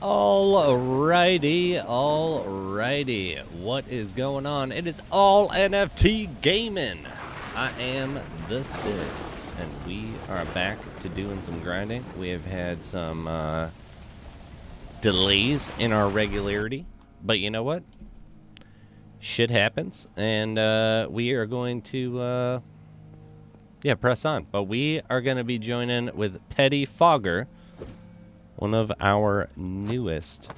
Alrighty. What is going on? It is all NFT gaming. I am TheSpiz, and we are back to doing some grinding. We have had some delays in our regularity, but you know what? Shit happens, and we are going to press on. But we are going to be joining with PettiFogger, one of our newest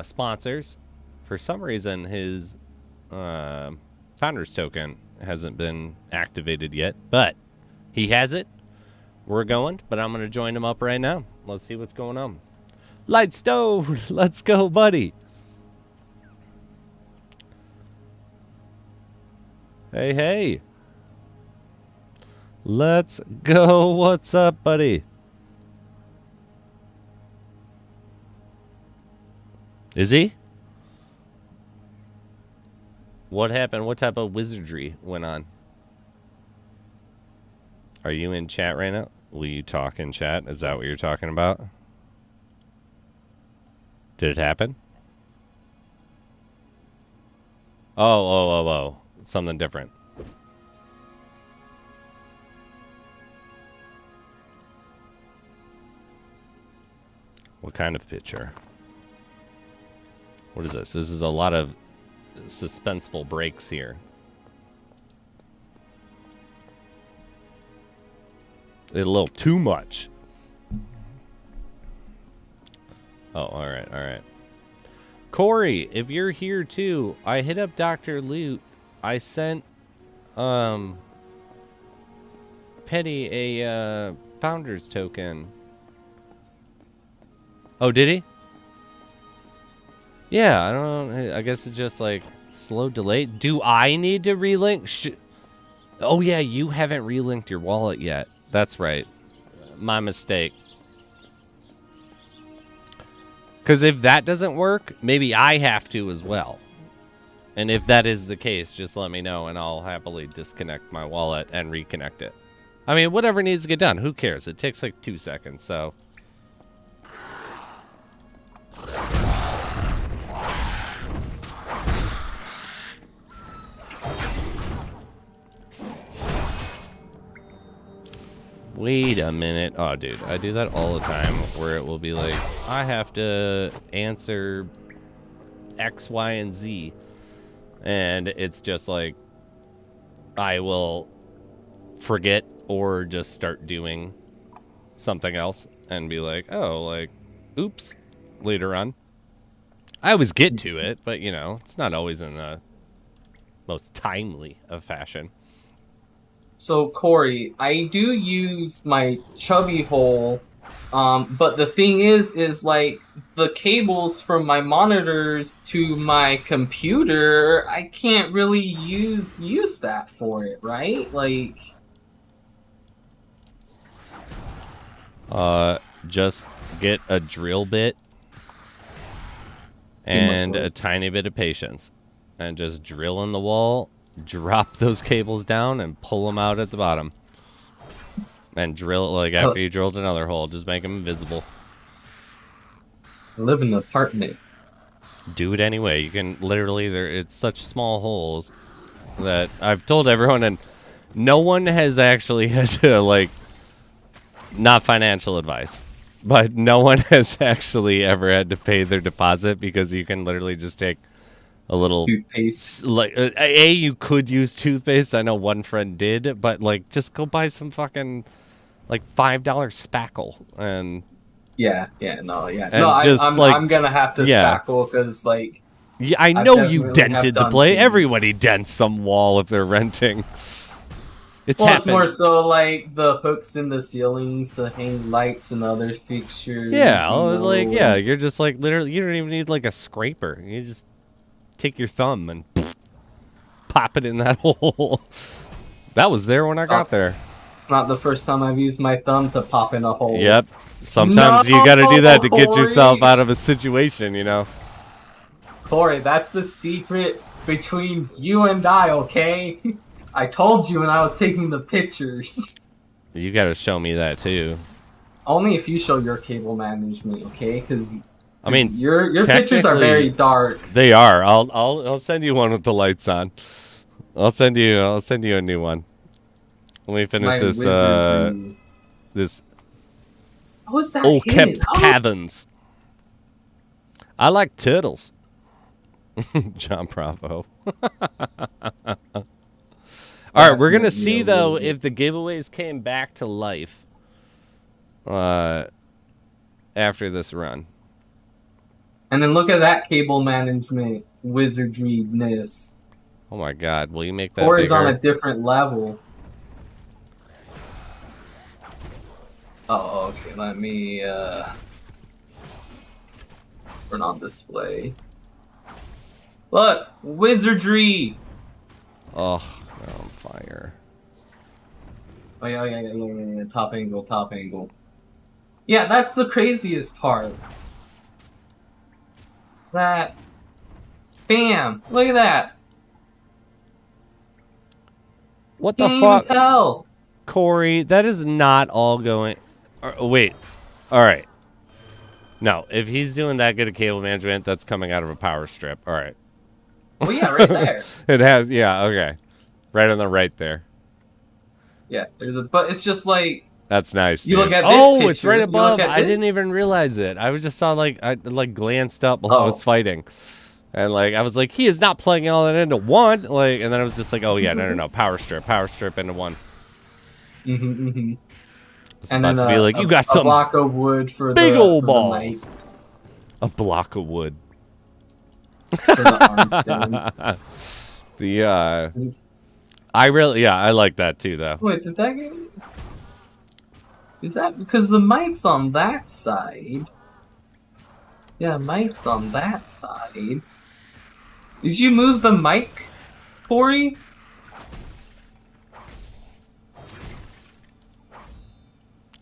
sponsors. For some reason, his founder's token hasn't been activated yet, but he has it. We're going, but I'm going to join him up right now. Let's see what's going on. Light stove, let's go, buddy. Hey, hey. Let's go. What's up, buddy? Is he? What happened? What type of wizardry went on? Are you in chat right now? Will you talk in chat? Is that what you're talking about? Did it happen? Oh. Something different. What kind of picture? What is this? This is a lot of suspenseful breaks here. A little too much. Oh, alright. Corey, if you're here too, I hit up Dr. Loot. I sent Petty a founder's token. Oh, did he? Yeah, I don't know. I guess it's just like slow delay. Do I need to relink? Oh, yeah, you haven't relinked your wallet yet. That's right. My mistake. Because if that doesn't work, maybe I have to as well. And if that is the case, just let me know and I'll happily disconnect my wallet and reconnect it. I mean, whatever needs to get done. Who cares? It takes like 2 seconds, so... Wait a minute. Oh, dude, I do that all the time where it will be like, I have to answer X, Y, and Z. And it's just like, I will forget or just start doing something else and be like, oh, like, oops, later on. I always get to it, but, you know, it's not always in the most timely of fashion. So, Corey, I do use my chubby hole, but the thing is like the cables from my monitors to my computer, I can't really use that for it, right? Like, just get a drill bit and a tiny bit of patience, and just drill in the wall. Drop those cables down and pull them out at the bottom. And drill, like, after you drilled another hole, just make them invisible. I live in an apartment. Do it anyway. You can literally, it's such small holes that I've told everyone, and no one has actually had to, like, not financial advice, but no one has actually ever had to pay their deposit because you can literally just take a little toothpaste. Like, you could use toothpaste. I know one friend did, but like, just go buy some fucking like $5 spackle and I'm gonna have to spackle because like I know you dented the place. Everybody dents some wall if they're renting. It's more so like the hooks in the ceilings to hang lights and other fixtures. Yeah, like you're just like literally you don't even need like a scraper. You just take your thumb and pop it in that hole. That was there when I got there. It's not the first time I've used my thumb to pop in a hole. Yep. Sometimes you gotta do that to get yourself out of a situation, you know. Corey, that's the secret between you and I, okay? I told you when I was taking the pictures. You gotta show me that too. Only if you show your cable management, okay? Because I mean, your pictures are very dark. They are. I'll send you one with the lights on. I'll send you a new one. Let me finish My this wizardry. this How is that old hidden? kept caverns. I like turtles. John Bravo. All right, we're gonna see though if the giveaways came back to life after this run. And then look at that cable management wizardry-ness. Oh my God! Will you make that Corey's bigger? on a different level. Oh, okay. Let me turn on display. Look, wizardry. Oh, they're on fire. Oh yeah. Top angle. Yeah, that's the craziest part. That. Bam! Look at that. What the Can't fuck? even tell. Corey, that is not all going... wait. All right. No, if he's doing that good at cable management, that's coming out of a power strip. All right. Oh yeah, right there. It has... Yeah, okay. Right on the right there. Yeah, there's a... But it's just like... That's nice, dude. You look at this oh, it's picture, right above. I this. didn't even realize it. I was just saw, like... I, like, glanced up while I was fighting. And, like, I was like, he is not plugging all that into one. Like, and then I was just like, oh, yeah, no. Power strip into one. Mm-hmm. It's and about to be like, you got some block of wood for big the, old for balls. A block of wood. For the arm stand. I really, yeah, I like that too, though. Wait, did that get... Is that because the mic's on that side? Yeah, mic's on that side. Did you move the mic, Corey?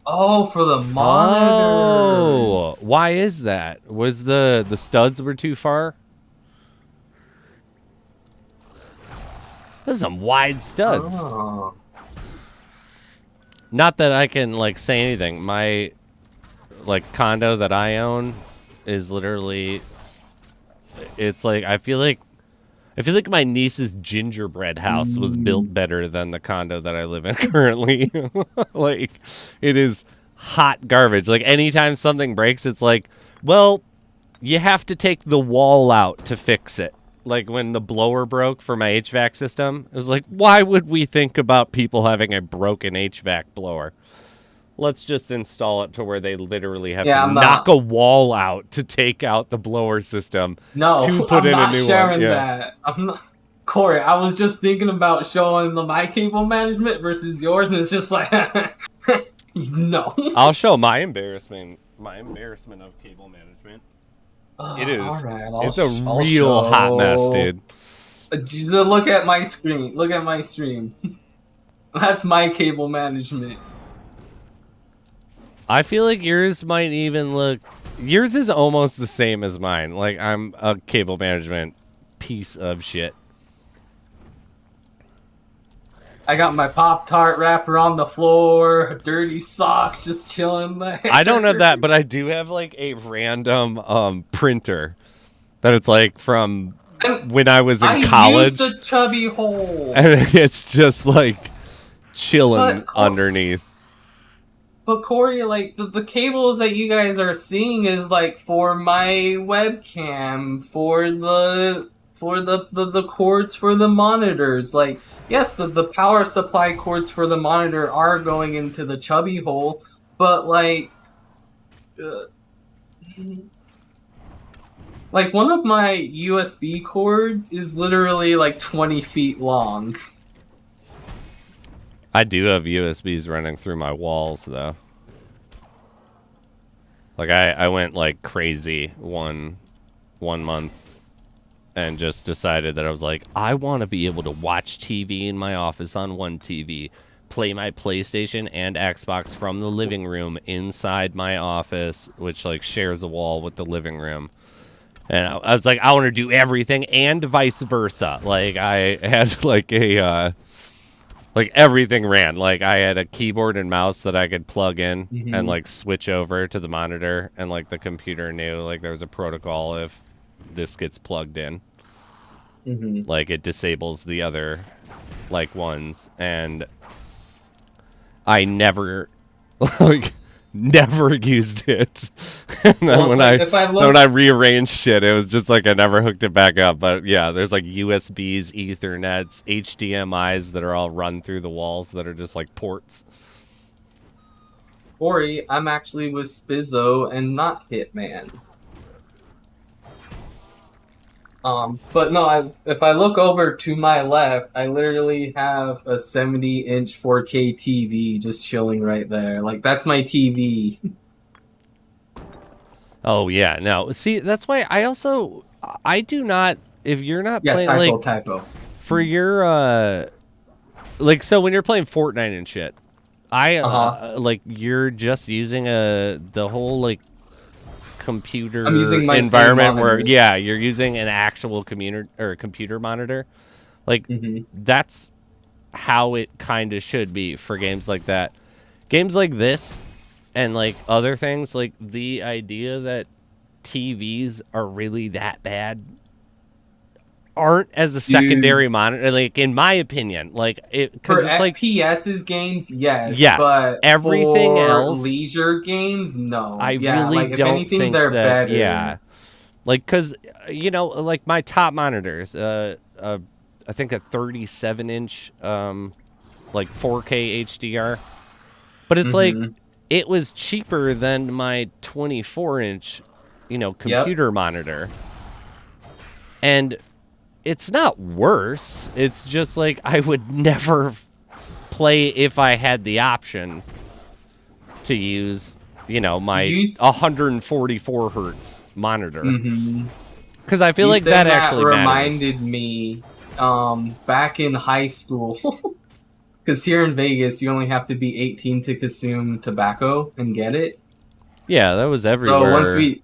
Oh, for the monitors. Oh, why is that? Was the studs were too far? Those are some wide studs. Oh. Not that I can like say anything. My like condo that I own is literally, it's like I feel like my niece's gingerbread house was built better than the condo that I live in currently. Like, it is hot garbage. Like, anytime something breaks, it's like, well, you have to take the wall out to fix it. Like, when the blower broke for my HVAC system, it was like, why would we think about people having a broken HVAC blower? Let's just install it to where they literally have to knock a wall out to take out the blower system to put in a new one. That. I'm not, Corey, I was just thinking about showing my cable management versus yours, and it's just like, no. I'll show my embarrassment of cable management. It is. Right, it's a real hot mess, dude. Just look at my screen. Look at my stream. That's my cable management. I feel like yours might even look... Yours is almost the same as mine. Like, I'm a cable management piece of shit. I got my Pop-Tart wrapper on the floor, dirty socks just chilling there. I don't have that, but I do have, like, a random printer that it's, like, from when I was in college. I used the chubby hole. And it's just, like, chilling underneath. But Corey, like the cables that you guys are seeing is like for my webcam, for the cords for the monitors. Like, yes, the power supply cords for the monitor are going into the chubby hole, but like one of my USB cords is literally like 20 feet long. I do have USBs running through my walls, though. Like, I went, like, crazy one month and just decided that I was like, I want to be able to watch TV in my office on one TV, play my PlayStation and Xbox from the living room inside my office, which, like, shares a wall with the living room. And I was like, I want to do everything and vice versa. Like, I had, like, a... Like everything ran. Like I had a keyboard and mouse that I could plug in and like switch over to the monitor, and like the computer knew like there was a protocol if this gets plugged in. Like it disables the other like ones, and I never like never used it. And then when I rearranged shit, it was just like I never hooked it back up. But yeah, there's like USBs, Ethernets, HDMI's that are all run through the walls that are just like ports. Corey, I'm actually with Spizzo and not Hitman. But no, if I look over to my left, I literally have a 70-inch 4K TV just chilling right there. Like, that's my TV. Oh, yeah. No, see, that's why I do not, if you're not playing, typo. For your, like, so when you're playing Fortnite and shit, like, you're just using the whole, like, computer environment where you're using an actual computer monitor. Like that's how it kind of should be for games like that. Games like this and like other things, like the idea that TVs are really that bad aren't as a secondary monitor, like in my opinion, like it for it's like FPS's games, yes, but everything for else, leisure games, no. I really like, don't if anything, think they're that. better. Yeah, like because you know, like my top monitors, I think a 37-inch, like 4K HDR, but it's like it was cheaper than my 24-inch, you know, computer monitor, and it's not worse. It's just like I would never play if I had the option to use, you know, my 144 hertz monitor. Because I feel like that actually reminded me back in high school. Because here in Vegas, you only have to be 18 to consume tobacco and get it. Yeah, that was everywhere. So once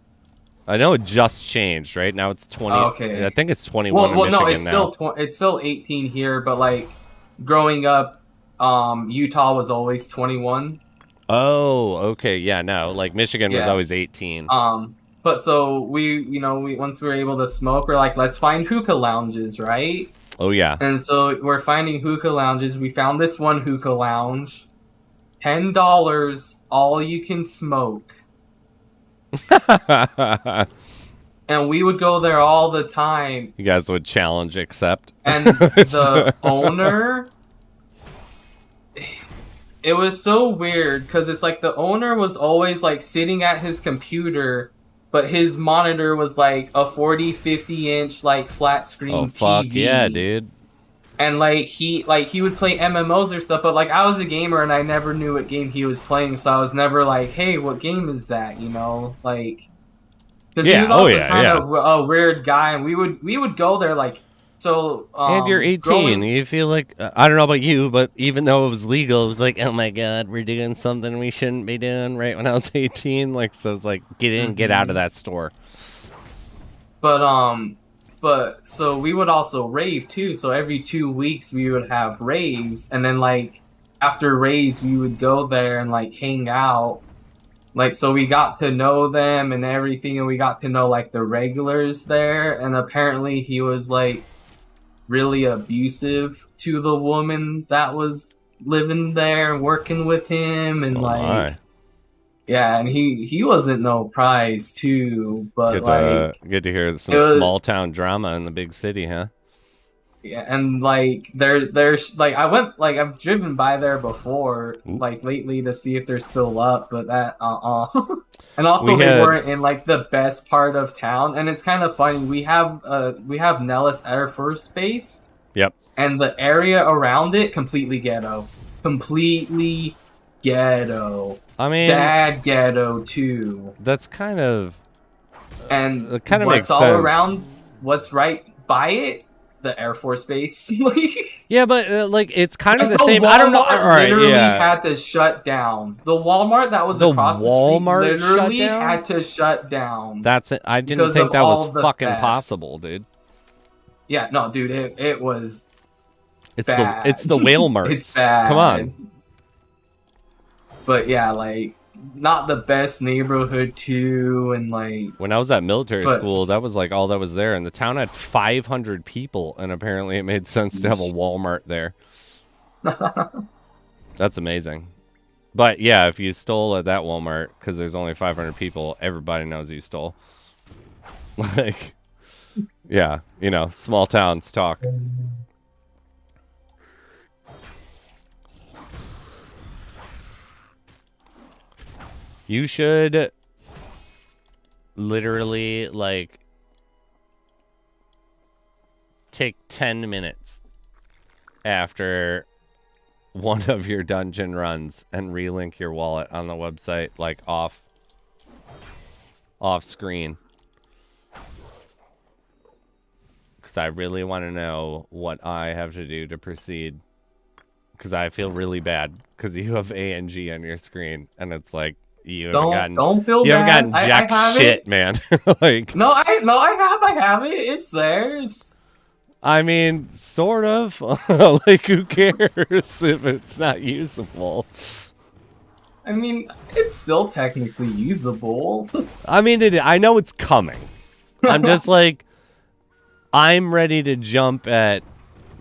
I know it just changed, right? Now it's 20. Okay. I think it's 21 in Michigan no, it's now. it's still 18 here, but like growing up, Utah was always 21. Oh, okay. Yeah, no. Like Michigan was always 18. But so we once we were able to smoke, we're like, let's find hookah lounges, right? Oh yeah. And so we're finding hookah lounges. We found this one hookah lounge, $10, all you can smoke. And we would go there all the time. You guys would challenge accept. And the owner, it was so weird because it's like the owner was always like sitting at his computer, but his monitor was like a 40-50-inch like flat screen TV. Fuck yeah, dude. And like he would play MMOs or stuff, but like I was a gamer and I never knew what game he was playing, so I was never like, hey, what game is that? You know, like because he was also kind of a weird guy, and we would go there like so. And you're 18. You feel like I don't know about you, but even though it was legal, it was like, oh my god, we're doing something we shouldn't be doing. Right when I was 18, like so it's like get in, get out of that store. But so we would also rave too. So every 2 weeks we would have raves, and then like after raves we would go there and like hang out. Like so we got to know them and everything, and we got to know like the regulars there. And apparently he was like really abusive to the woman that was living there and working with him, and yeah, and he wasn't no prize too, but good to hear some small town drama in the big city, huh? Yeah, and like there's like I've driven by there before, like lately to see if they're still up, but that and also they weren't in like the best part of town, and it's kind of funny. We have Nellis Air Force Base. Yep. And the area around it completely ghetto. Completely ghetto. I mean, bad ghetto too. That's kind of, and it kind of what's makes all sense. around, what's right by it, the Air Force Base. Yeah, but like it's kind of the Walmart same. I don't know. All right, literally had to shut down. The Walmart that was across the street literally had to shut down. That's it. I didn't think that was fucking possible, dude. Yeah, no, dude, it was. It's bad. it's the whale marts. It's bad. Come on. But yeah, like not the best neighborhood too, and like when I was at military school, that was like all that was there, and the town had 500 people, and apparently it made sense to have a Walmart there. That's amazing. But yeah, if you stole at that Walmart because there's only 500 people, everybody knows you stole. Like, yeah, you know, small towns talk. You should literally, like, take 10 minutes after one of your dungeon runs and relink your wallet on the website, like, off screen. Because I really want to know what I have to do to proceed. Because I feel really bad. Because you have A and G on your screen, and it's like, you haven't gotten jack shit, man. Like, no, I have it. It's there. I mean, sort of. Like, who cares if it's not usable? I mean, it's still technically usable. I mean, I know it's coming. I'm just like, I'm ready to jump at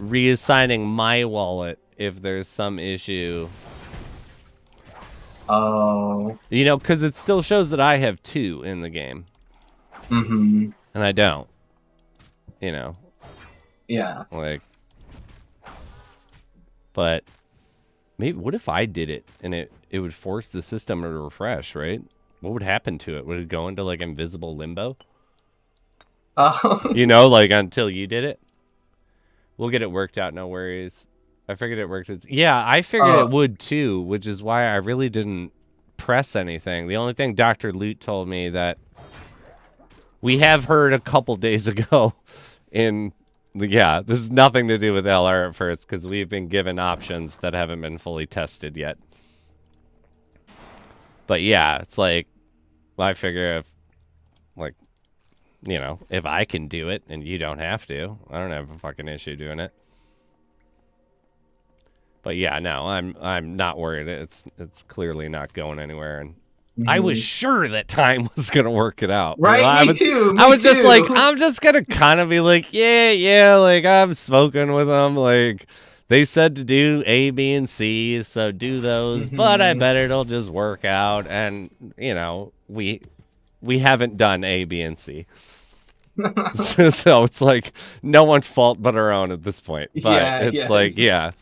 reassigning my wallet if there's some issue. Oh. You know, because it still shows that I have 2 in the game. Mm-hmm. And I don't. You know. Yeah. Like. But maybe, what if I did it and it would force the system to refresh, right? What would happen to it? Would it go into, like, invisible limbo? You know, like, until you did it? We'll get it worked out, no worries. I figured it worked. Yeah, I figured it would too, which is why I really didn't press anything. The only thing Dr. Loot told me that we have heard a couple days ago in the, yeah, this is nothing to do with LR at first because we've been given options that haven't been fully tested yet. But yeah, it's like, I figure if, like, you know, if I can do it and you don't have to, I don't have a fucking issue doing it. But yeah, no, I'm not worried. It's clearly not going anywhere, and I was sure that time was gonna work it out. Right, you know, me too. I was just like, I'm just gonna kind of be like, yeah, like I've spoken with them, like they said to do A, B, and C, so do those. But I bet it'll just work out, and you know, we haven't done A, B, and C. So it's like no one's fault but our own at this point. But it's like, yeah.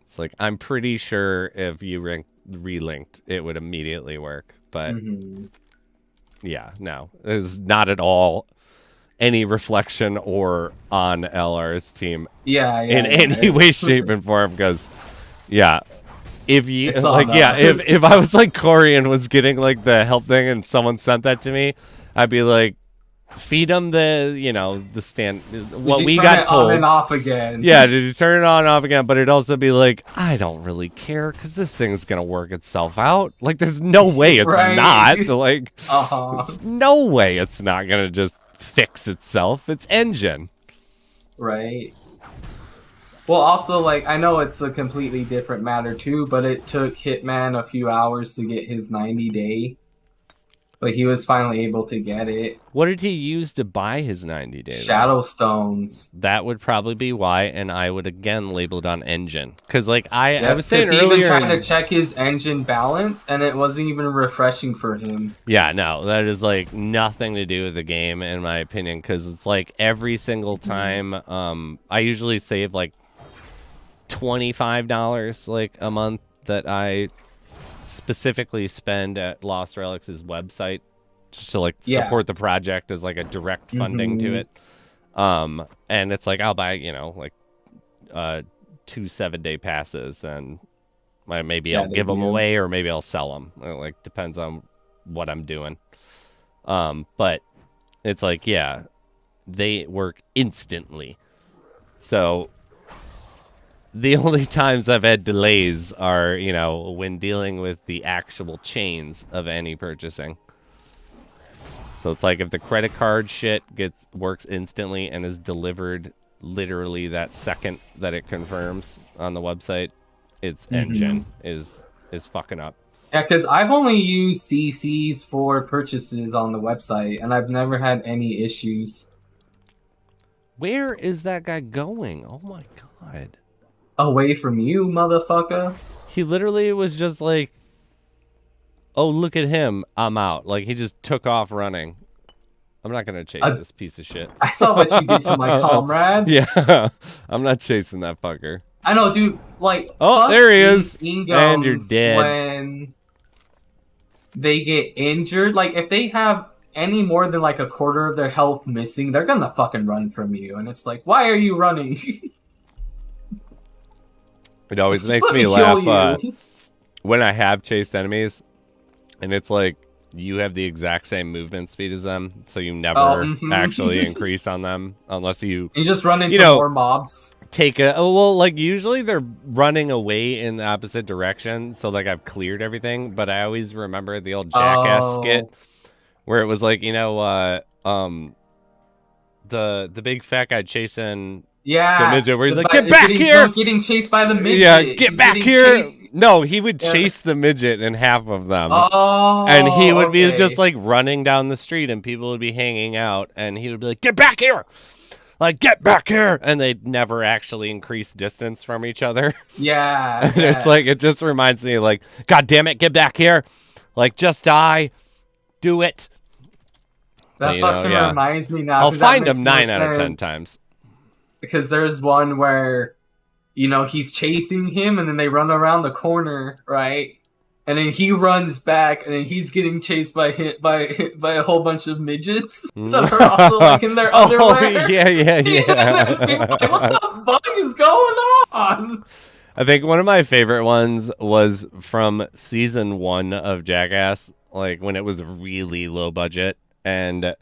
It's like, I'm pretty sure if you relinked, it would immediately work. But, yeah, no. There's not at all any reflection or on LR's team in any way, shape, and form. Because, yeah, if you, it's like, yeah, if I was like Corey and was getting, like, the help thing and someone sent that to me, I'd be like, feed them the, you know, the stand. What we got told. On and off again. Yeah, did you turn it on and off again? But it'd also be like, I don't really care because this thing's gonna work itself out. Like, there's no way it's not. Like, there's no way it's not gonna just fix itself. It's engine. Right. Well, also, like, I know it's a completely different matter too, but it took Hitman a few hours to get his 90-day. But he was finally able to get it. What did he use to buy his 90-day? Shadow stones. That would probably be why, and I would again label it on engine. Because, like, I was saying earlier... he even tried to check his engine balance, and it wasn't even refreshing for him. Yeah, no, that is, like, nothing to do with the game, in my opinion. Because it's, like, every single time, I usually save, like, $25, like, a month that I specifically spend at Lost Relics' website just to like support the project as like a direct funding to it. And it's like I'll buy, you know, like 2 7-day passes, and maybe I'll give them away or maybe I'll sell them. It like depends on what I'm doing. But it's like, yeah, they work instantly. So the only times I've had delays are, you know, when dealing with the actual chains of any purchasing. So it's like if the credit card shit works instantly and is delivered literally that second that it confirms on the website, its engine is fucking up. Yeah, because I've only used CCs for purchases on the website, and I've never had any issues. Where is that guy going? Oh my god. Away from you, motherfucker. He literally was just like, oh, look at him. I'm out. Like, he just took off running. I'm not going to chase this piece of shit. I saw what you did to my comrades. Yeah. I'm not chasing that fucker. I know, dude. Like, oh, there he is. And you're dead. When they get injured, like, if they have any more than, like, a quarter of their health missing, they're gonna fucking run from you. And it's like, why are you running? It always makes me laugh when I have chased enemies, and it's like you have the exact same movement speed as them, so you never actually increase on them unless you just run into more mobs. Like usually they're running away in the opposite direction, so like I've cleared everything, but I always remember the old Jackass skit where it was like, you know, the big fat guy chasing the midget, where he's like, get back here! Getting chased by the midget. Yeah, get back here! No, he would chase the midget and half of them. Oh, and he would be just like running down the street, and people would be hanging out, and he would be like, get back here! Like, get back here! And they'd never actually increase distance from each other. Yeah. And it's like, it just reminds me, like, God damn it, get back here! Like, just die. Do it. That fucking reminds me now. I'll find him 9 out of 10 times. Because there's one where, you know, he's chasing him, and then they run around the corner, right? And then he runs back, and then he's getting chased by a whole bunch of midgets that are also like in their underwear. Yeah. Like, what the fuck is going on? I think one of my favorite ones was from season 1 of Jackass, like when it was really low budget, and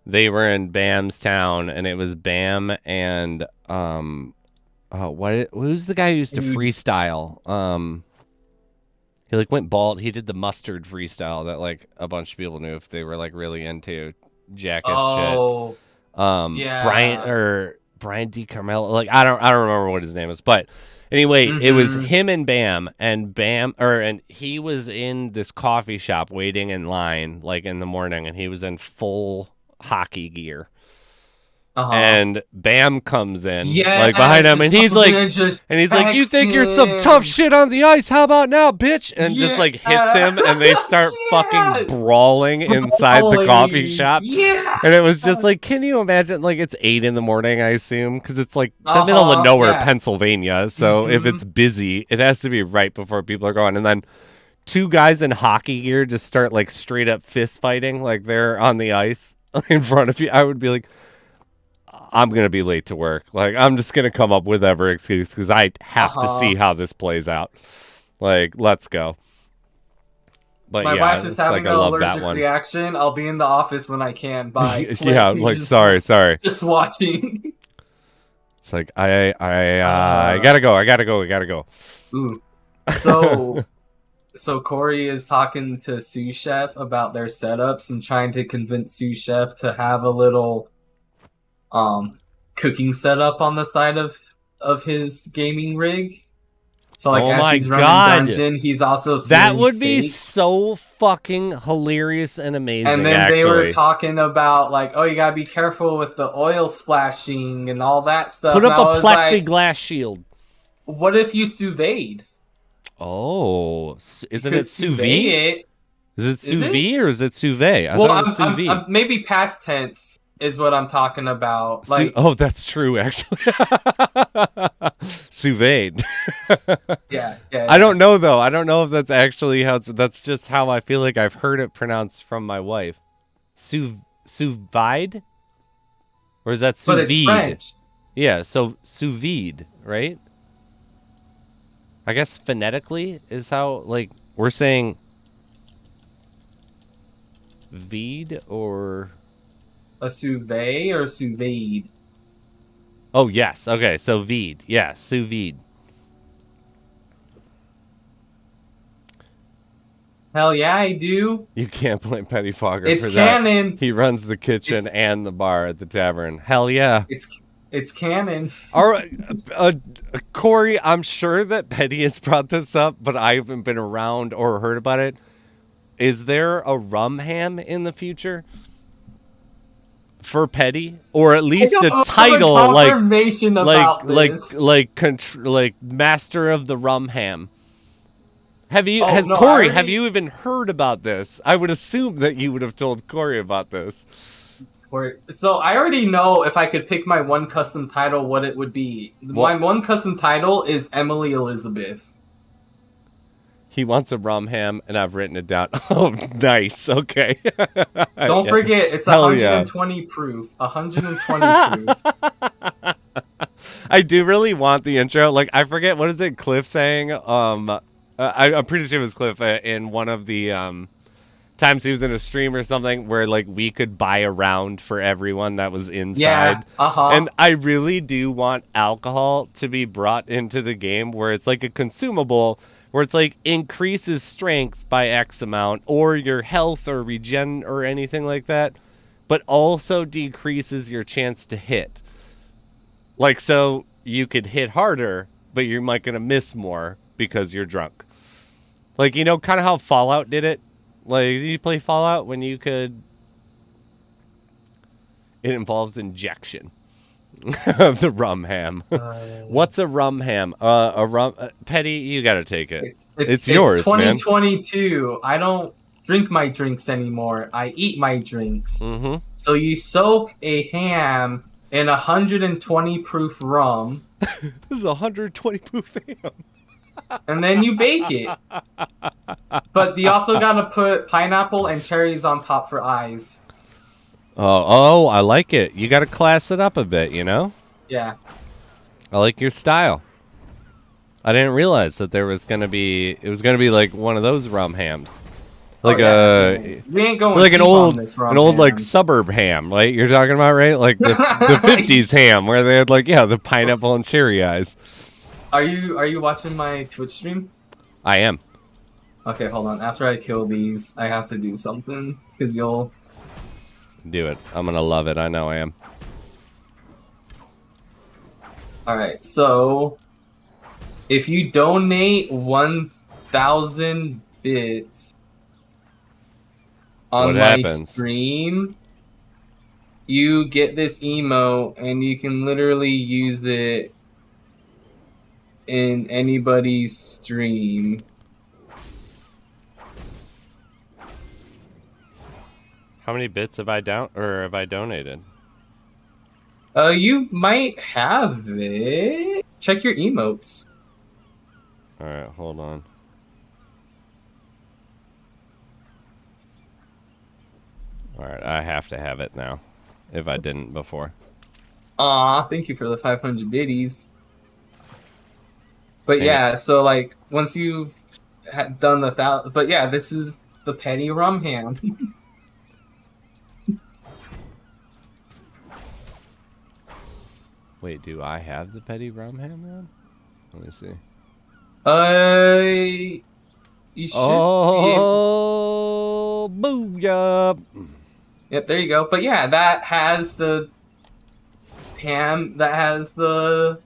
they were in Bam's town, and it was Bam and who's the guy who used to freestyle? He like went bald. He did the mustard freestyle that like a bunch of people knew if they were like really into Jackass shit. Yeah. Brian D. Carmelo. Like I don't remember what his name is, but anyway, it was him and Bam, and he was in this coffee shop waiting in line like in the morning, and he was in full hockey gear. And Bam comes in like behind him, and he's like, you think you're some tough shit on the ice? How about now, bitch? And just like hits him, and they start fucking brawling inside the coffee shop. Yeah. And it was just like, can you imagine? Like it's 8 a.m, I assume, because it's like the middle of nowhere, Pennsylvania. So if it's busy, it has to be right before people are going. And then 2 guys in hockey gear just start like straight up fist fighting, like they're on the ice in front of you. I would be like, I'm going to be late to work. Like, I'm just going to come up with whatever excuse because I have to see how this plays out. Like, let's go. But my wife is having an allergic reaction. I'll be in the office when I can. Bye. Yeah, like, sorry. Just watching. It's like, I gotta go. Ooh. So Corey is talking to Sous Chef about their setups and trying to convince Sous Chef to have a little cooking setup on the side of his gaming rig. So like as he's running dungeon, he's also that would be so fucking hilarious and amazing. And then they were talking about like, oh, you gotta be careful with the oil splashing and all that stuff. Put up a plexiglass shield. What if you sous vide? Oh, isn't it sous vide? Is it sous vide or is it sous vide? Well, I'm maybe past tense is what I'm talking about. Like, oh, that's true, actually. Sous vide. Yeah. I don't know though. I don't know if that's actually how it's. That's just how I feel like I've heard it pronounced from my wife. Sous vide, or is that sous vide? But it's French. Yeah, so sous vide, right? I guess phonetically is how like we're saying vide or. A sous vide or sous vide? Oh, yes. Okay, so vide. Yeah, sous vide. Hell yeah, I do. You can't blame PettiFogger it's for canon. That. He runs the kitchen and the bar at the tavern. Hell yeah. It's canon. All right, Corey, I'm sure that Petty has brought this up, but I haven't been around or heard about it. Is there a rum ham in the future for Petty, or at least a title like Master of the Rum Ham? Corey? Have you even heard about this? I would assume that you would have told Corey about this. So I already know if I could pick my one custom title, what it would be. My one custom title is Emily Elizabeth. He wants a rum ham, and I've written it down. Oh, nice. Okay. Don't forget, it's 120 proof. 120 proof. I do really want the intro. Like, I forget, what is it Cliff saying? I'm pretty sure it was Cliff in one of the times he was in a stream or something where like we could buy a round for everyone that was inside. Yeah, And I really do want alcohol to be brought into the game where it's like a consumable where it's like increases strength by X amount or your health or regen or anything like that, but also decreases your chance to hit. Like, so you could hit harder, but you're might gonna miss more because you're drunk. Like, you know, kind of how Fallout did it. Like, did you play Fallout when you could... It involves injection. The rum ham. What's a rum ham? Petty, you gotta take it. It's yours, 2022. Man. I don't drink my drinks anymore. I eat my drinks. Mm-hmm. So you soak a ham in 120 proof rum. This is 120 proof ham. And then you bake it. But you also gotta put pineapple and cherries on top for eyes. Oh, I like it. You gotta class it up a bit, you know? Yeah. I like your style. I didn't realize that there was gonna be... It was gonna be like one of those rum hams. Like we ain't going like an old ham. like suburb ham, right? You're talking about, right? Like the 50s ham where they had like, yeah, the pineapple and cherry eyes. Are you watching my Twitch stream? I am. Okay, hold on. After I kill these, I have to do something because you'll do it. I'm gonna love it. I know I am. All right. So, if you donate 1,000 bits on my stream, you get this emote, and you can literally use it in anybody's stream. How many bits have I donated? You might have it. Check your emotes. All right, hold on. All right, I have to have it now, if I didn't before. Aw, thank you for the 500 biddies. But yeah, so like once you've done the 1,000, but yeah, this is the Petty rum ham. Wait, do I have the Petty rum ham, man? Let me see. You should. Oh, booyah! Yep, there you go. But yeah, that has the ham. That has the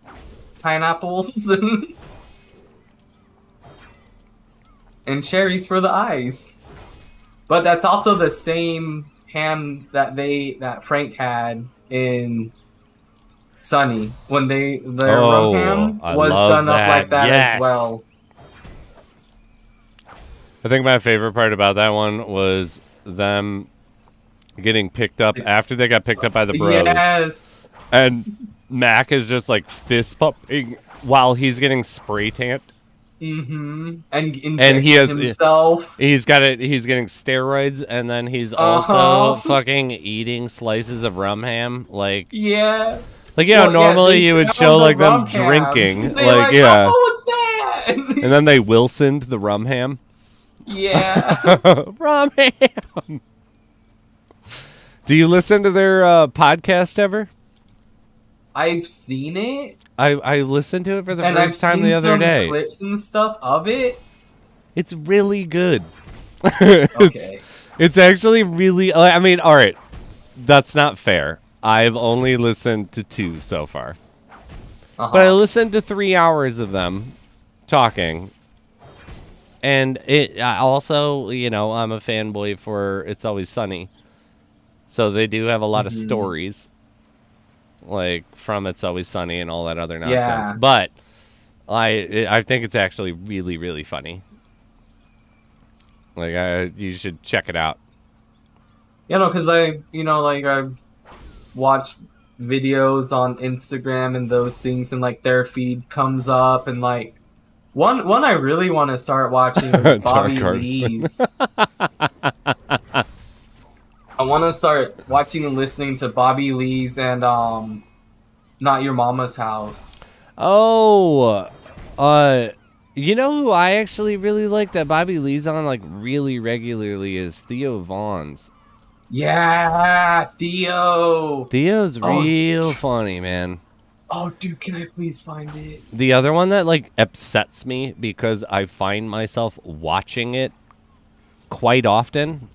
pineapples and cherries for the eyes. But that's also the same ham that Frank had in Sunny when their rum ham was done up like that as well. I think my favorite part about that one was them getting picked up after they got picked up by the bros. Yes. And Mac is just like fist pumping while he's getting spray tanned. Mm-hmm. And he has himself. He's getting steroids, and then he's also fucking eating slices of rum ham. Like, yeah. Like, you know, normally you would show like them drinking. Like, yeah. Oh, what's that? And then they Wilsoned the rum ham. Yeah. Rum ham. Do you listen to their podcast ever? I've seen it. I listened to it for the first time the other day. Clips and stuff of it. It's really good. Okay. It's actually really. I mean, all right, that's not fair. I've only listened to 2 so far. Uh-huh. But I listened to 3 hours of them talking. And I also, you know, I'm a fanboy for It's Always Sunny. So they do have a lot of stories, like from It's Always Sunny and all that other nonsense. Yeah. But I think it's actually really, really funny. Like, you should check it out. You know, because I've watched videos on Instagram and those things, and like their feed comes up, and like one I really want to start watching is Bobby Lee's. I want to start watching and listening to Bobby Lee's and Not Your Mama's House. Oh, you know who I actually really like that Bobby Lee's on like really regularly is Theo Vaughn's. Yeah, Theo. Theo's real funny, man. Oh, dude, can I please find it? The other one that like upsets me because I find myself watching it quite often,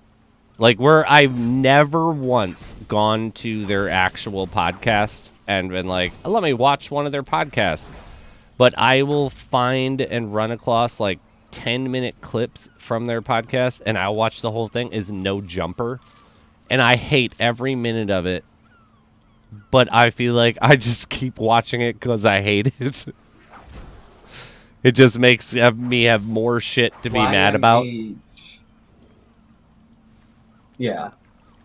like where I've never once gone to their actual podcast and been like, let me watch one of their podcasts. But I will find and run across like 10-minute clips from their podcast, and I'll watch the whole thing, is No Jumper. And I hate every minute of it. But I feel like I just keep watching it because I hate it. It just makes me have more shit to be mad about. Yeah.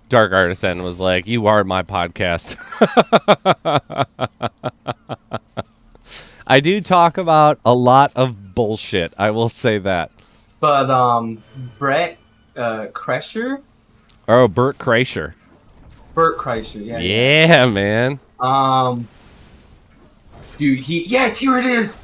Dark Artisan was like, you are my podcast. I do talk about a lot of bullshit. I will say that. But Brett Kreischer? Oh, Bert Kreischer. Bert Kreischer, yeah. Yeah, man. Dude, yes, here it is.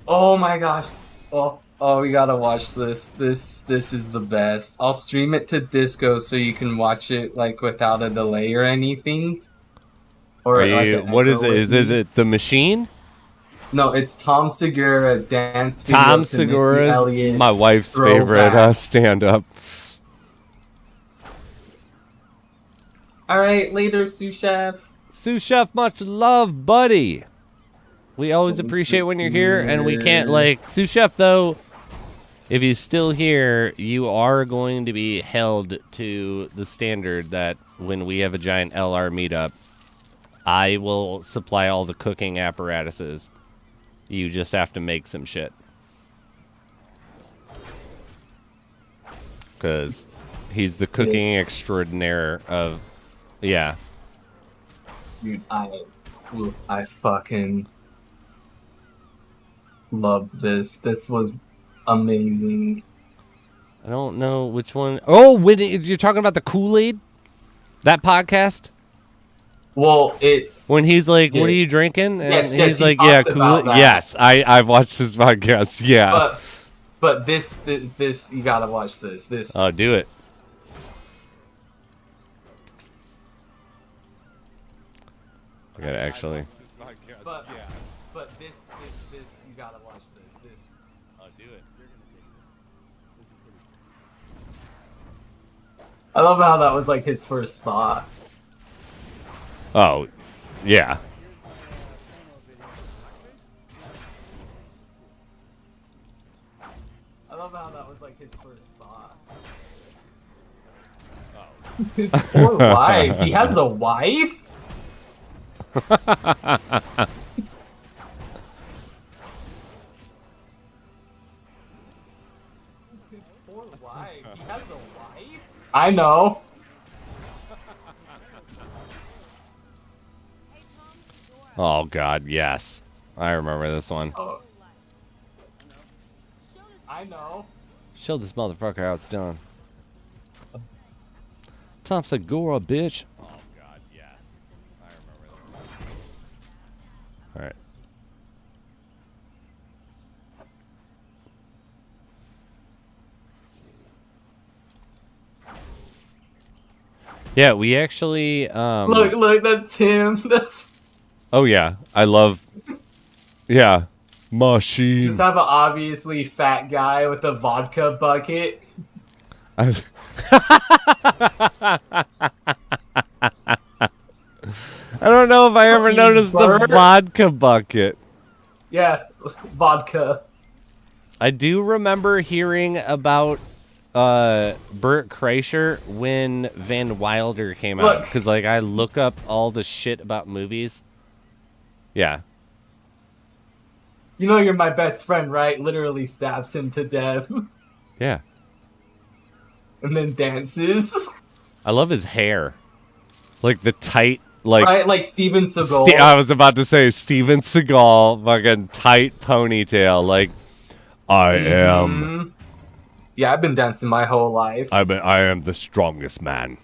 Oh my gosh. Oh, we gotta watch this. This is the best. I'll stream it to Disco so you can watch it like without a delay or anything. Or what is it? Is it The Machine? No, it's Tom Segura dance video. Tom Segura's my wife's favorite stand-up. All right, later, sous chef. Sous chef, much love, buddy. We always appreciate when you're here, and we can't like sous chef though. If he's still here, you are going to be held to the standard that when we have a giant LR meetup, I will supply all the cooking apparatuses. You just have to make some shit. Because he's the cooking extraordinaire of... Yeah. Dude, I fucking loved this. This was amazing. I don't know which one... Oh, you're talking about the Kool-Aid? That podcast? Well, it's... When he's like, what are you drinking? And yes, he's like, yeah, Kool-Aid. Yes, I've watched this podcast, yeah. But this, you gotta watch this. Oh, do it. I gotta actually... But this, you gotta watch this. Oh, do it. I love how that was like his first thought. Oh, yeah. I love how that was like his first thought. Oh. His poor wife. He has a wife? His poor wife. He has a wife? I know. Oh, God, yes. I remember this one. Oh. I know. Show this motherfucker how it's done. Tom Segura, bitch. Oh, God, yes. I remember that. Alright. Yeah, we actually, Look, that's him. That's... Oh, yeah. I love... Yeah. Machine. Just have an obviously fat guy with a vodka bucket. I don't know if I ever noticed the vodka bucket. Yeah, vodka. I do remember hearing about Burt Kreischer when Van Wilder came out, because like I look up all the shit about movies. Yeah. You know you're my best friend, right? Literally stabs him to death. Yeah. And then dances. I love his hair. Like the tight, like... Right, like Steven Seagal. I was about to say Steven Seagal, fucking tight ponytail. Like, I am... Yeah, I've been dancing my whole life. I am the strongest man.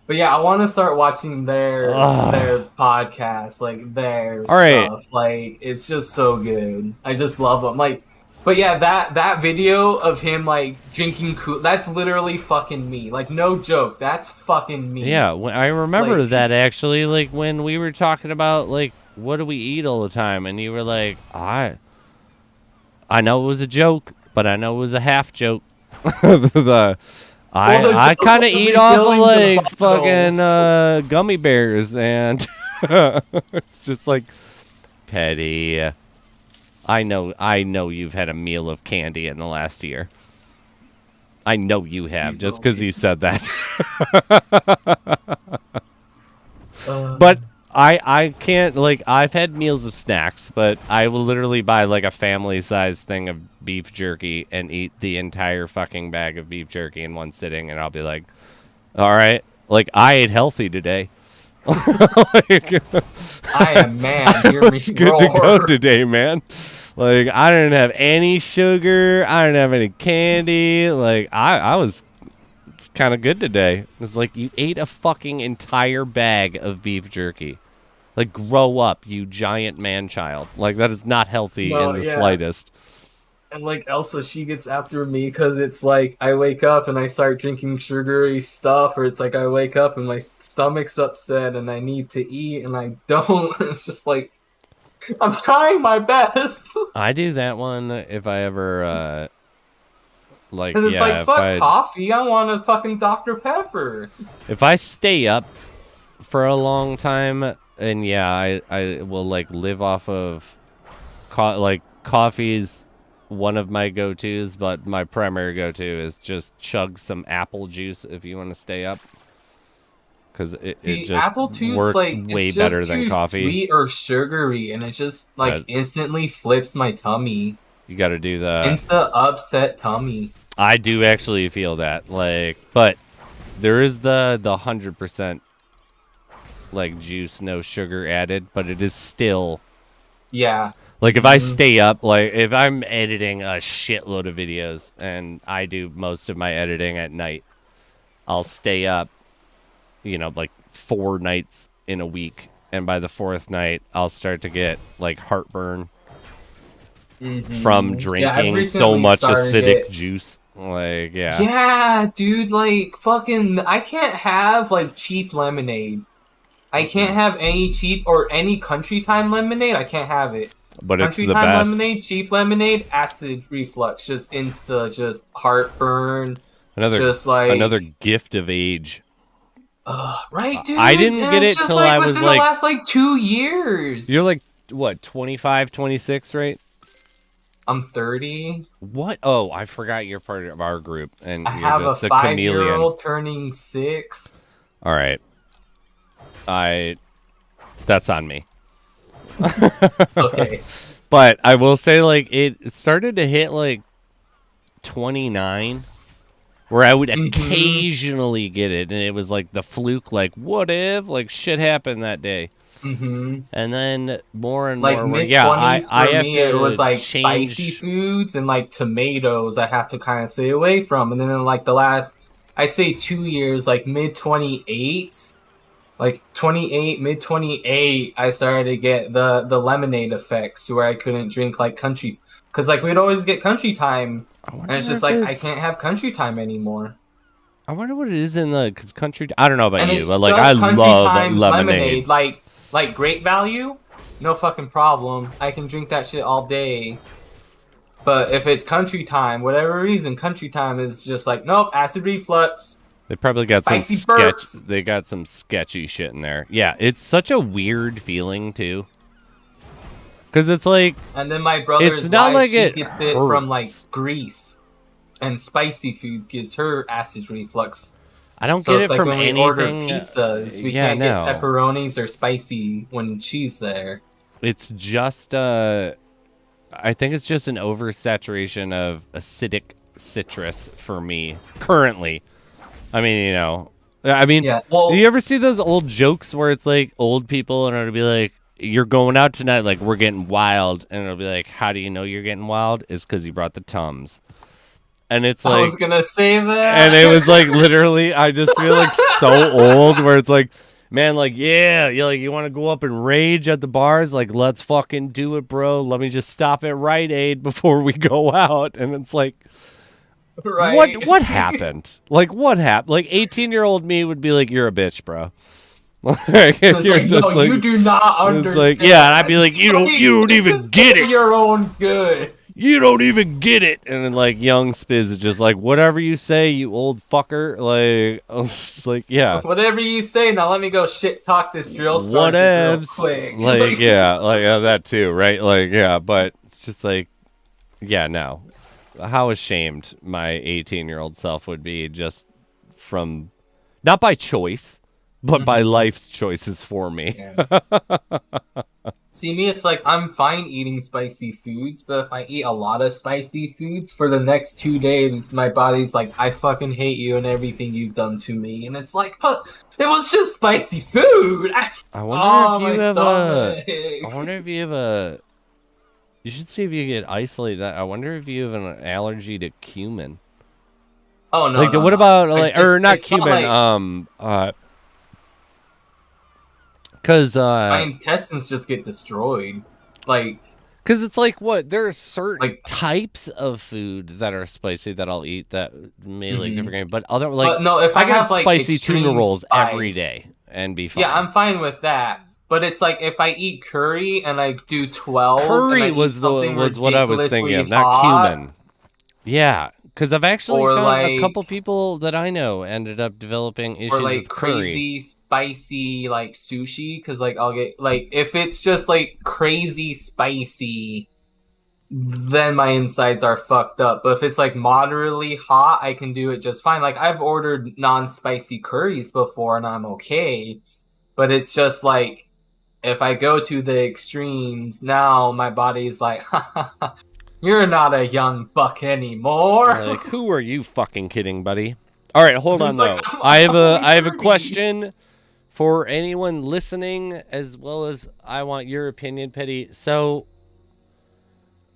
But yeah, I want to start watching their podcast, like their right. stuff. Like it's just so good. I just love them. Like, but yeah, that video of him like drinking that's literally fucking me. Like no joke, that's fucking me. Yeah, I remember that actually. Like when we were talking about like what do we eat all the time, and you were like, I know it was a joke, but I know it was a half joke. I kind of eat off of like fucking gummy bears, and it's just like, Petty, I know you've had a meal of candy in the last year. I know you have, just because you said that. But I can't, like, I've had meals of snacks, but I will literally buy like a family-sized thing of beef jerky and eat the entire fucking bag of beef jerky in one sitting, and I'll be like, all right, like, I ate healthy today. Like, I am man. Hear me good to go today, man. Like, I didn't have any sugar. I didn't have any candy. Like, I was kind of good today. It's like, you ate a fucking entire bag of beef jerky. Like, grow up, you giant man-child. Like, that is not healthy in the slightest. And, like, Elsa, she gets after me because it's like I wake up and I start drinking sugary stuff, or it's like I wake up and my stomach's upset and I need to eat and I don't. It's just like, I'm trying my best. I do that one if I ever, like, it's like, fuck coffee, I want a fucking Dr. Pepper. If I stay up for a long time, and yeah, I will, like, live off of, coffee's one of my go-tos, but my primary go-to is just chug some apple juice if you want to stay up. Because it just apple juice, works like, way it's better just than too coffee. Sweet or sugary, and it just like instantly flips my tummy. You got to do the insta upset tummy. I do actually feel that, like, but there is the 100% like juice, no sugar added, but it is still Like if I stay up, like if I'm editing a shitload of videos, and I do most of my editing at night, I'll stay up, you know, like 4 nights in a week, and by the 4th night, I'll start to get like heartburn from drinking so much acidic juice. Like, yeah, dude, like fucking, I can't have like cheap lemonade. I can't have any cheap or any country time lemonade. I can't have it. But country it's the time best. Lemonade, cheap lemonade, acid reflux, just insta, just heartburn. Another gift of age. Right, dude. I didn't get it till I was like the last like 2 years. You're like what, 25, 26, right? I'm 30. What? Oh, I forgot you're part of our group, and I you're have just a a 5-year-old turning 6. All right. That's on me. Okay. But I will say, like, it started to hit like 29, where I would occasionally get it, and it was like the fluke, like, what if, like, shit happened that day. And then more and like more, I have to it was like change. spicy foods and like tomatoes I have to kind of stay away from. And then in like the last, I'd say 2 years, like mid-28s, like 28, mid-28, I started to get the lemonade effects where I couldn't drink like country, because like we'd always get country time, and it's just like I can't have country time anymore. I wonder what it is in the, because country, I don't know about and you, but like I love lemonade. Like great value, no fucking problem. I can drink that shit all day. But if it's country time, whatever reason, country time is just like, nope, acid reflux. They probably got Spicy some burps. They got some sketchy shit in there. Yeah, it's such a weird feeling too. Cause it's like And then my it's brother's not wife, like she it gets it from like hurts. Greece, and spicy foods gives her acid reflux. I don't So get it's it like from when we order anything. pizzas, we Yeah, can't get no. pepperonis or spicy when she's there. It's just I think it's just an oversaturation of acidic citrus for me currently. I mean, you know, I mean, Yeah, do well, you ever see those old jokes where it's like old people and it'll be like, you're going out tonight, like we're getting wild, and it'll be like, how do you know you're getting wild? It's because you brought the Tums. And it's I was like, gonna say and it was that. like literally, I just feel like so old where it's like, man, like, yeah, you want to go up and rage at the bars? Like, let's fucking do it, bro. Let me just stop at Rite Aid before we go out. And it's like, Right. what happened? Like, what happened? Like, 18-year-old me would be like, you're a bitch, bro. Like, It's you're like, just no, like, you do not it's understand. like, yeah, and I'd be like, you don't This even is get for it. your own good. You don't even get it. And then, like, young Spiz is just like, whatever you say, you old fucker. Like, I was just like, yeah. Whatever you say, now let me go shit talk this drill sergeant real Whatevs. quick. Like, yeah, like that too, right? Like, yeah, but it's just like, yeah, no. How ashamed my 18-year-old self would be just from, not by choice, but by life's choices for me. Yeah. See, me, it's like I'm fine eating spicy foods, but if I eat a lot of spicy foods for the next 2 days, my body's like, I fucking hate you and everything you've done to me. And it's like, but it was just spicy food. I wonder if you my have stomach. I wonder if you have a. You should see if you get isolated. That I wonder if you have an allergy to cumin. Oh no! Like, no, what no. about like, or not it's cumin? like, Cause my intestines just get destroyed. Like, cause it's like what there are certain like types of food that are spicy that I'll eat that may like different game, but other like but no, if I I got have like spicy tuna extreme rolls every spice, day and be fine. yeah, I'm fine with that. But it's like if I eat curry and I do 12, and I Curry eat was what I was thinking of, ridiculously not hot, cumin. Yeah, because I've actually or found a like couple people that I know ended up developing issues or like with curry. crazy spicy like sushi, because like I'll get like if it's just like crazy spicy, then my insides are fucked up. But if it's like moderately hot, I can do it just fine. Like I've ordered non-spicy curries before and I'm okay. But it's just like if I go to the extremes, now my body's like, you're not a young buck anymore. Like, who are you fucking kidding, buddy? All right, hold on like, though. I have a 30. question for anyone listening, as well as I want your opinion, Petty. So,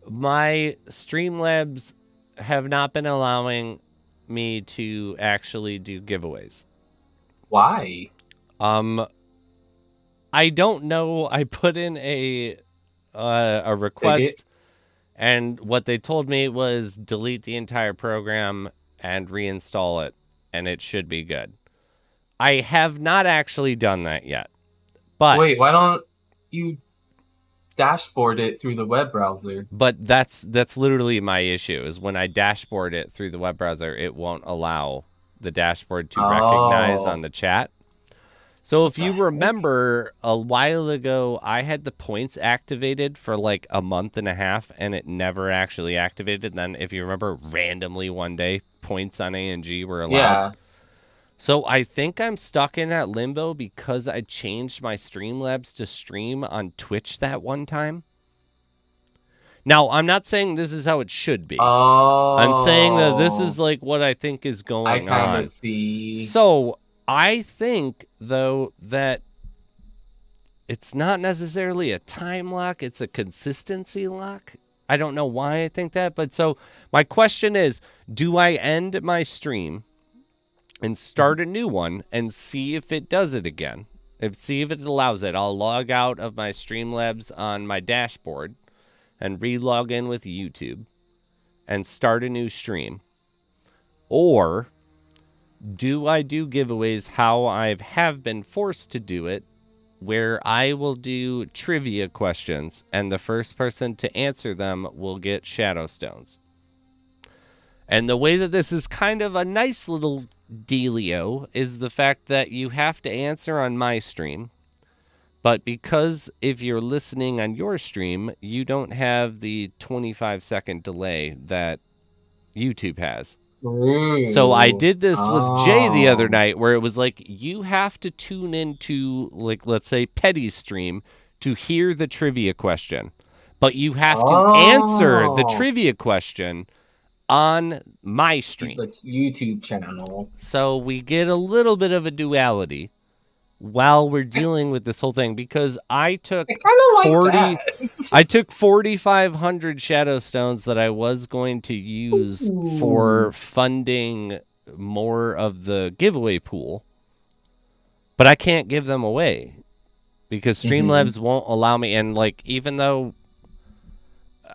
my Streamlabs have not been allowing me to actually do giveaways. Why? I don't know. I put in a request, and what they told me was delete the entire program and reinstall it, and it should be good. I have not actually done that yet. But wait, why don't you dashboard it through the web browser? But that's literally my issue. Is when I dashboard it through the web browser, it won't allow the dashboard to recognize on the chat. So if you remember, a while ago, I had the points activated for like a month and a half, and it never actually activated. Then, if you remember, randomly one day, points on A&G were allowed. Yeah. So I think I'm stuck in that limbo because I changed my Streamlabs to stream on Twitch that one time. Now, I'm not saying this is how it should be. Oh. I'm saying that this is like what I think is going on. I kind of see. So I think, though, that it's not necessarily a time lock. It's a consistency lock. I don't know why I think that. But so my question is, do I end my stream and start a new one and see if it does it again? See if it allows it. I'll log out of my Streamlabs on my dashboard and re-log in with YouTube and start a new stream. Or do I do giveaways how I have been forced to do it, where I will do trivia questions and the first person to answer them will get Shadow Stones? And the way that this is kind of a nice little dealio is the fact that you have to answer on my stream. But because if you're listening on your stream, you don't have the 25-second delay that YouTube has. Ooh. So I did this with Jay the other Oh. night where it was like, you have to tune into, like, let's say, Petty's stream to hear the trivia question. But you have to answer the trivia question on my stream. The YouTube channel. So we get a little bit of a duality while we're dealing with this whole thing, because I took like 40 I took 4,500 shadow stones that I was going to use for funding more of the giveaway pool, but I can't give them away because Streamlabs won't allow me. And like, even though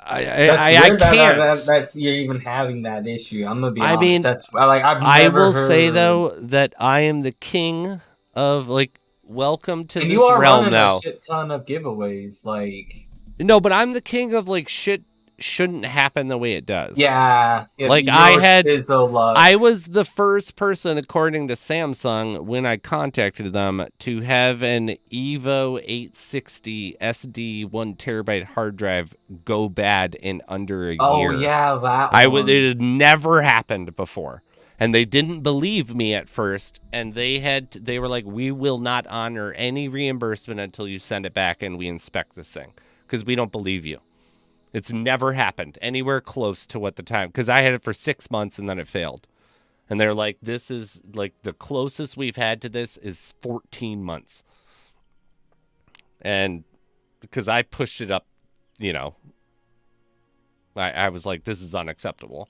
I can't. That's you're even having that issue. I'm gonna be honest. Mean, that's like I will say though that I am the king of, like, welcome to this realm now. A shit ton of giveaways, like. No, but I'm the king of, like, shit shouldn't happen the way it does. Yeah. Like, I was the first person, according to Samsung, when I contacted them, to have an Evo 860 SD 1 terabyte hard drive go bad in under a year. Oh yeah, that one. It had never happened before. And they didn't believe me at first, and they were like, we will not honor any reimbursement until you send it back and we inspect this thing, because we don't believe you. It's never happened anywhere close to what the time, because I had it for 6 months and then it failed. And they're like, this is like the closest we've had to this is 14 months. And because I pushed it up, you know, I was like, this is unacceptable.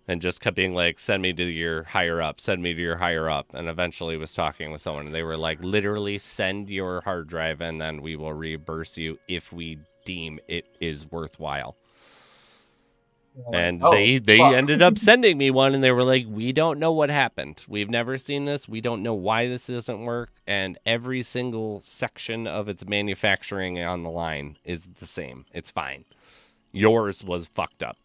And just kept being like, send me to your higher up, send me to your higher up. And eventually was talking with someone, and they were like, literally send your hard drive and then we will reimburse you if we deem it is worthwhile. And they ended up sending me one, and they were like, we don't know what happened. We've never seen this. We don't know why this doesn't work. And every single section of its manufacturing on the line is the same. It's fine. Yours was fucked up.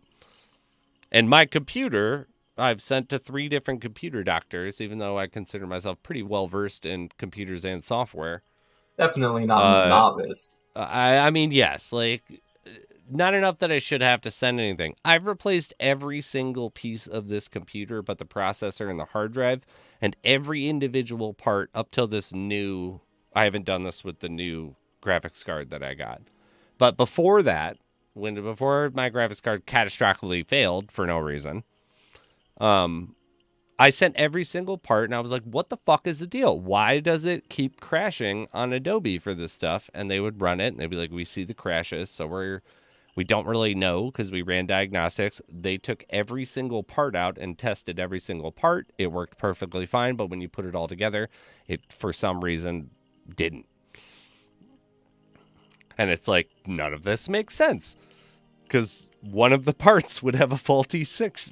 And my computer, I've sent to 3 different computer doctors, even though I consider myself pretty well-versed in computers and software. Definitely not a novice. I mean, yes, like, not enough that I should have to send anything. I've replaced every single piece of this computer but the processor and the hard drive, and every individual part up till this new... I haven't done this with the new graphics card that I got. But before that, before my graphics card catastrophically failed for no reason, I sent every single part, and I was like, what the fuck is the deal? Why does it keep crashing on Adobe for this stuff? And they would run it, and they'd be like, we see the crashes, so we don't really know because we ran diagnostics. They took every single part out and tested every single part. It worked perfectly fine, but when you put it all together, it, for some reason, didn't. And it's like, none of this makes sense, because one of the parts would have a faulty section.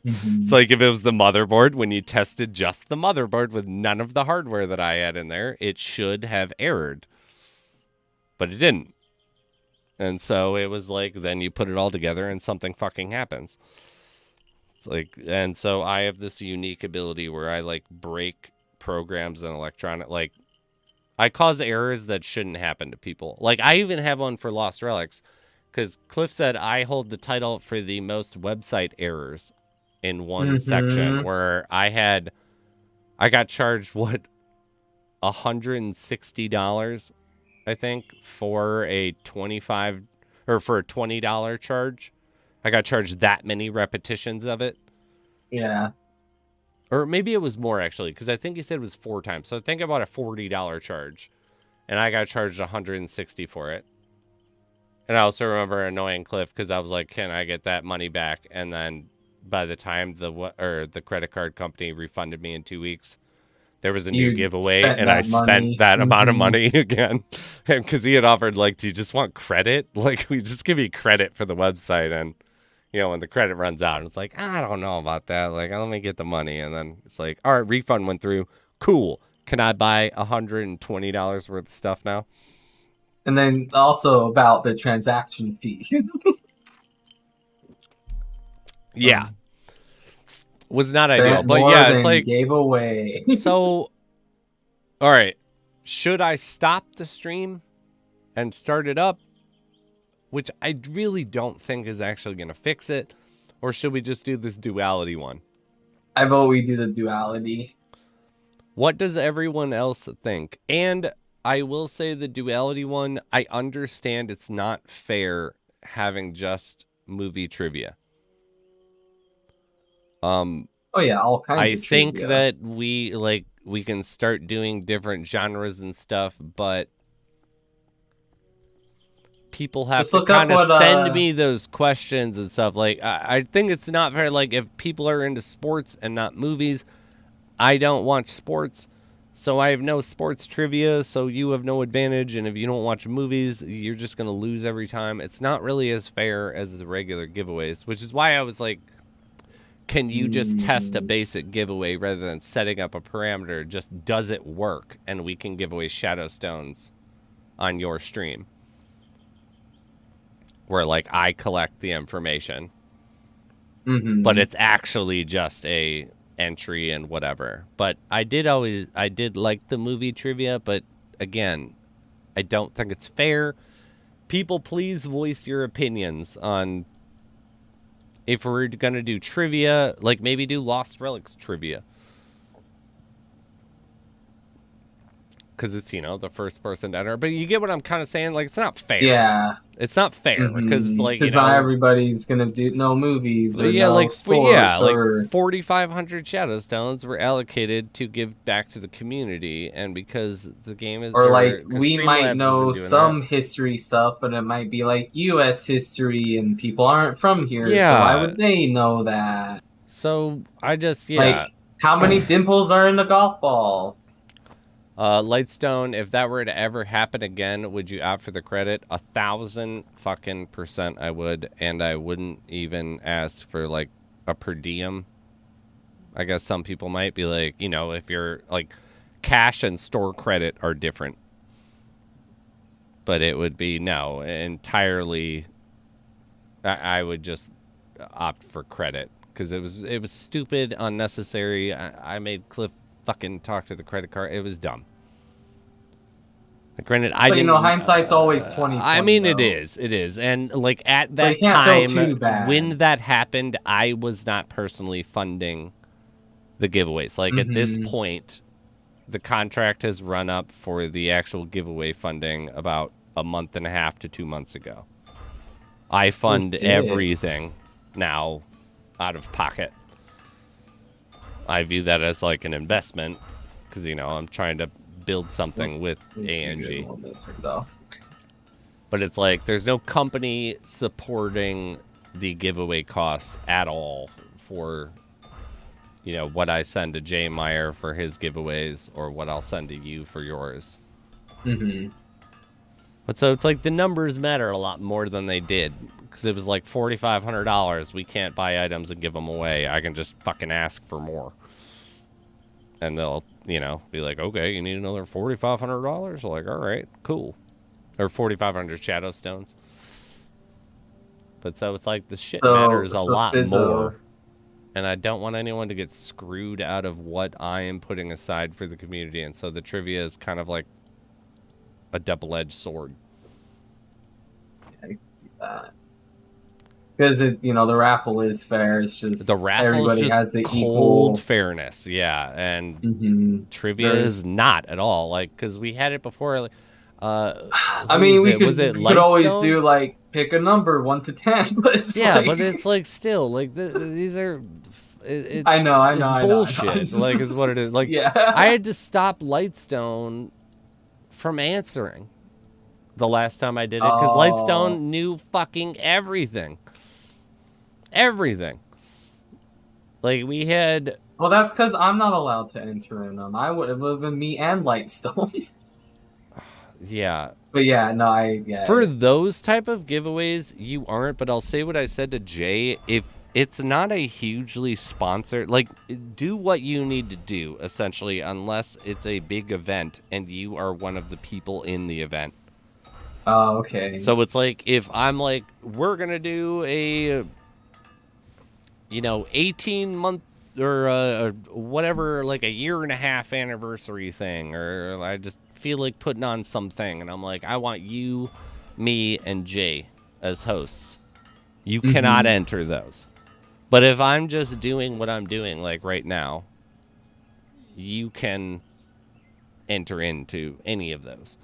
It's like if it was the motherboard, when you tested just the motherboard with none of the hardware that I had in there, it should have errored. But it didn't. And so it was like, then you put it all together and something fucking happens. It's like, and so I have this unique ability where I like break programs and electronic, like, I cause errors that shouldn't happen to people. Like, I even have one for Lost Relics, because Cliff said I hold the title for the most website errors in one section, where I got charged, what, $160, I think, for a $20 charge. I got charged that many repetitions of it. Yeah. Or maybe it was more, actually, because I think he said it was 4 times. So think about a $40 charge. And I got charged $160 for it. And I also remember annoying Cliff because I was like, can I get that money back? And then by the time the credit card company refunded me in 2 weeks, there was a new giveaway, and I spent that amount of money again. And because he had offered, like, do you just want credit? Like, we just give you credit for the website, and you know, when the credit runs out, it's like, I don't know about that. Like, let me get the money. And then it's like, all right, refund went through. Cool. Can I buy $120 worth of stuff now? And then also about the transaction fee. Yeah. Was not ideal. Spent But more yeah, it's than like, gave away. so, all right. Should I stop the stream and start it up? Which I really don't think is actually going to fix it. Or should we just do this duality one? I vote we do the duality. What does everyone else think? And I will say the duality one, I understand it's not fair having just movie trivia. Oh yeah, all kinds I of think trivia. that we can start doing different genres and stuff, but people have Just to look up kind of what, send me those questions and stuff. Like, I think it's not fair. Like, if people are into sports and not movies, I don't watch sports, so I have no sports trivia, so you have no advantage. And if you don't watch movies, you're just going to lose every time. It's not really as fair as the regular giveaways, which is why I was like, can you just test a basic giveaway rather than setting up a parameter? Just does it work? And we can give away shadow stones on your stream, where like I collect the information, but it's actually just a entry and whatever. But I did like the movie trivia, but again, I don't think it's fair. People, please voice your opinions on if we're gonna do trivia, like maybe do Lost Relics trivia, because it's, you know, the first person to enter. But you get what I'm kind of saying? Like, it's not fair. Yeah. It's not fair because, like, you know, not everybody's gonna know movies or know sports, like 4,500 shadow stones were allocated to give back to the community, and because the game is, or like we might know some history stuff, but it might be like U.S. history, and people aren't from here, so why would they know that? So I just like, how many dimples are in the golf ball? Lightstone, if that were to ever happen again, would you opt for the credit? 1,000% I would, and I wouldn't even ask for like a per diem. I guess some people might be like, you know, if you're like, cash and store credit are different, but it would be entirely. I would just opt for credit because it was stupid, unnecessary. I made Cliff fucking talk to the credit card. It was dumb. Granted, I didn't. You know, hindsight's always 20/20. I mean, it is, and like at that time when that happened, I was not personally funding the giveaways. Like at this point, the contract has run up for the actual giveaway funding about a month and a half to 2 months ago. I fund everything now out of pocket. I view that as like an investment because, you know, I'm trying to build something with ANG. But it's like there's no company supporting the giveaway cost at all for, you know, what I send to Jay Meyer for his giveaways or what I'll send to you for yours. But so it's like the numbers matter a lot more than they did because it was like $4,500. We can't buy items and give them away. I can just fucking ask for more. And they'll, you know, be like, okay, you need another $4,500? Like, all right, cool. Or 4,500 shadow stones. But so it's like the shit matters a lot more. And I don't want anyone to get screwed out of what I am putting aside for the community. And so the trivia is kind of like a double-edged sword. Yeah, I can see that. Because you know, the raffle is fair. It's just the raffle everybody is just has the cold equal fairness, yeah, and trivia is not at all. Like, because we had it before. Like, I mean, we could always do like pick a number 1 to 10. But yeah, but it's like still like these are. I know. Bullshit. I know. Like, is what it is. Like, yeah. I had to stop Lightstone from answering the last time I did it because Lightstone knew fucking everything. Everything. Like, we had. Well, that's because I'm not allowed to enter in them. I would have been me and Lightstone. Yeah. But yeah, no, for those type of giveaways, you aren't. But I'll say what I said to Jay. If it's not a hugely sponsored, like, do what you need to do, essentially, unless it's a big event and you are one of the people in the event. Oh, okay. So it's like, if I'm like, we're going to do a 18-month or whatever, like a year and a half anniversary thing, or I just feel like putting on something, and I'm like, I want you, me, and Jay as hosts. You cannot Mm-hmm. enter those. But if I'm just doing what I'm doing, like right now, you can enter into any of those.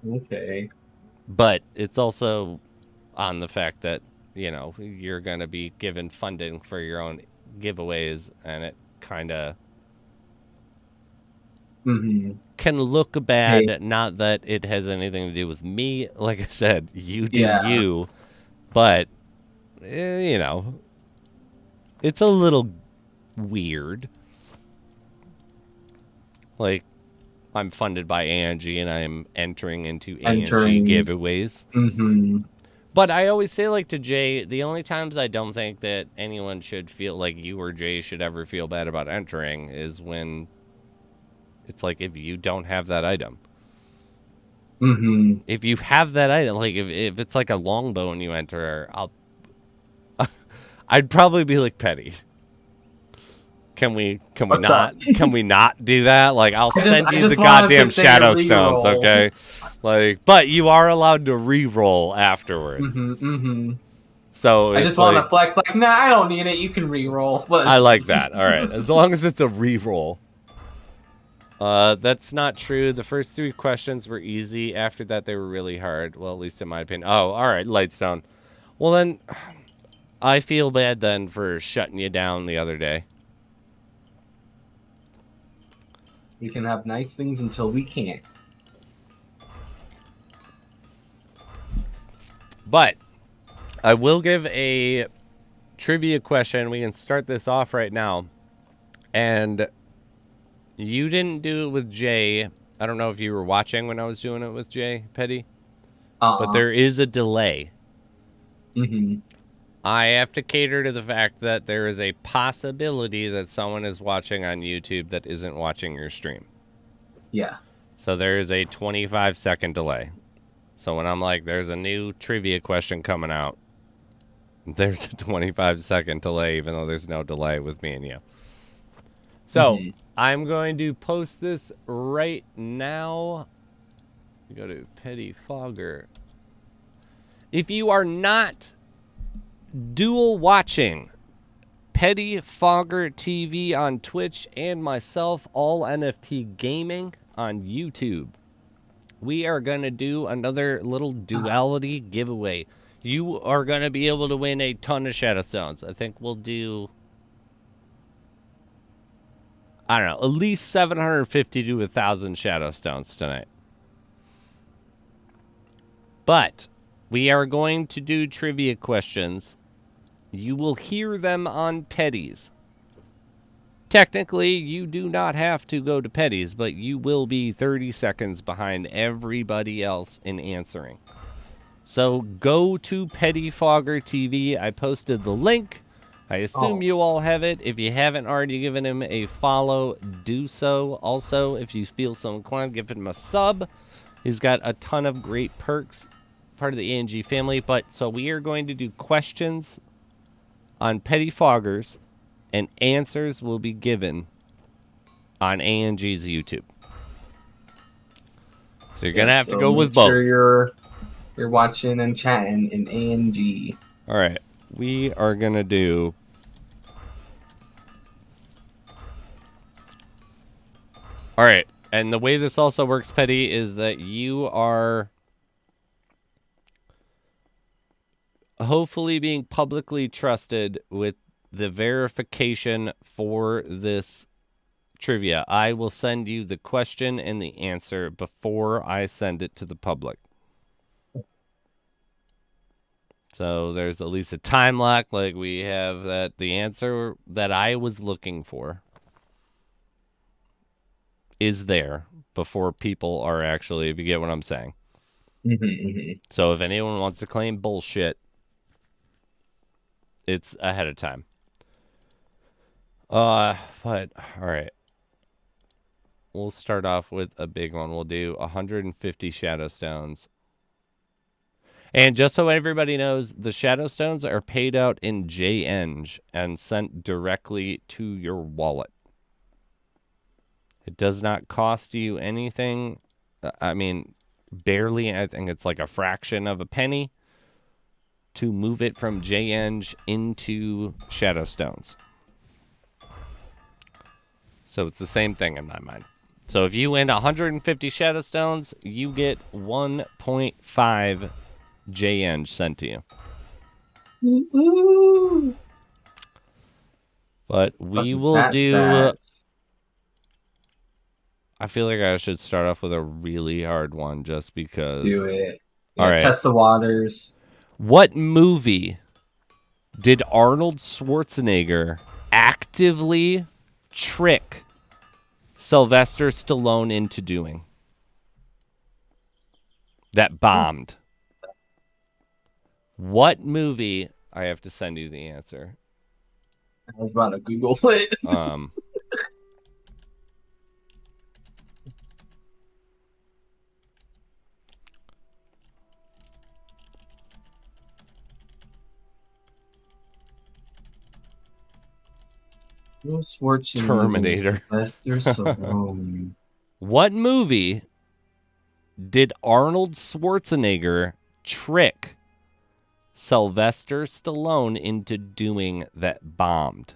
Okay. But it's also on the fact that, you're going to be given funding for your own giveaways, and it kind of Mm-hmm. can look Hey. bad. Not that it has anything to do with me. Like I said, you do Yeah. you. But, it's a little weird. Like, I'm funded by Angie, and I'm entering into Angie Entering. giveaways. Mm-hmm. But I always say, like, to Jay, the only times I don't think that anyone should feel like you or Jay should ever feel bad about entering is when it's like if you don't have that item. Mm-hmm. If you have that item, like if it's like a longbow and you enter, I'd probably be like, Petty, can we What's up? not do that? Like, I'll send I you the just want him to goddamn say a shadow stones, reroll. okay? Like, but you are allowed to re-roll afterwards. Mm-hmm. Mm-hmm. So I it's just want like, to flex. Like, nah, I don't need it. You can re-roll. But I like that. All right, as long as it's a re-roll. That's not true. The first 3 questions were easy. After that, they were really hard. Well, at least in my opinion. Oh, all right, Lightstone. Well, then, I feel bad then for shutting you down the other day. we can have nice things until we can't. But I will give a trivia question. We can start this off right now. And you didn't do it with Jay. I don't know if you were watching when I was doing it with Jay, Petty. But there is a delay. Mm-hmm. I have to cater to the fact that there is a possibility that someone is watching on YouTube that isn't watching your stream. Yeah. So there is a 25-second delay. So when I'm like, there's a new trivia question coming out, there's a 25-second delay, even though there's no delay with me and you. So I'm going to post this right now. Go to Petty Fogger. If you are not dual watching Petty Fogger TV on Twitch and myself, All NFT Gaming on YouTube, we are going to do another little duality giveaway. You are going to be able to win a ton of Shadow Stones. I think we'll do, I don't know, at least 750 to 1,000 Shadow Stones tonight. But we are going to do trivia questions. You will hear them on Petty's. Technically, you do not have to go to Petty's, but you will be 30 seconds behind everybody else in answering. So go to PettiFoggerTV. I posted the link. I assume you all have it. If you haven't already given him a follow, do so. Also, if you feel so inclined, give him a sub. He's got a ton of great perks, part of the ANG family. But so we are going to do questions on Petty Foggers, and answers will be given on ANG's YouTube. So you're gonna have to go with both. Make sure you're watching and chatting in ANG. All right, we are gonna do. All right, and the way this also works, Petty, is that you are hopefully being publicly trusted with the verification for this trivia. I will send you the question and the answer before I send it to the public. So there's at least a time lock, like we have that the answer that I was looking for is there before people are actually, if you get what I'm saying. So if anyone wants to claim bullshit, it's ahead of time. But all right. We'll start off with a big one. We'll do 150 Shadow Stones. And just so everybody knows, the Shadow Stones are paid out in JEng and sent directly to your wallet. It does not cost you anything. I mean, barely. I think it's like a fraction of a penny to move it from JEng into Shadow Stones. So it's the same thing in my mind. So if you win 150 Shadow Stones, you get 1.5 JEng sent to you. Ooh. But we Fucking will fat do... stats. I feel like I should start off with a really hard one just because... Do it. All right. Test the waters. What movie did Arnold Schwarzenegger actively trick Sylvester Stallone into doing that bombed? What movie? I have to send you the answer. I was about to Google it. Terminator. Sylvester Stallone. What movie did Arnold Schwarzenegger trick Sylvester Stallone into doing that bombed?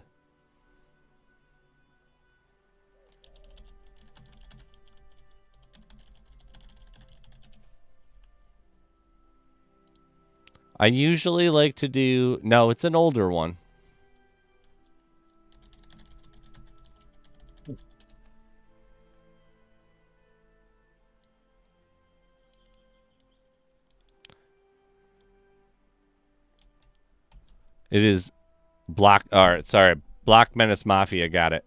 I usually like to do... No, it's an older one. It is Black... All right, sorry. Black Menace Mafia, got it.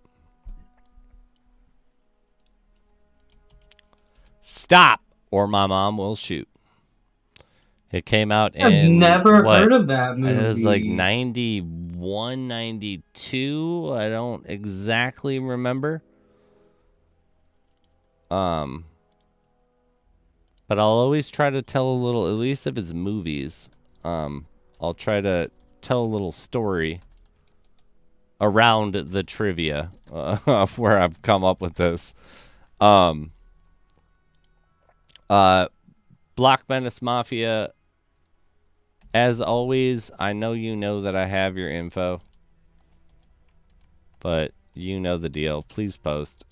Stop, or my mom will shoot. It came out in... I've never heard of that movie. It was like 91, 92. I don't exactly remember. But I'll always try to tell a little, at least if it's movies, I'll try to tell a little story around the trivia of where I've come up with this. Black Menace Mafia, as always, I know you know that I have your info, but you know the deal. Please post.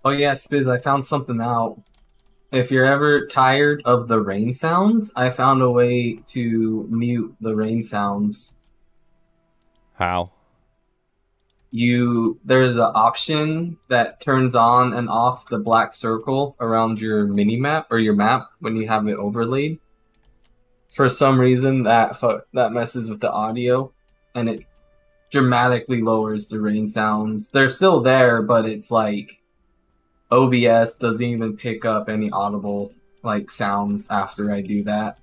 Oh yeah, Spiz, I found something out. If you're ever tired of the rain sounds, I found a way to mute the rain sounds. How? There's an option that turns on and off the black circle around your mini map or your map when you have it overlaid. For some reason, that messes with the audio, and it dramatically lowers the rain sounds. They're still there, but it's like OBS doesn't even pick up any audible like sounds after I do that.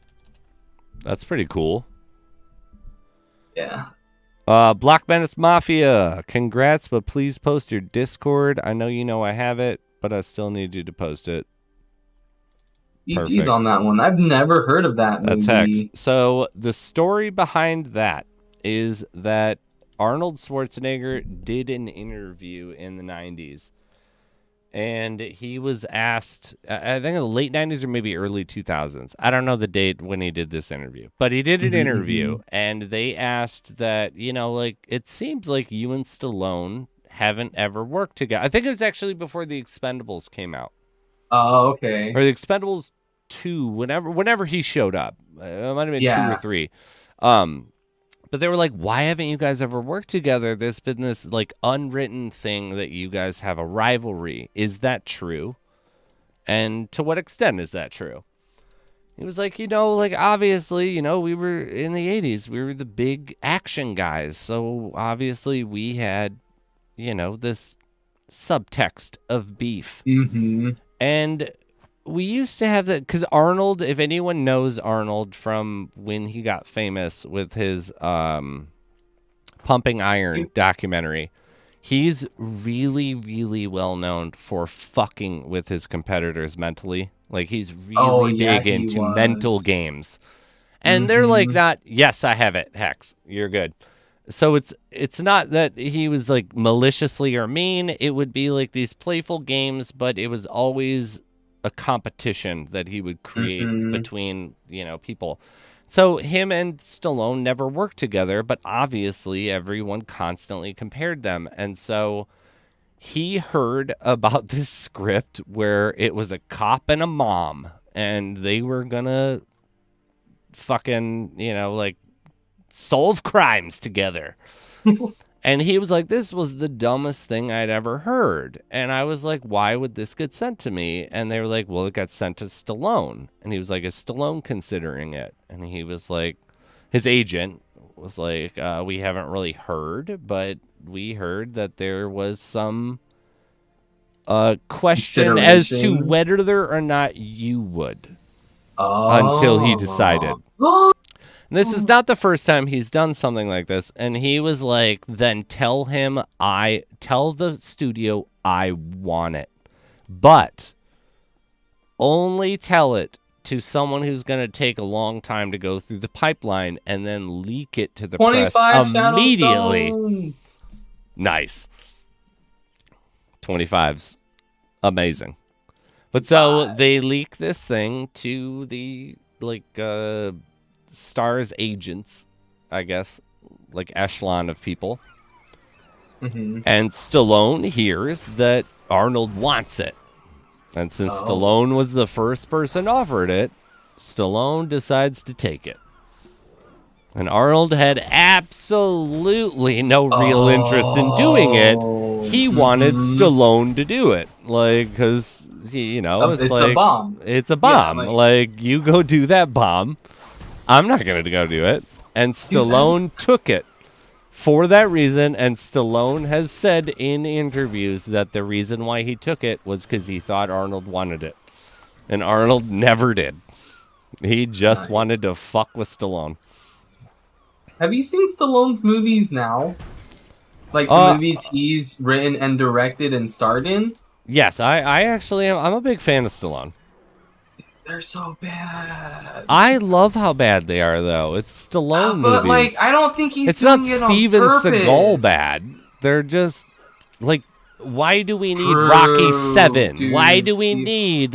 That's pretty cool. Yeah. Black Menace Mafia, congrats, but please post your Discord. I know you know I have it, but I still need you to post it. GG's on that one. I've never heard of that movie. That's hex. So the story behind that is that Arnold Schwarzenegger did an interview in the 90s. And he was asked, I think in the late 90s or maybe early 2000s. I don't know the date when he did this interview. But he did an interview, and they asked that, you know, like, it seems like you and Stallone haven't ever worked together. I think it was actually before The Expendables came out. Oh, okay. Or The Expendables 2, whenever he showed up. It might have been 2 or 3. But they were like, why haven't you guys ever worked together? There's been this like unwritten thing that you guys have a rivalry. Is that true? And to what extent is that true? He was like, you know, like obviously, you know, we were in the 80s. We were the big action guys. So obviously we had, you know, this subtext of beef. And we used to have that because Arnold, if anyone knows Arnold from when he got famous with his Pumping Iron documentary, he's really, really well known for fucking with his competitors mentally. Like, he's really big into mental was. games. And they're like, not, yes, I have it, Hex, you're good. So it's not that he was like maliciously or mean. It would be like these playful games, but it was always a competition that he would create between, people. So him and Stallone never worked together, but obviously everyone constantly compared them. And so he heard about this script where it was a cop and a mom, and they were gonna fucking, like, solve crimes together. And he was like, this was the dumbest thing I'd ever heard. And I was like, why would this get sent to me? And they were like, well, it got sent to Stallone. And he was like, is Stallone considering it? And he was like, his agent was like, we haven't really heard, but we heard that there was some question as to whether or not you would. Until he decided. This is not the first time he's done something like this. And he was like, then tell the studio I want it. But only tell it to someone who's going to take a long time to go through the pipeline and then leak it to the press immediately. Nice. 25's amazing. But so they leak this thing to the, Star's agents, I guess, like echelon of people. And Stallone hears that Arnold wants it. And since Stallone was the first person offered it, Stallone decides to take it. And Arnold had absolutely no real interest in doing it. He wanted Stallone to do it. Because, it's like, a bomb. It's a bomb. Yeah, you go do that bomb. I'm not going to go do it. And Stallone took it for that reason. And Stallone has said in interviews that the reason why he took it was because he thought Arnold wanted it. And Arnold never did. He just wanted to fuck with Stallone. Have you seen Stallone's movies now? Like the movies he's written and directed and starred in? Yes, I actually am. I'm a big fan of Stallone. They're so bad. I love how bad they are, though. It's Stallone movies. But, I don't think he's doing it on purpose. It's not Steven Seagal bad. They're just, why do we need Rocky 7? Dude, why do we need,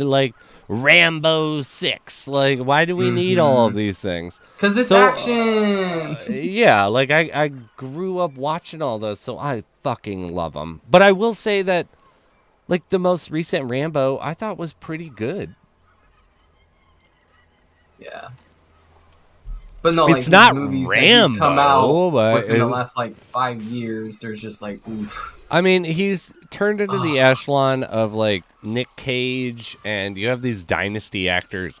Rambo 6? Why do we need all of these things? Because it's action. Yeah, I grew up watching all those, so I fucking love them. But I will say that, the most recent Rambo, I thought was pretty good. Yeah. But no, it's not movies Rambo, that come out within the last 5 years. They're just oof. I mean, he's turned into the echelon of Nick Cage, and you have these dynasty actors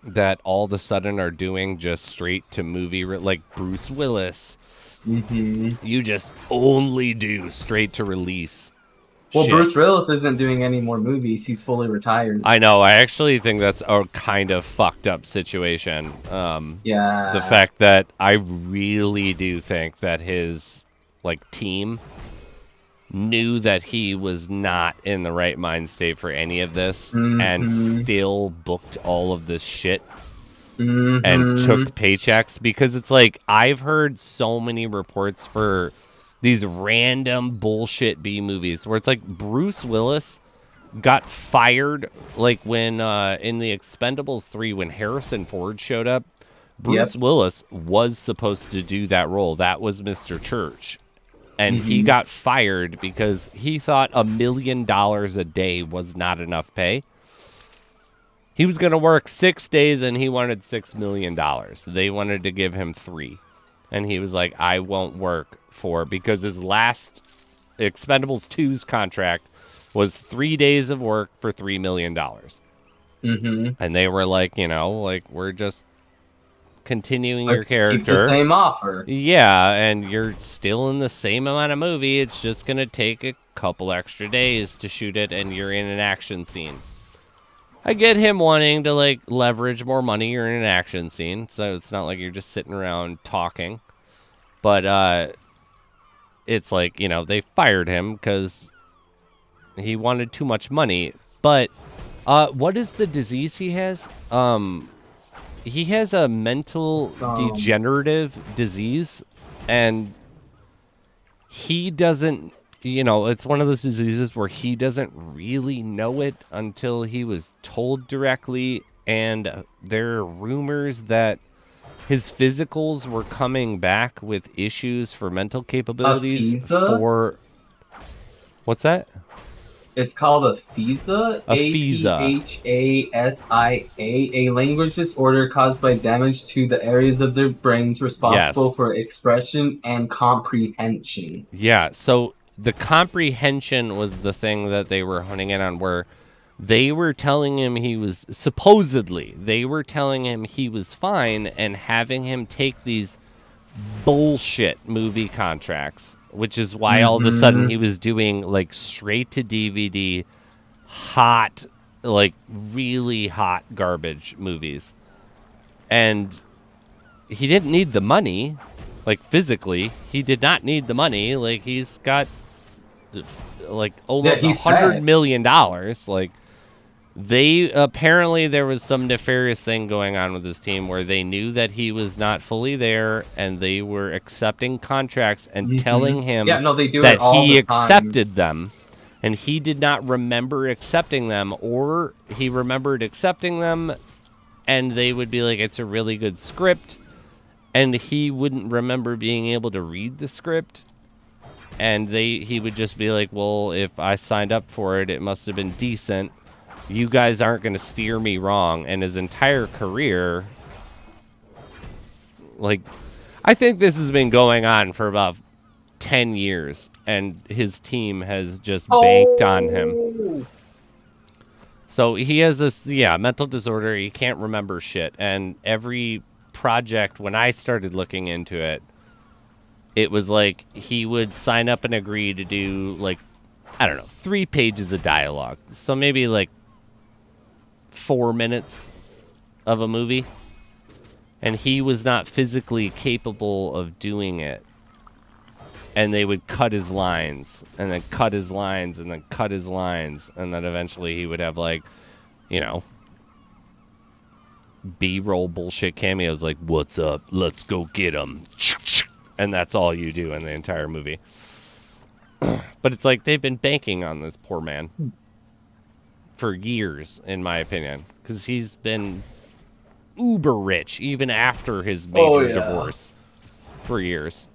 that all of a sudden are doing just straight to movie, like Bruce Willis. You just only do straight to release. Well, Bruce Willis isn't doing any more movies. He's fully retired. I know. I actually think that's a kind of fucked up situation. Yeah. The fact that I really do think that his team knew that he was not in the right mind state for any of this and still booked all of this shit and took paychecks, because it's I've heard so many reports for these random bullshit B movies where it's Bruce Willis got fired when in the Expendables 3 when Harrison Ford showed up. Bruce Willis was supposed to do that role. That was Mr. Church. And he got fired because he thought $1 million a day was not enough pay. He was going to work 6 days and he wanted $6 million. They wanted to give him 3. And he was like, I won't work because his last Expendables 2's contract was 3 days of work for $3 million. And they were we're just continuing your character. Keep the same offer. Yeah, and you're still in the same amount of movie. It's just going to take a couple extra days to shoot it, and you're in an action scene. I get him wanting to, leverage more money. You're in an action scene, so it's not like you're just sitting around talking. But, it's they fired him because he wanted too much money. But What is the disease he has? He has a mental degenerative disease, and he doesn't, it's one of those diseases where he doesn't really know it until he was told directly, and there are rumors that his physicals were coming back with issues for mental capabilities for... What's that? It's called aphasia. Aphasia. Aphasia, a language disorder caused by damage to the areas of their brains responsible for expression and comprehension. Yeah, so the comprehension was the thing that they were honing in on, where they were telling him he was, supposedly, they were telling him he was fine and having him take these bullshit movie contracts, which is why all of a sudden he was doing, like, straight to DVD, hot, like, really hot garbage movies. And he didn't need the money, like, physically. He did not need the money. Like, he's got, like, almost $100 million. Like, apparently there was some nefarious thing going on with his team where they knew that he was not fully there, and they were accepting contracts and telling him that he accepted them, and he did not remember accepting them, or he remembered accepting them and they would be like, it's a really good script, and he wouldn't remember being able to read the script, and he would just be like, well, if I signed up for it, it must have been decent. You guys aren't going to steer me wrong. And his entire career, like, I think this has been going on for about 10 years, and his team has just banked on him. So he has this, mental disorder. He can't remember shit. And every project, when I started looking into it, it was like he would sign up and agree to do, like, I don't know, 3 pages of dialogue. So maybe, like, 4 minutes of a movie, and he was not physically capable of doing it, and they would cut his lines and then cut his lines and then cut his lines, and then eventually he would have, like, B-roll bullshit cameos like, what's up, let's go get him, and that's all you do in the entire movie. But it's like they've been banking on this poor man for years, in my opinion, because he's been uber rich even after his major divorce for years.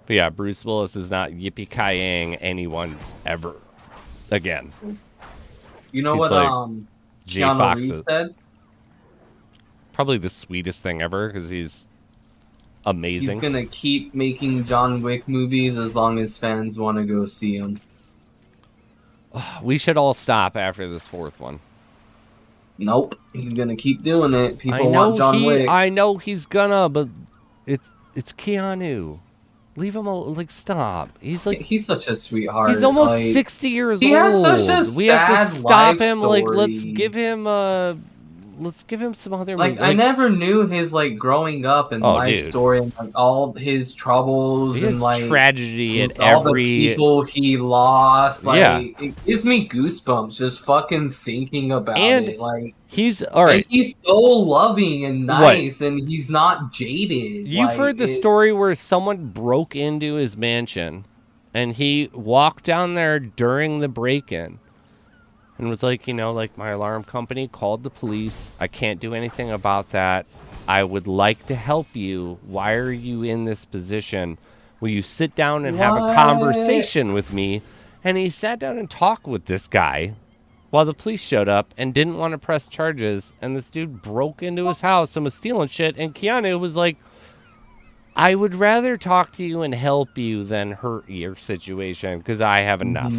But yeah, Bruce Willis is not yippee-ki-ying anyone ever again. You know what like Keanu Reeves said? Probably the sweetest thing ever, because he's amazing. He's gonna keep making John Wick movies as long as fans want to go see them. We should all stop after this 4th one. Nope. He's gonna keep doing it. People want John Wick. I know he's gonna, but it's Keanu. Leave him alone. Like, stop. He's such a sweetheart. He's almost 60 years old. He has such a we have to stop him. Story. Like, let's give him some other movie. I never knew his, like, growing up and life story, and, like, all his troubles and, like, tragedy and all the people he lost. Like, it gives me goosebumps just fucking thinking about it. Like, he's all right. And he's so loving and nice, and he's not jaded. You've heard the story where someone broke into his mansion, and he walked down there during the break-in. And was like, like, my alarm company called the police. I can't do anything about that. I would like to help you. Why are you in this position? Will you sit down and have a conversation with me? And he sat down and talked with this guy while the police showed up and didn't want to press charges. And this dude broke into his house and was stealing shit. And Keanu was like, I would rather talk to you and help you than hurt your situation, because I have enough.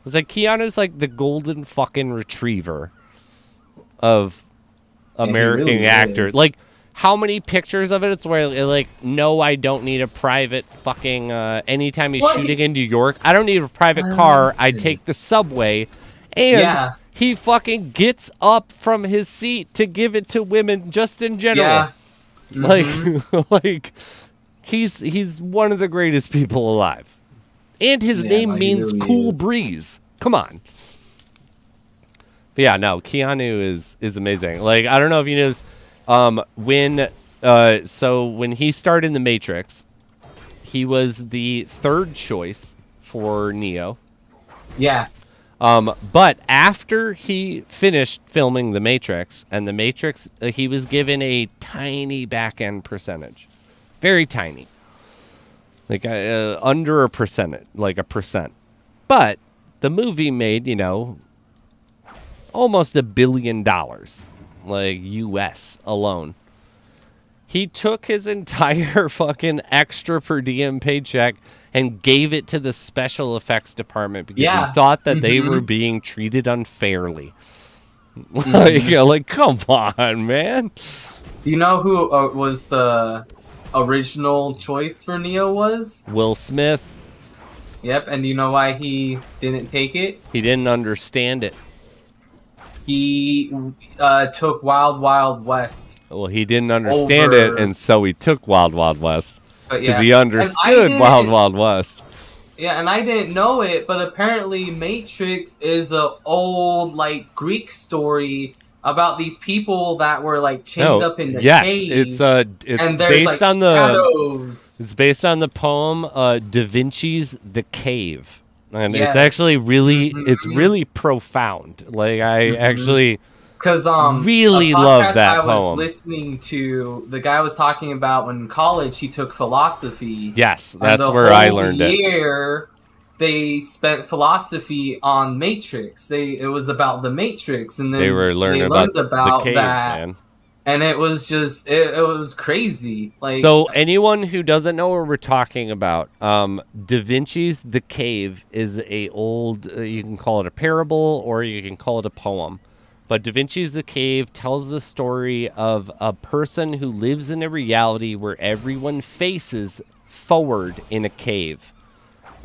It's like Keanu's like the golden fucking retriever of American actors. Like, how many pictures of it? It's where, like, no, I don't need a private fucking, anytime he's shooting in New York, I don't need a private car. I take the subway. And he fucking gets up from his seat to give it to women just in general. Like, he's one of the greatest people alive. And his name means cool breeze. come on. But yeah, no, Keanu is amazing. Like, I don't know if you noticed, when he starred in The Matrix, he was the third choice for Neo. Yeah. But after he finished filming The Matrix, and The Matrix, he was given a tiny back-end percentage. Very tiny. Like, under a percent, like a percent. But the movie made, almost $1 billion, like, US alone. He took his entire fucking extra per diem paycheck and gave it to the special effects department because he thought that they were being treated unfairly. Like, come on, man. You know who was the original choice for Neo was? Will Smith. Yep, and do you know why he didn't take it? He didn't understand it. He took Wild Wild West. Well, he didn't understand it, and so he took Wild Wild West. Because he understood Wild Wild West. Yeah, and I didn't know it, but apparently Matrix is an old, like, Greek story about these people that were, like, chained up in the cave. It's and there's, based like, on shadows. It's based on the poem Da Vinci's The Cave. And it's actually really, it's really profound. Like, I actually really love that poem. I was listening to, the guy was talking about when in college he took philosophy. Yes, that's where I learned it. Year, they spent philosophy on Matrix. It was about the Matrix, and then they learned about the cave, that. Man. And it was just, it was crazy. Like, so anyone who doesn't know what we're talking about, Da Vinci's The Cave is a old, you can call it a parable or you can call it a poem. But Da Vinci's The Cave tells the story of a person who lives in a reality where everyone faces forward in a cave.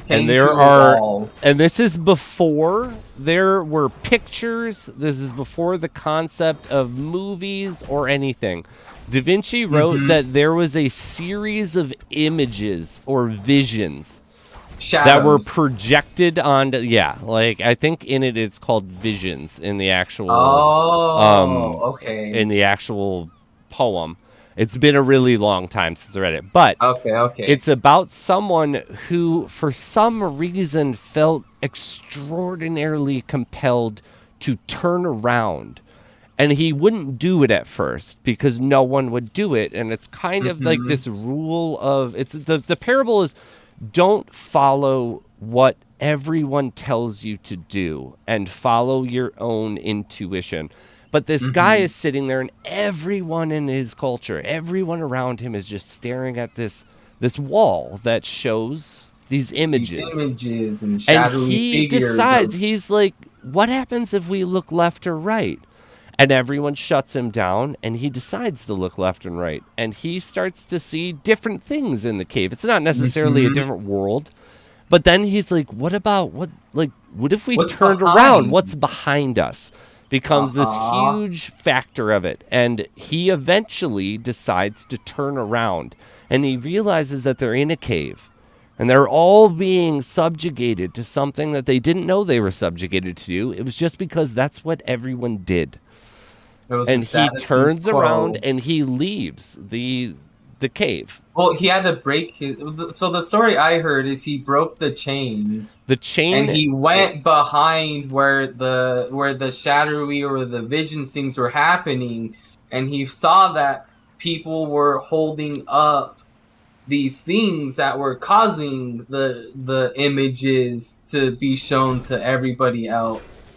And and this is before there were pictures. This is before the concept of movies or anything. Da Vinci wrote that there was a series of images or visions that were projected onto, I think in it's called visions in the actual, in the actual poem. It's been a really long time since I read it, but it's about someone who, for some reason, felt extraordinarily compelled to turn around, and he wouldn't do it at first because no one would do it, and it's kind of like this rule of the parable is don't follow what everyone tells you to do and follow your own intuition. But this guy is sitting there, and everyone in his culture, everyone around him is just staring at this wall that shows these images. These images and shadowy and he decides, he's like, what happens if we look left or right? And everyone shuts him down, and he decides to look left and right. And he starts to see different things in the cave. It's not necessarily a different world. But then he's like, what if we turned around? What's behind us? Becomes this huge factor of it. And he eventually decides to turn around. And he realizes that they're in a cave. And they're all being subjugated to something that they didn't know they were subjugated to. It was just because that's what everyone did. And he turns around and he leaves the cave. Well, he had to break his... So the story I heard is he broke the chains. The chain... And he went behind where the shadowy or the visions things were happening. And he saw that people were holding up these things that were causing the images to be shown to everybody else.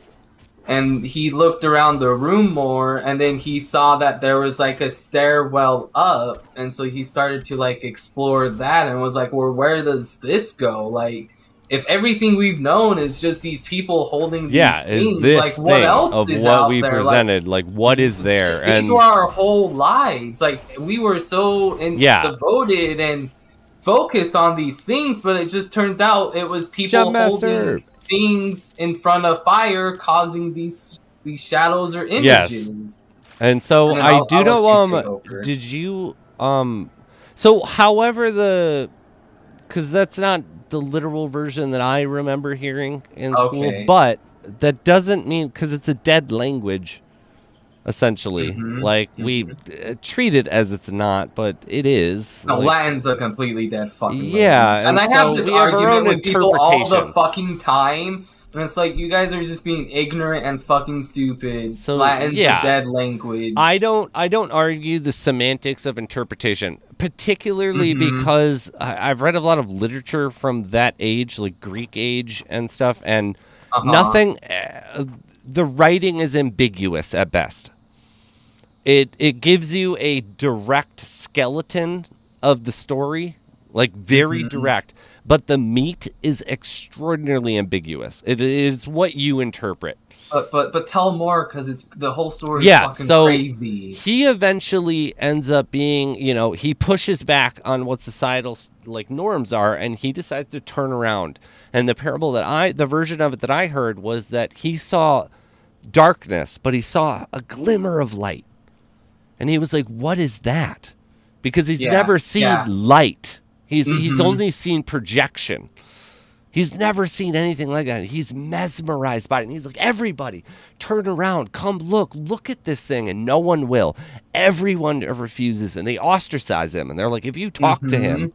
And he looked around the room more, and then he saw that there was like a stairwell up, and so he started to like explore that and was like, well, where does this go? Like, if everything we've known is just these people holding these things, like what else is out there? Presented, like what is there? These were our whole lives. Like, we were so devoted and focused on these things, but it just turns out it was people holding things in front of fire causing these shadows or images. Yes. And so I do know did you so however because that's not the literal version that I remember hearing in school. Okay. But that doesn't mean, because it's a dead language, essentially. Like, we treat it as it's not, but it is. No, like, Latin's a completely dead fucking yeah, language. And I so have this we have our argument own with people all the interpretations. fucking time, and it's like, you guys are just being ignorant and fucking stupid. So, Latin's yeah. a dead language. I don't argue the semantics of interpretation, particularly because I've read a lot of literature from that age, like Greek age and stuff, and nothing. The writing is ambiguous at best. It gives you a direct skeleton of the story, like very direct, but the meat is extraordinarily ambiguous. It is what you interpret. But tell more, because it's the whole story is fucking crazy. He eventually ends up being, he pushes back on what societal like norms are, and he decides to turn around. And the parable the version of it that I heard was that he saw darkness, but he saw a glimmer of light. And he was like, what is that? Because he's never seen light. He's only seen projection. He's never seen anything like that. He's mesmerized by it. And he's like, everybody, turn around. Come look at this thing. And no one will. Everyone refuses. And they ostracize him. And they're like, if you talk to him,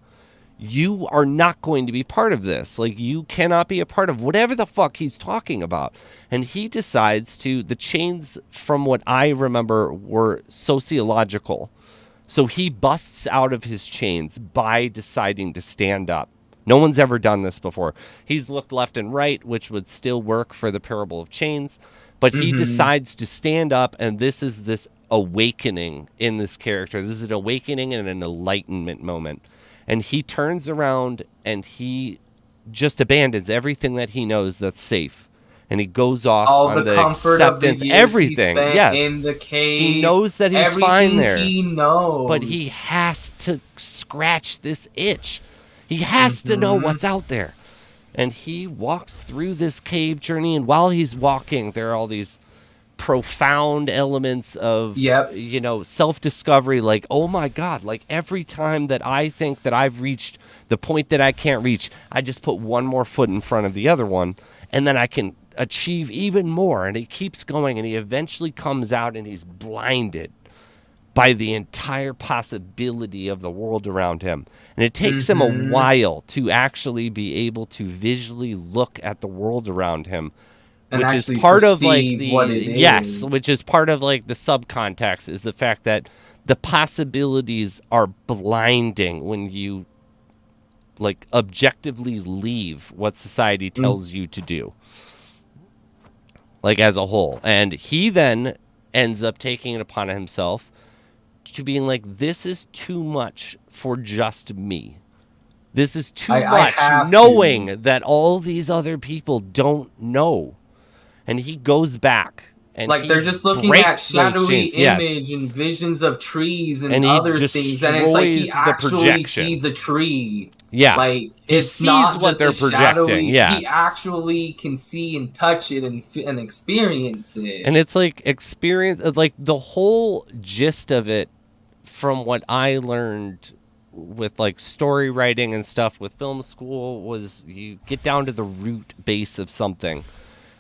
you are not going to be part of this. Like, you cannot be a part of whatever the fuck he's talking about. And he decides the chains, from what I remember, were sociological. So he busts out of his chains by deciding to stand up. No one's ever done this before. He's looked left and right, which would still work for the parable of chains. But he decides to stand up, and this is this awakening in this character. This is an awakening and an enlightenment moment. And he turns around, and he just abandons everything that he knows that's safe. And he goes off on the comfort acceptance, of the years everything. He spent in the cave. He knows that he's fine there. He knows. But he has to scratch this itch. He has to know what's out there. And he walks through this cave journey, and while he's walking, there are all these profound elements of self-discovery. Like, oh my God, like every time that I think that I've reached the point that I can't reach, I just put one more foot in front of the other one, and then I can achieve even more. And he keeps going, and he eventually comes out, and he's blinded by the entire possibility of the world around him. And it takes him a while to actually be able to visually look at the world around him, and which is part of like which is part of like the subcontext, is the fact that the possibilities are blinding when you like objectively leave what society tells you to do, like as a whole. And he then ends up taking it upon himself to being like, this is too much for just me. This is too much, knowing that all these other people don't know. And he goes back. And like, they're just looking at shadowy image and visions of trees and other things. And it's like he actually sees a tree. Yeah. Like, it's not just a shadowy. He actually can see and touch it and experience it. And it's like like the whole gist of it, from what I learned with like story writing and stuff with film school, was you get down to the root base of something.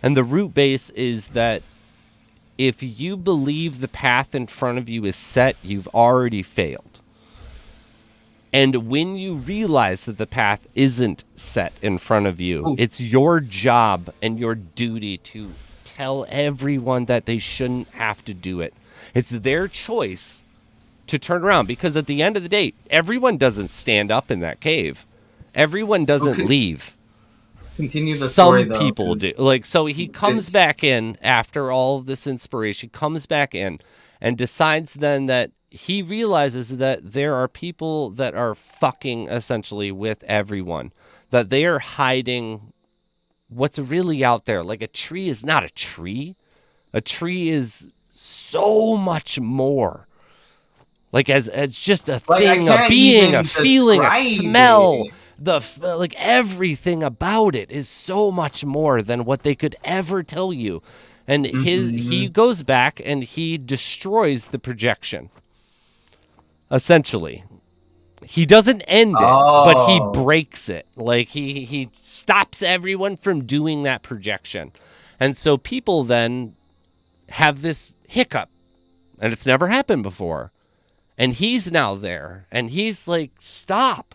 And the root base is that if you believe the path in front of you is set, you've already failed. And when you realize that the path isn't set in front of you, it's your job and your duty to tell everyone that they shouldn't have to do it. It's their choice to turn around, because at the end of the day, everyone doesn't stand up in that cave. Everyone doesn't leave. Continue the story, though. Some people do. Like, so he comes back in after all of this inspiration, comes back in and decides then that he realizes that there are people that are fucking essentially with everyone, that they are hiding what's really out there. Like, a tree is not a tree. A tree is so much more. Like, as just a thing, a being, a feeling, a smell, like everything about it is so much more than what they could ever tell you. And he goes back and he destroys the projection, essentially. He doesn't end it, but he Oh. breaks it. Like he stops everyone from doing that projection. And so people then have this hiccup, and it's never happened before. And he's now there, and he's like, stop.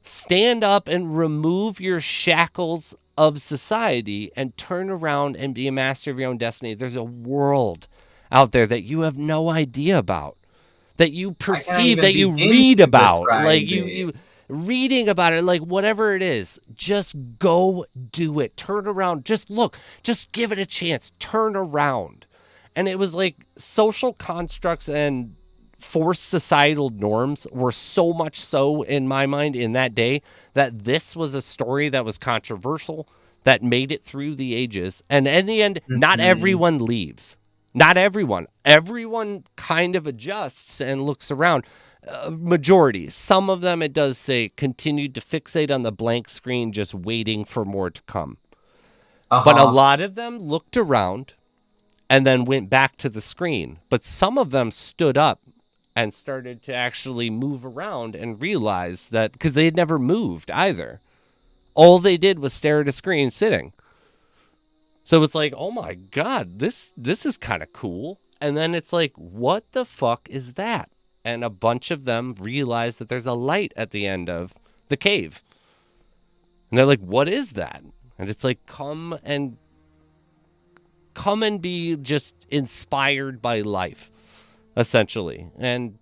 Stand up and remove your shackles of society and turn around and be a master of your own destiny. There's a world out there that you have no idea about, that you perceive, that you read about, like you reading about it, like whatever it is, just go do it. Turn around, just look, just give it a chance, turn around. And it was like social constructs and forced societal norms were so much so in my mind in that day that this was a story that was controversial, that made it through the ages. And in the end, not everyone leaves. Not everyone. Everyone kind of adjusts and looks around. Majority. Some of them, it does say, continued to fixate on the blank screen, just waiting for more to come. But a lot of them looked around and then went back to the screen. But some of them stood up and started to actually move around and realize that, because they had never moved either. All they did was stare at a screen sitting. So it's like, oh my God, this is kind of cool. And then it's like, what the fuck is that? And a bunch of them realize that there's a light at the end of the cave. And they're like, what is that? And it's like, come and be just inspired by life, essentially. And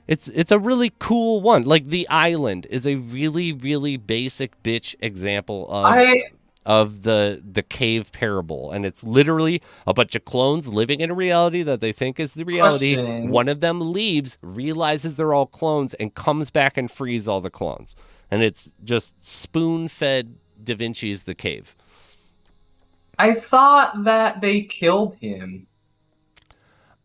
it's a really cool one. Like, the island is a really, really basic bitch example of the cave parable. And it's literally a bunch of clones living in a reality that they think is the reality. Question. One of them leaves, realizes they're all clones, and comes back and frees all the clones. And it's just spoon-fed Da Vinci's The Cave. I thought that they killed him.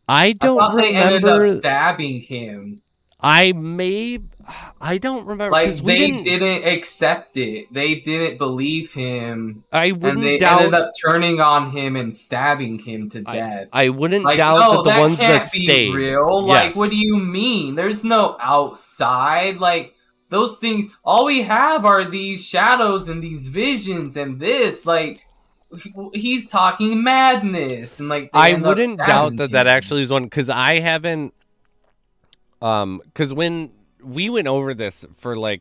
I thought they ended up stabbing him. I don't remember. Like, they didn't accept it. They didn't believe him. I wouldn't and they doubt. ended up turning on him and stabbing him to death. I wouldn't doubt that the ones that stayed. Can't be real. Yes. Like, what do you mean? There's no outside. Like, those things. All we have are these shadows and these visions and this. Like, he's talking madness, and like I wouldn't doubt that actually is one, because I haven't. Because when we went over this for like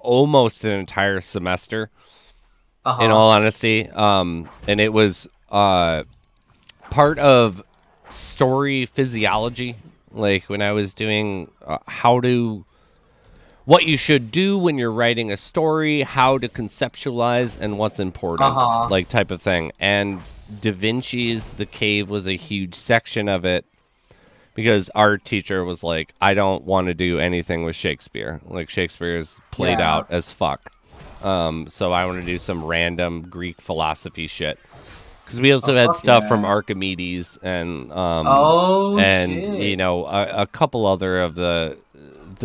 almost an entire semester, in all honesty, and it was part of story physiology, like when I was doing what you should do when you're writing a story, how to conceptualize, and what's important, like type of thing. And Da Vinci's The Cave was a huge section of it, because our teacher was like, I don't want to do anything with Shakespeare. Like, Shakespeare is played out as fuck. So I want to do some random Greek philosophy shit. Because we also had stuff from Archimedes and you know, a couple other of the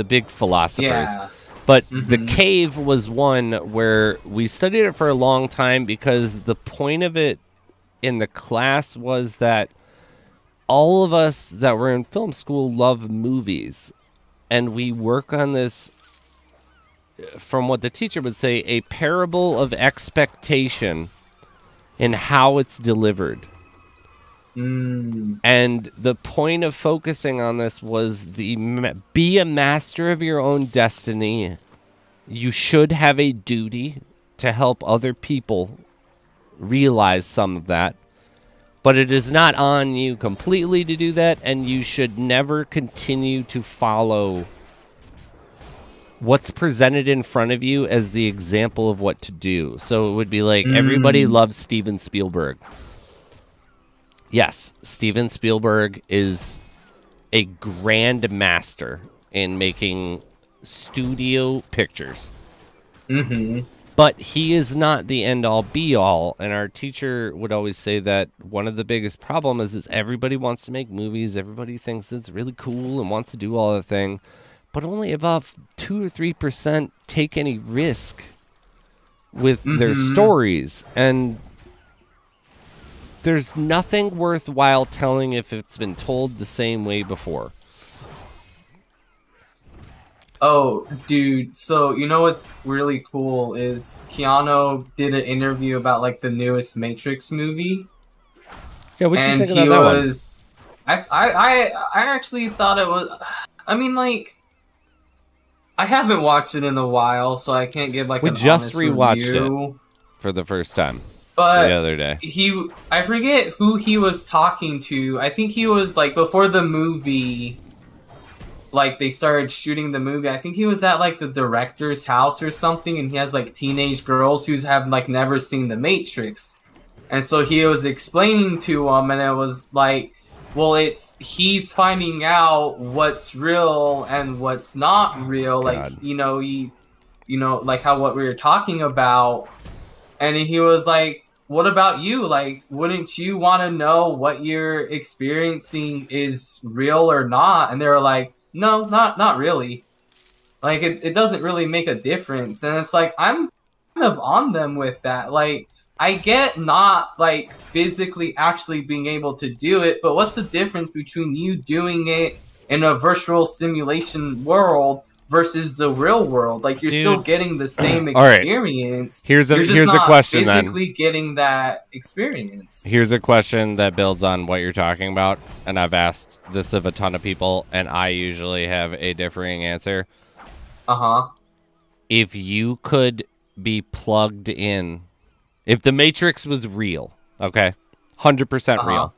big philosophers. But The Cave was one where we studied it for a long time, because the point of it in the class was that all of us that were in film school love movies, and we work on this, from what the teacher would say, a parable of expectation in how it's delivered. And the point of focusing on this was be a master of your own destiny. You should have a duty to help other people realize some of that. But it is not on you completely to do that, and you should never continue to follow what's presented in front of you as the example of what to do. So it would be like, everybody loves Steven Spielberg. Yes, Steven Spielberg is a grand master in making studio pictures. But he is not the end-all, be-all. And our teacher would always say that one of the biggest problems is everybody wants to make movies. Everybody thinks it's really cool and wants to do all the thing. But only about 2 or 3% take any risk with their stories. And there's nothing worthwhile telling if it's been told the same way before. Oh, dude. So you know what's really cool is Keanu did an interview about like the newest Matrix movie, Yeah, what you and think about he that one? was. I actually thought it was. I mean, like, I haven't watched it in a while, so I can't give like We an just honest rewatched it review. for the first time the But other day. I forget who he was talking to. I think he was like before the movie, like they started shooting the movie. I think he was at like the director's house or something, and he has like teenage girls who have like never seen The Matrix, and so he was explaining to them, and it was like, well, he's finding out what's real and what's not real, like God. like how what we were talking about. And he was like, what about you? Like, wouldn't you want to know what you're experiencing is real or not? And they were like, no, not really. Like, it doesn't really make a difference. And it's like, I'm kind of on them with that. Like, I get not, like, physically actually being able to do it, but what's the difference between you doing it in a virtual simulation world versus the real world? Like, you're still Dude. getting the same All right. experience. Here's You're just a not question then. physically getting that experience. Here's a question that builds on what you're talking about, and I've asked this of a ton of people, and I usually have a differing answer. Uh-huh. If you could be plugged in, if the Matrix was real, okay, 100% real,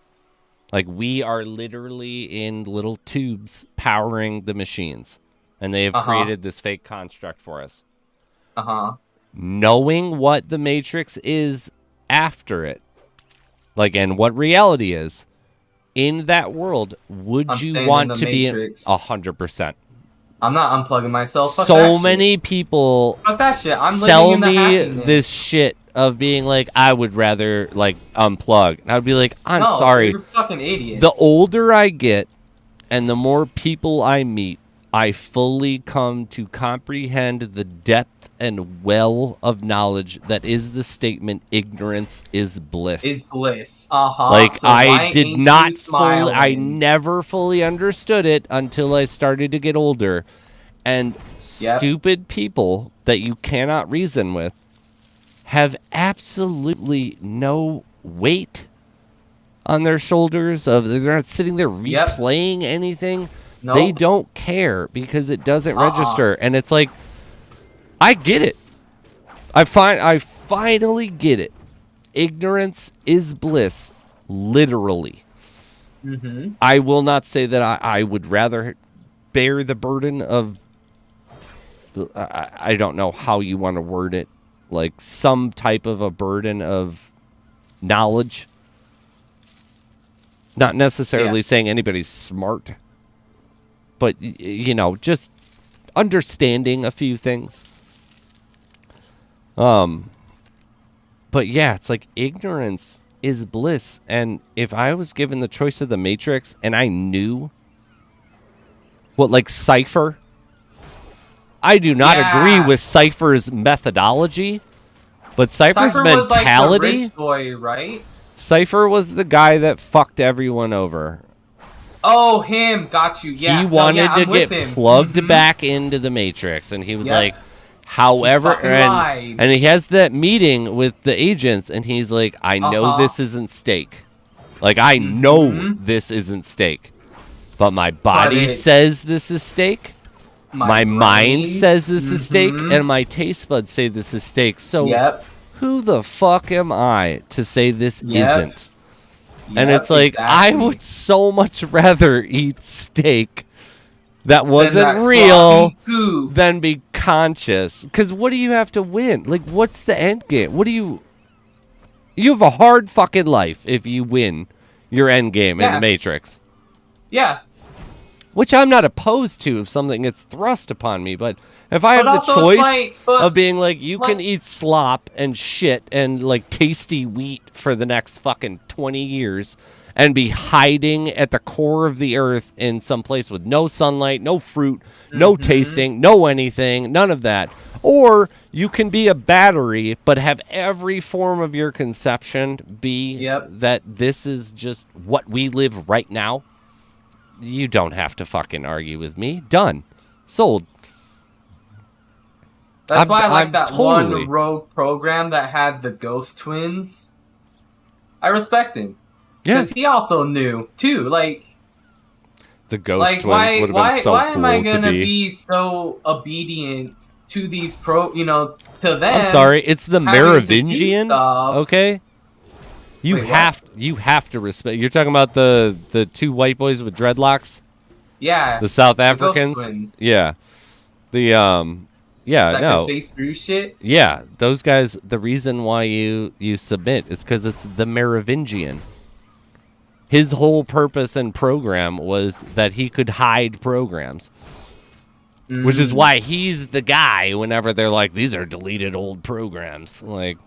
like we are literally in little tubes powering the machines, and they have created this fake construct for us. Knowing what the Matrix is after it, like, and what reality is in that world, would you want to be 100%? I'm not unplugging myself. Fuck So that many people Fuck that shit. I'm sell living in the me happiness. this shit of being like, I would rather like unplug. And I'd be like, I'm No, sorry. You're fucking idiots. The older I get and the more people I meet, I fully come to comprehend the depth and well of knowledge that is the statement, ignorance is bliss. Is bliss. Uh-huh. Like, So I why did ain't not you fully, I smiling? never fully understood it until I started to get older. And stupid people that you cannot reason with have absolutely no weight on their shoulders. They're not sitting there replaying anything. Nope. They don't care because it doesn't register. And it's like, I get it. I finally get it. Ignorance is bliss, literally. Mm-hmm. I will not say that I would rather bear the burden of, I don't know how you want to word it, like some type of a burden of knowledge. Not necessarily saying anybody's smart, but, you know, just understanding a few things. But yeah, it's like ignorance is bliss. And if I was given the choice of the Matrix and I knew what, like, Cypher, I do not agree with Cypher's methodology, but Cypher's mentality. Was like the rich boy, right? Cypher was the guy that fucked everyone over. Oh, him. Got you. Yeah. He wanted to get plugged back into the Matrix, and he was like, however, and he has that meeting with the agents, and he's like, I know this isn't steak. Like, I know this isn't steak. But my body says this is steak. My mind says this is steak. And my taste buds say this is steak. So who the fuck am I to say this isn't? And it's like, I would so much rather eat steak that wasn't real than be conscious. Because what do you have to win? Like, what's the end game? What do you... You have a hard fucking life if you win your end game in the Matrix. Yeah. Which I'm not opposed to if something gets thrust upon me, but if I have the choice of being like, you can eat slop and shit and like tasty wheat for the next fucking 20 years and be hiding at the core of the earth in some place with no sunlight, no fruit, no tasting, no anything, none of that. Or you can be a battery, but have every form of your conception be that this is just what we live right now. You don't have to fucking argue with me. Done. Sold. That's why I like I'm that totally. one rogue program that had the ghost twins. I respect him. Yeah. Because he also knew, too. The Ghost Twins would have been so why am I cool to gonna be. be so obedient to these to I'm them sorry, it's the having to do Merovingian, stuff? okay? You Wait, have to respect. You're talking about the two white boys with dreadlocks, Yeah. the South The ghost Africans. twins. Yeah, yeah, That no, could face through shit? yeah, those guys. The reason why you submit is because it's the Merovingian. His whole purpose and program was that he could hide programs. Which is why he's the guy whenever they're like, these are deleted old programs. Like,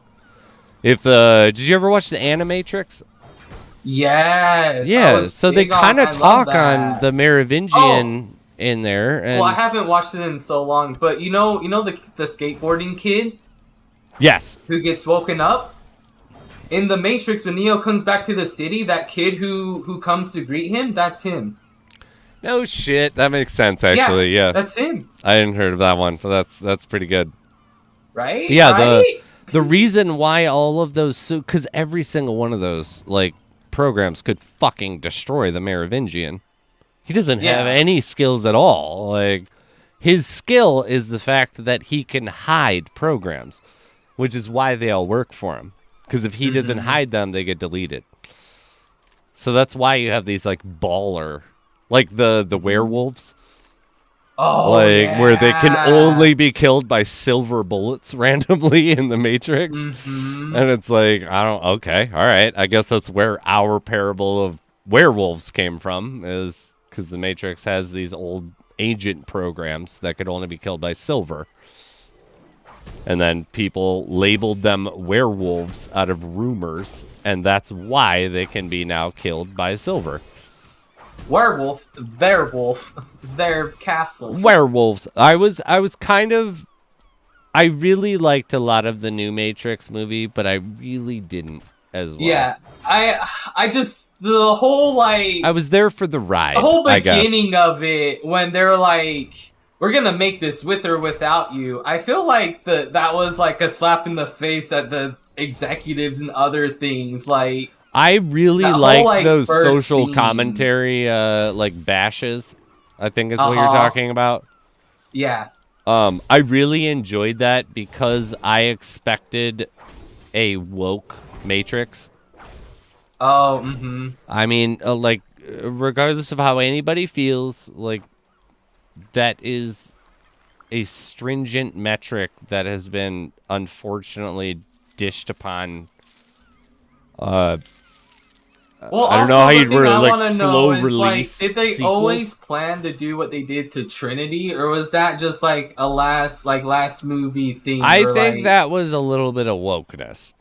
did you ever watch the Animatrix? Yes. Yeah, so they kind of talk on the Merovingian in there. And Well, I haven't watched it in so long, but you know the skateboarding kid yes. who gets woken up? In the Matrix, when Neo comes back to the city, that kid who comes to greet him, that's him. No shit. That makes sense, actually. Yeah. That's him. I hadn't heard of that one, so that's pretty good. Right? Yeah, right? the reason why all of those, because every single one of those, like, programs could fucking destroy the Merovingian. He doesn't have any skills at all. Like, his skill is the fact that he can hide programs, which is why they all work for him. Because if he doesn't hide them, they get deleted. So that's why you have these, like, baller, like the werewolves. Oh, like, where they can only be killed by silver bullets randomly in the Matrix. And it's like, okay, all right. I guess that's where our parable of werewolves came from, is because the Matrix has these old agent programs that could only be killed by silver. And then people labeled them werewolves out of rumors, and that's why they can be now killed by silver. Werewolf, their castle. Werewolves. I really liked a lot of the new Matrix movie, but I really didn't as well. Yeah, I just, the whole, like... I was there for the ride, the whole I guess. beginning of it, when they're like, we're gonna make this with or without you, I feel like that was like a slap in the face at the executives and other things, like... I really like those social scene. commentary, like, bashes, I think is what you're talking about. Yeah. I really enjoyed that because I expected a woke Matrix. Oh, I mean, like, regardless of how anybody feels, like, that is a stringent metric that has been unfortunately dished upon. Well, I don't know how you'd word it, like slow release. Like, did they sequels? always plan to do what they did to Trinity, or was that just like a last movie thing? I think that was a little bit of wokeness.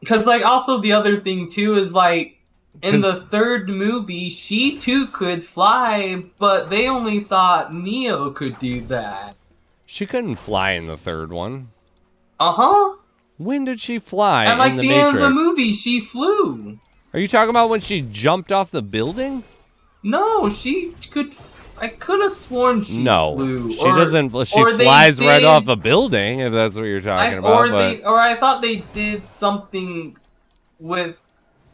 Because, like, also the other thing too is like in the third movie, she too could fly, but they only thought Neo could do that. She couldn't fly in the third one. When did she fly At like in the the Matrix? end of the movie, she flew. Are you talking about when she jumped off the building? No, she could. I could have sworn she flew. She doesn't. She flies right off a building, if that's what you're talking about. Or I thought they did something with.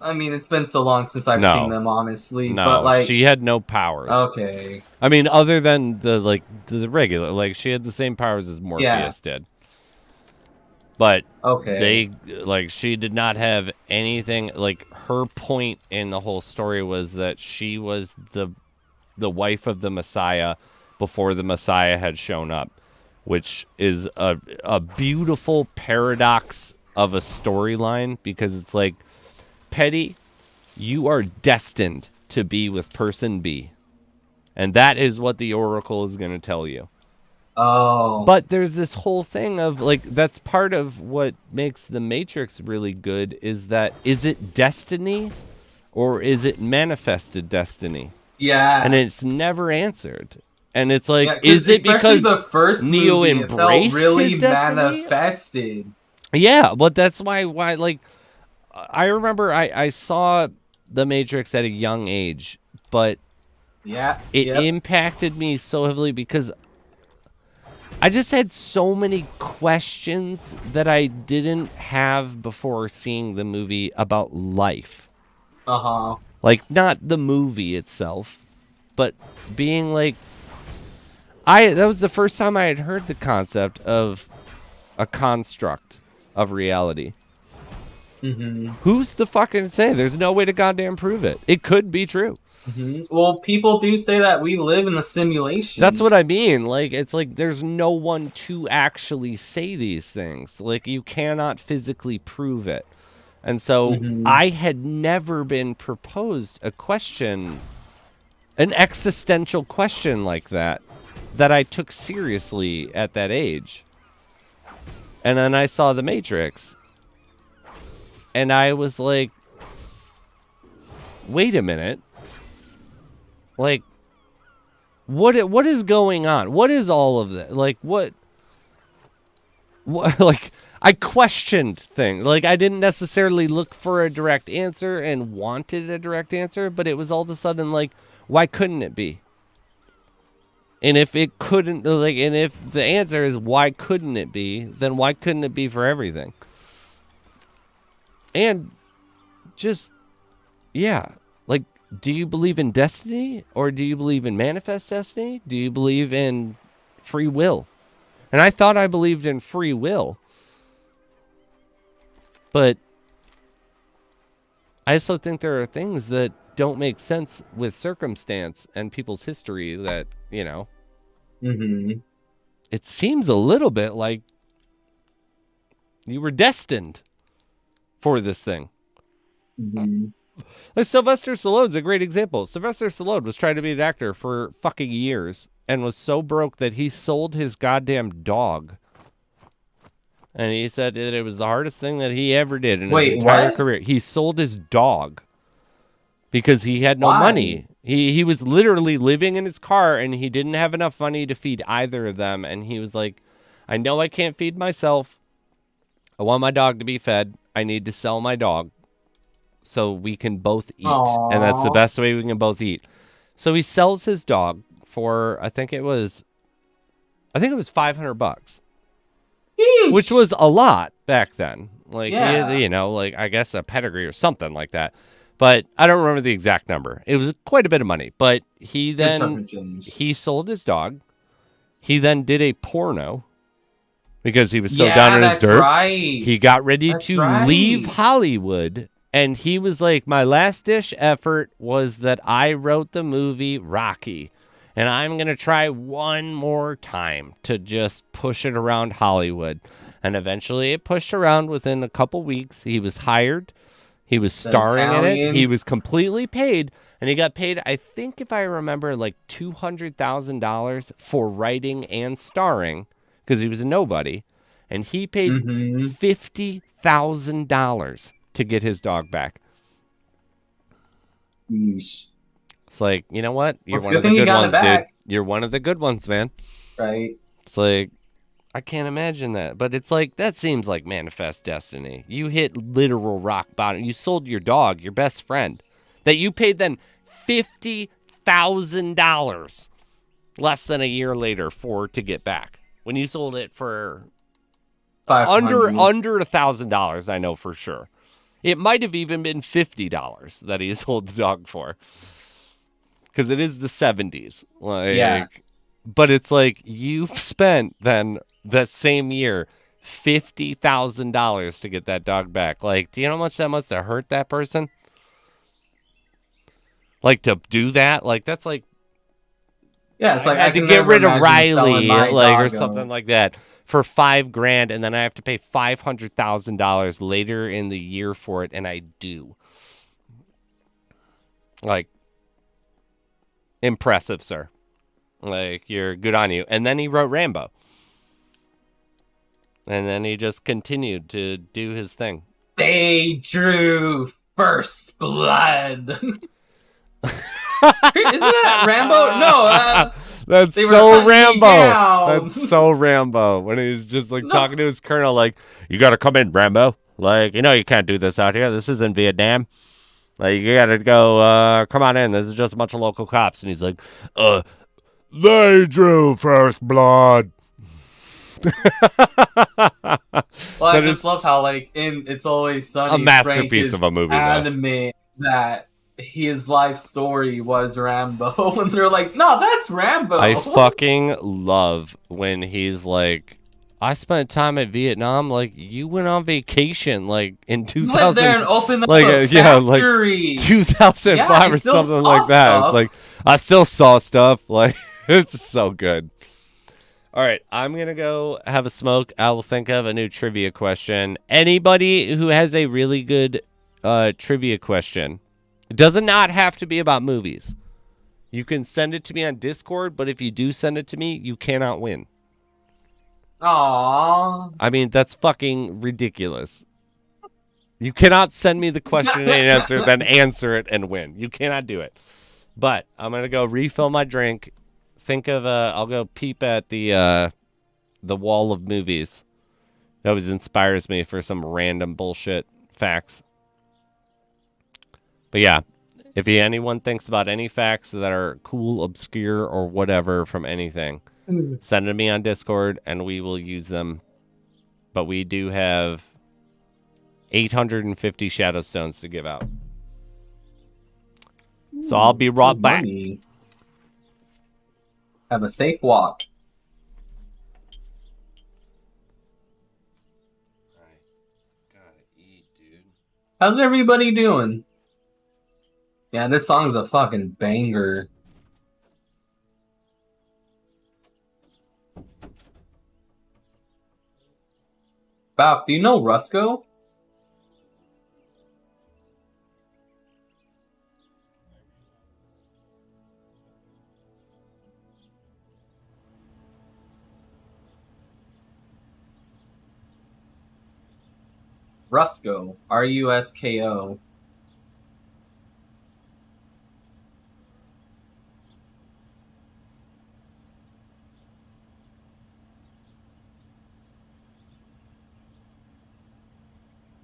I mean, it's been so long since I've seen them, honestly. No, but like, she had no powers. Okay. I mean, other than the regular, like, she had the same powers as Morpheus did. But she did not have anything. Like, her point in the whole story was that she was the wife of the Messiah before the Messiah had shown up, which is a beautiful paradox of a storyline, because it's like, Petty, you are destined to be with person B, and that is what the Oracle is going to tell you. But there's this whole thing of, like, that's part of what makes the Matrix really good, is it destiny or is it manifested destiny? Yeah. And it's never answered. And it's like, is it because the first Neo movie, embraced really his destiny? manifested? Yeah, but that's why like, I remember I saw the Matrix at a young age, but it impacted me so heavily because I just had so many questions that I didn't have before seeing the movie about life. Like, not the movie itself, but being like, that was the first time I had heard the concept of a construct of reality. Who's the fucking say? There's no way to goddamn prove it. It could be true. Well, people do say that we live in a simulation. That's what I mean. Like, it's like there's no one to actually say these things. Like, you cannot physically prove it. And so I had never been proposed a question, an existential question like that I took seriously at that age. And then I saw The Matrix. And I was like, wait a minute. Like, what is going on? What is all of that? Like, what like, I questioned things. Like, I didn't necessarily look for a direct answer and wanted a direct answer, but it was all of a sudden like, why couldn't it be? And if it couldn't, like, and if the answer is why couldn't it be, then why couldn't it be for everything? And just, yeah, like, do you believe in destiny, or do you believe in manifest destiny? Do you believe in free will? And I thought I believed in free will, but I also think there are things that don't make sense with circumstance and people's history that, you know, it seems a little bit like you were destined for this thing. Like, Sylvester Stallone's a great example. Sylvester Stallone was trying to be an actor for fucking years and was so broke that he sold his goddamn dog. And he said that it was the hardest thing that he ever did in his entire career. He sold his dog because he had no money. He was literally living in his car, and he didn't have enough money to feed either of them. And he was like, I know I can't feed myself. I want my dog to be fed. I need to sell my dog so we can both eat. Aww. And that's the best way we can both eat. So he sells his dog for, I think it was $500. Yeesh. Which was a lot back then. Like, you know, like, I guess a pedigree or something like that. But I don't remember the exact number. It was quite a bit of money. But he sold his dog. He then did a porno because he was so down on his dirt. Right. He got ready to leave Hollywood. And he was like, my last dish effort was that I wrote the movie Rocky. And I'm going to try one more time to just push it around Hollywood. And eventually it pushed around within a couple weeks. He was hired. He was starring in it. He was completely paid. And he got paid, I think, if I remember, like $200,000 for writing and starring because he was a nobody. And he paid $50,000 to get his dog back. Yeesh. It's like, you know what? You're one of the good ones, dude. You're one of the good ones, man. Right. It's like, I can't imagine that. But it's like, that seems like manifest destiny. You hit literal rock bottom. You sold your dog, your best friend, that you paid then $50,000 less than a year later to get back. When you sold it for under $1,000, I know for sure. It might have even been $50 that he sold the dog for. Because it is the 70s. Like, but it's like, you've spent then that same year $50,000 to get that dog back. Like, do you know how much that must have hurt that person? Like, to do that? Like, that's like... Yeah, it's like I had to get rid of Riley, like, or something like that, for $5,000, and then I have to pay $500,000 later in the year for it, and I do. Like, impressive, sir. Like, you're good on you. And then he wrote Rambo. And then he just continued to do his thing. They drew first blood. Isn't that Rambo? No, that's so Rambo. That's so Rambo. When he's just like talking to his colonel, like, you gotta come in, Rambo. Like, you know you can't do this out here. This isn't Vietnam. Like, you gotta go, come on in. This is just a bunch of local cops. And he's like, they drew first blood. Well, I That just is love how, like, in It's Always Sunny, a masterpiece Frank is of a movie, though. adamant that his life story was Rambo, and they're like, "No, that's Rambo." I fucking love when he's like, I spent time at Vietnam. Like, you went on vacation, like, in You went there 2000, and opened up like, a yeah, like factory. 2005 Yeah, I or still something saw like that. stuff. It's like, I still saw stuff. Like, it's so good. All right, I'm going to go have a smoke. I will think of a new trivia question. Anybody who has a really good trivia question, it does not have to be about movies. You can send it to me on Discord, but if you do send it to me, you cannot win. Aww. I mean, that's fucking ridiculous. You cannot send me the question and answer, then answer it and win. You cannot do it. But I'm going to go refill my drink. Think of I'll go peep at the wall of movies. It always inspires me for some random bullshit facts. But yeah, if anyone thinks about any facts that are cool, obscure, or whatever from anything, send them to me on Discord and we will use them. But we do have 850 Shadow Stones to give out. So I'll be right back. Money. Have a safe walk. I gotta eat, dude. How's everybody doing? Yeah, this song's a fucking banger. Wow, do you know Rusco? Rusco. Rusko.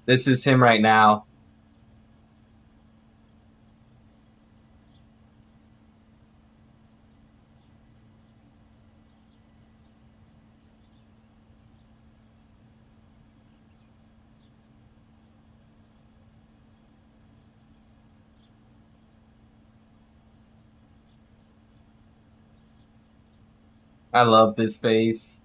This is him right now. I love this face.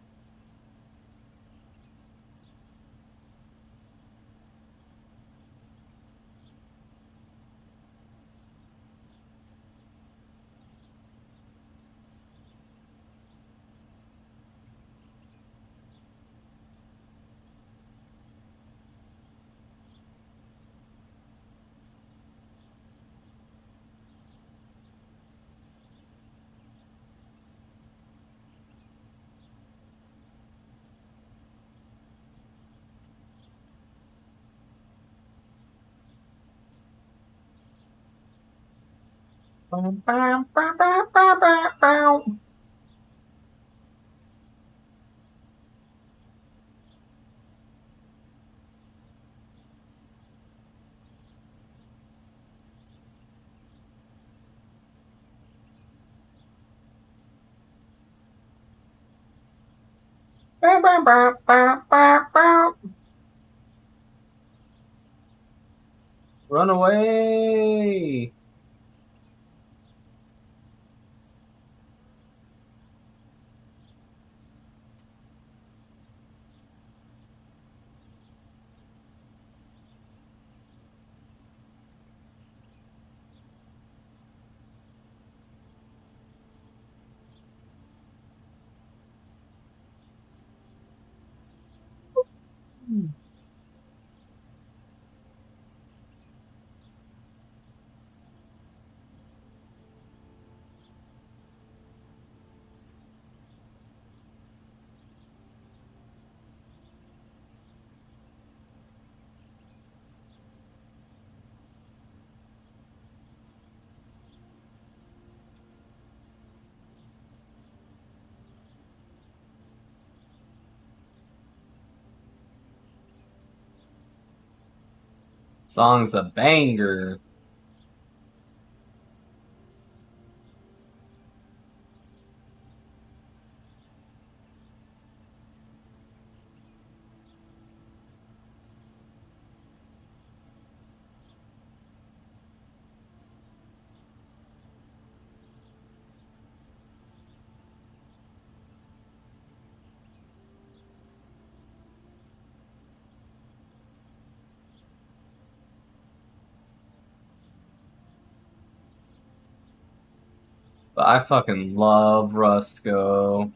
Run away! Song's a banger. But I fucking love Rusco.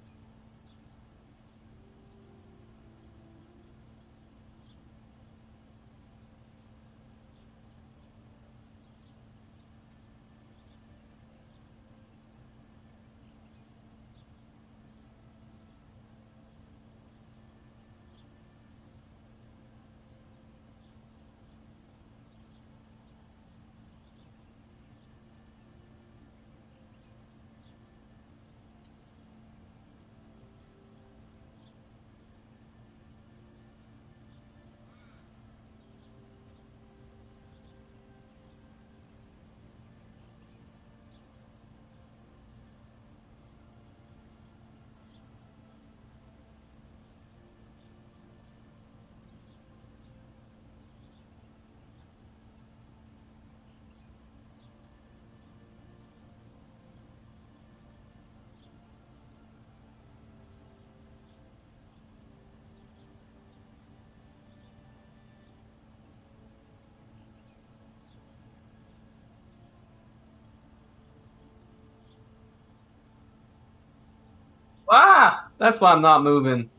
Ah! That's why I'm not moving.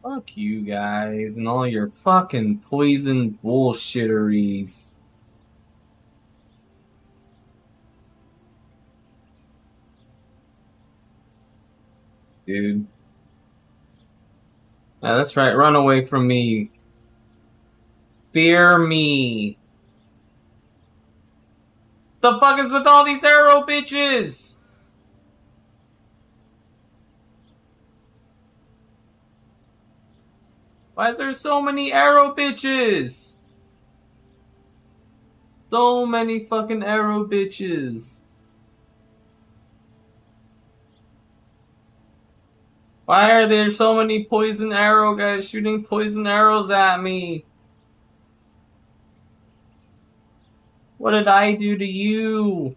Fuck you guys and all your fucking poison bullshitteries. Dude. Yeah, that's right. Run away from me. Fear me. The fuck is with all these arrow bitches? Why is there so many arrow bitches? So many fucking arrow bitches. Why are there so many poison arrow guys shooting poison arrows at me? What did I do to you?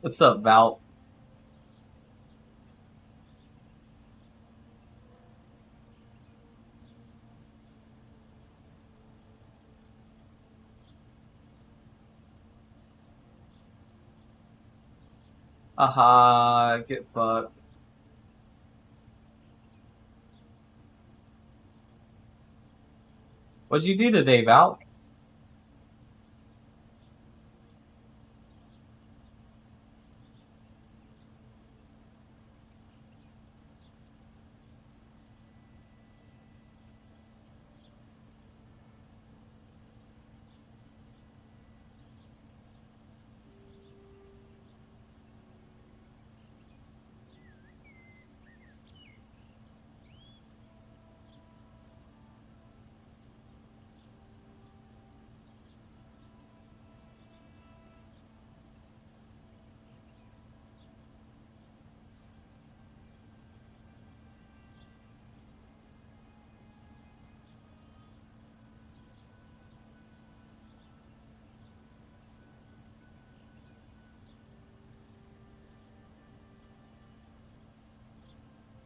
What's up, Val? Aha, get fucked. What'd you do today, Val?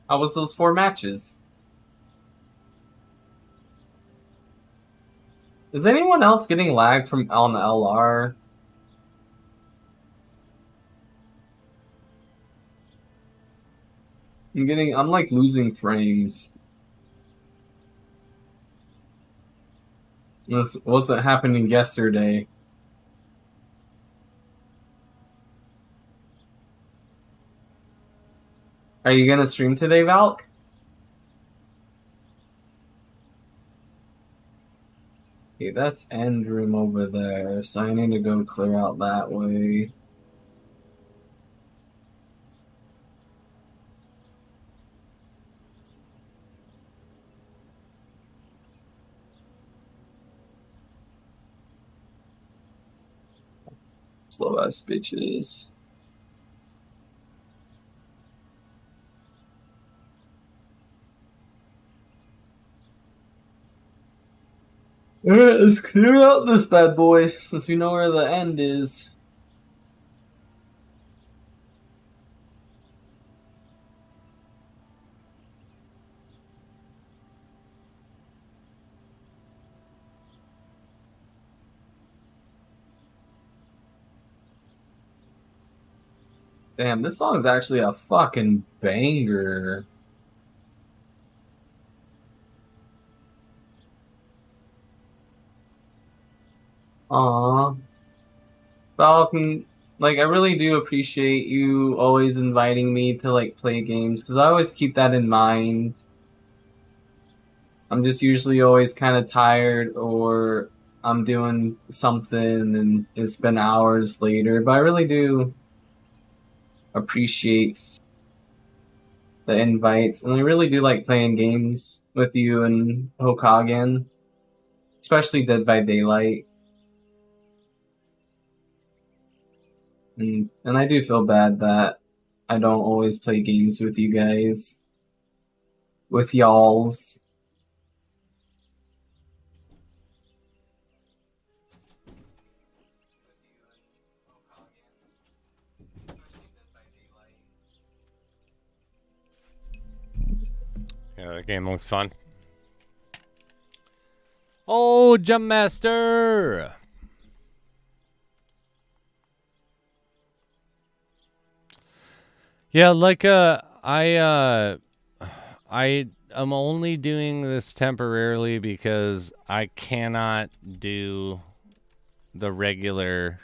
How was those 4 matches? Is anyone else getting lag from on the LR? I'm like losing frames. This wasn't happening yesterday. Are you gonna stream today, Valk? Okay, that's end room over there, so I need to go clear out that way. Slow ass bitches. Alright, let's clear out this bad boy, since we know where the end is. Damn, this song is actually a fucking banger. Aww. Falcon, like, I really do appreciate you always inviting me to, like, play games, because I always keep that in mind. I'm just usually always kind of tired, or I'm doing something and it's been hours later, but I really do appreciate the invites, and I really do like playing games with you and Hokagen, especially Dead by Daylight. And I do feel bad that I don't always play games with you guys. With y'alls. Yeah, that game looks fun. Oh, Jump Master! Yeah, like I am only doing this temporarily because I cannot do the regular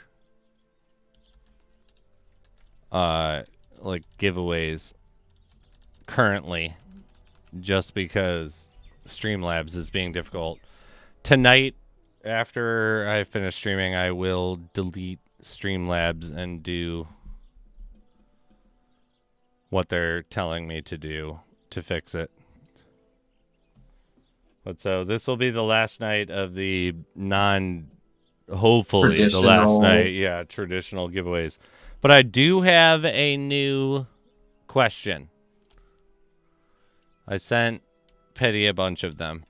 like giveaways currently, just because Streamlabs is being difficult. Tonight, after I finish streaming, I will delete Streamlabs and do what they're telling me to do to fix it. But so this will be the last night of the hopefully the last night, yeah, traditional giveaways. But I do have a new question. I sent Petty a bunch of them.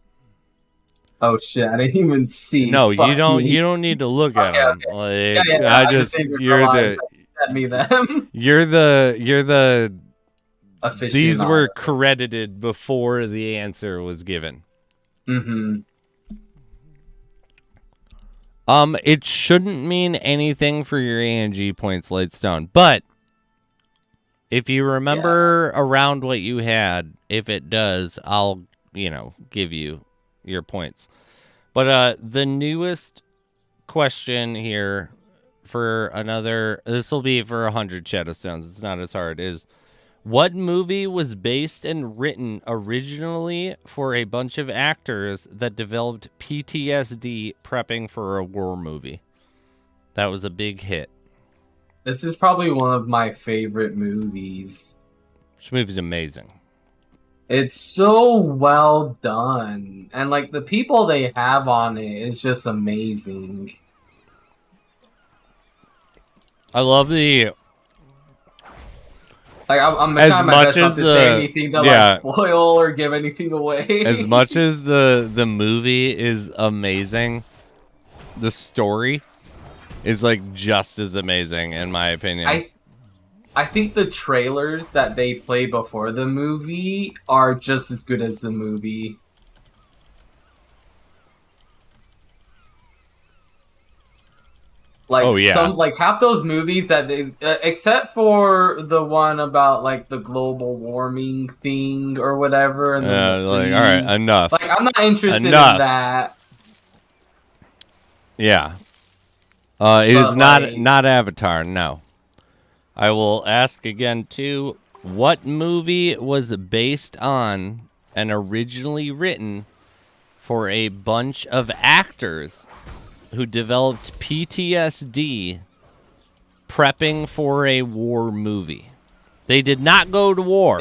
Oh shit! I didn't even see. No, Fuck you don't. Me. You don't need to look at them. Okay. Like, Yeah. I just you're the. Send me them. You're the. These were Aficionado. credited before the answer was given. Mm-hmm. It shouldn't mean anything for your ANG points, Lightstone, but if you remember around what you had, if it does, I'll, give you your points. But the newest question here for this will be for 100 Shadowstones. It's not as hard. Is what movie was based and written originally for a bunch of actors that developed PTSD prepping for a war movie? That was a big hit. This is probably one of my favorite movies. This movie's amazing. It's so well done. And, like, the people they have on it is just amazing. I love the... Like, I'm trying my best not to say anything to, like, spoil or give anything away. As much as the movie is amazing, the story is, like, just as amazing, in my opinion. I think the trailers that they play before the movie are just as good as the movie. Like, like half those movies that they, except for the one about like the global warming thing or whatever, and then like, all right, enough. Like, I'm not interested in that. Yeah, it is not Avatar. No. I will ask again, too, what movie was based on and originally written for a bunch of actors who developed PTSD prepping for a war movie? They did not go to war.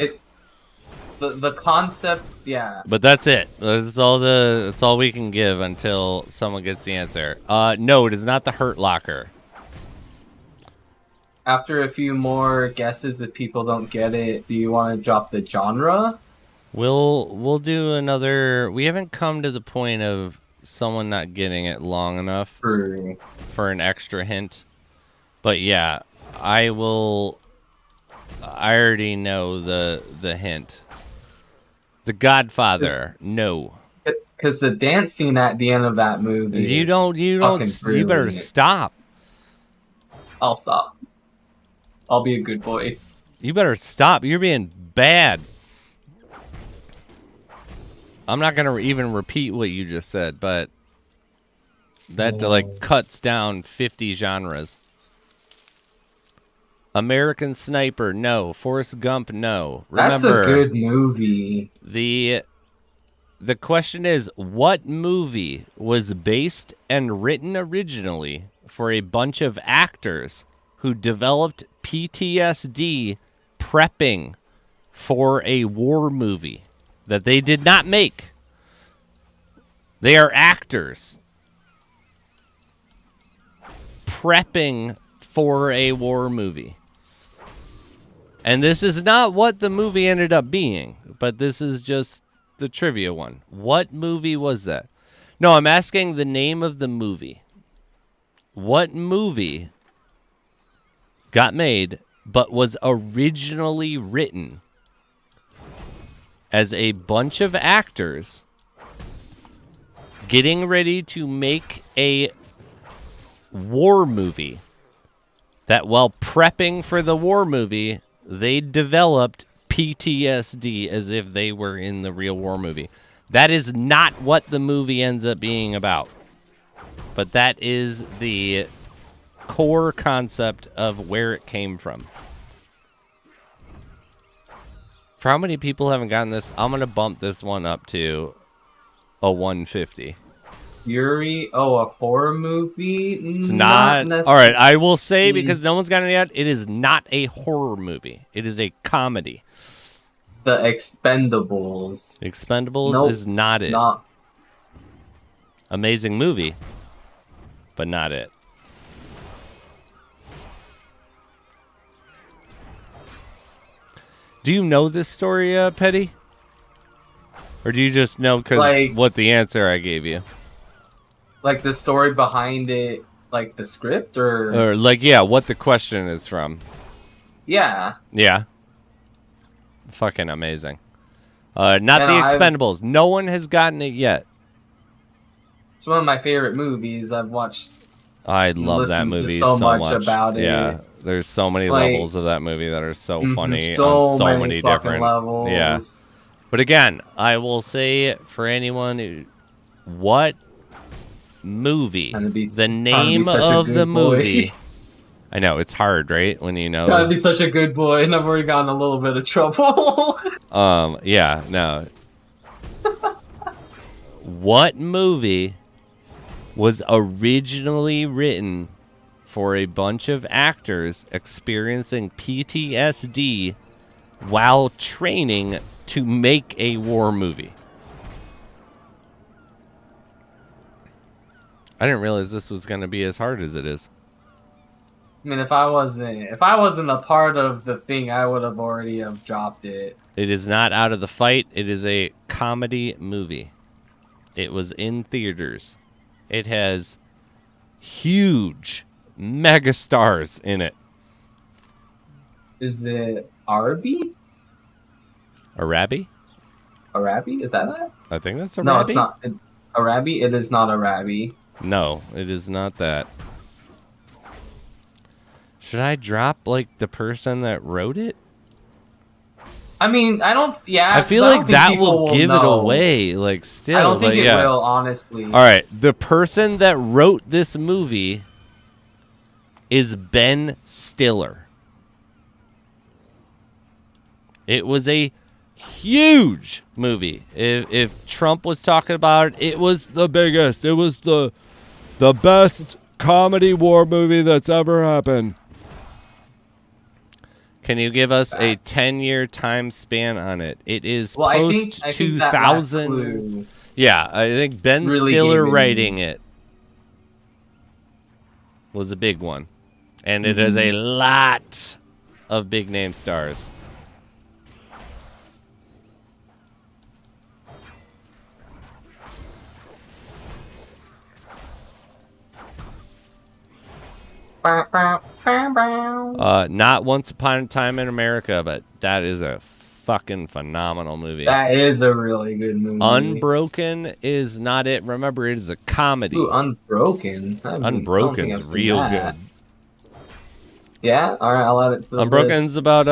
The concept, yeah. But that's it. That's all we can give until someone gets the answer. No, it is not The Hurt Locker. After a few more guesses, if people don't get it, do you want to drop the genre? We'll do another. We haven't come to the point of someone not getting it long enough True. for an extra hint. But yeah, I already know the hint. The Godfather. No. Because the dance scene at the end of that movie You fucking better brilliant. stop. I'll stop. I'll be a good boy. You better stop. You're being bad. I'm not gonna even repeat what you just said, but that like cuts down 50 genres. American Sniper, no. Forrest Gump, no. That's a Remember, good movie. the question is, what movie was based and written originally for a bunch of actors who developed PTSD prepping for a war movie that they did not make? They are actors prepping for a war movie. And this is not what the movie ended up being, but this is just the trivia one. What movie was that? No, I'm asking the name of the movie. What movie got made but was originally written as a bunch of actors getting ready to make a war movie that while prepping for the war movie, they developed PTSD as if they were in the real war movie. That is not what the movie ends up being about. But that is the core concept of where it came from. For how many people haven't gotten this, I'm going to bump this one up to a 150. Yuri, a horror movie? It's not. All right, I will say, because no one's gotten it yet, it is not a horror movie. It is a comedy. The Expendables. Expendables is not it. Not. Amazing movie, but not it. Do you know this story, Petty? Or do you just know because what the answer I gave you? Like the story behind it, like the script, or like, yeah, what the question is from. Yeah. Yeah. Fucking amazing. Not the Expendables. No one has gotten it yet. It's one of my favorite movies. I've watched. I love that movie so much about it. Yeah, there's so many levels of that movie that are so funny so on so many different levels. Yeah. But again, I will say for anyone who, what movie, the name of the movie. I know, it's hard, right? When you know. Gotta be such a good boy, and I've already gotten a little bit of trouble. Yeah, no. What movie was originally written for a bunch of actors experiencing PTSD while training to make a war movie? I didn't realize this was going to be as hard as it is. I mean, if I wasn't a part of the thing, I would have already have dropped it. It is not Out of the Fight. It is a comedy movie. It was in theaters. It has huge mega stars in it. Is it Arabi? Arabi? Arabi? Is that it? I think that's Arabi. No, it's not. Arabi? It is not Arabi. No, it is not that. Should I drop, like, the person that wrote it? I mean, I don't... Yeah, I feel like that will give it away, like, still. I don't think it will, honestly. Alright, the person that wrote this movie is Ben Stiller. It was a huge movie. If Trump was talking about it, it was the biggest. It was the best comedy war movie that's ever happened. Can you give us a 10-year time span on it? It is post 2000. Yeah, I think Ben Stiller writing it was a big one. And it has a lot of big name stars. Not Once Upon a Time in America, but that is a fucking phenomenal movie. That is a really good movie. Unbroken is not it. Remember, it is a comedy. Ooh, Unbroken. Unbroken's real good. Yeah, all right, I'll add it to the Unbroken's list. about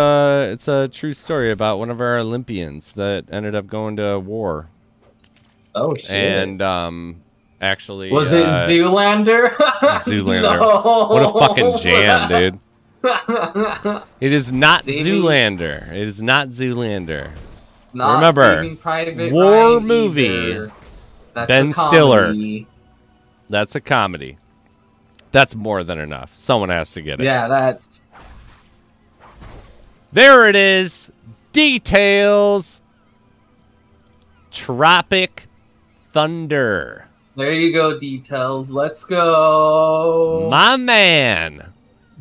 it's a true story about one of our Olympians that ended up going to war. Oh shit! And actually, was it Zoolander? Zoolander. No. What a fucking jam, dude! It is not Zoolander. It is not Zoolander. Not Remember, Saving Private war Ryan movie. either. That's Ben a Stiller. comedy. That's a comedy. That's more than enough. Someone has to get it. Yeah, that's... There it is. Details. Tropic Thunder. There you go, Details. Let's go. My man.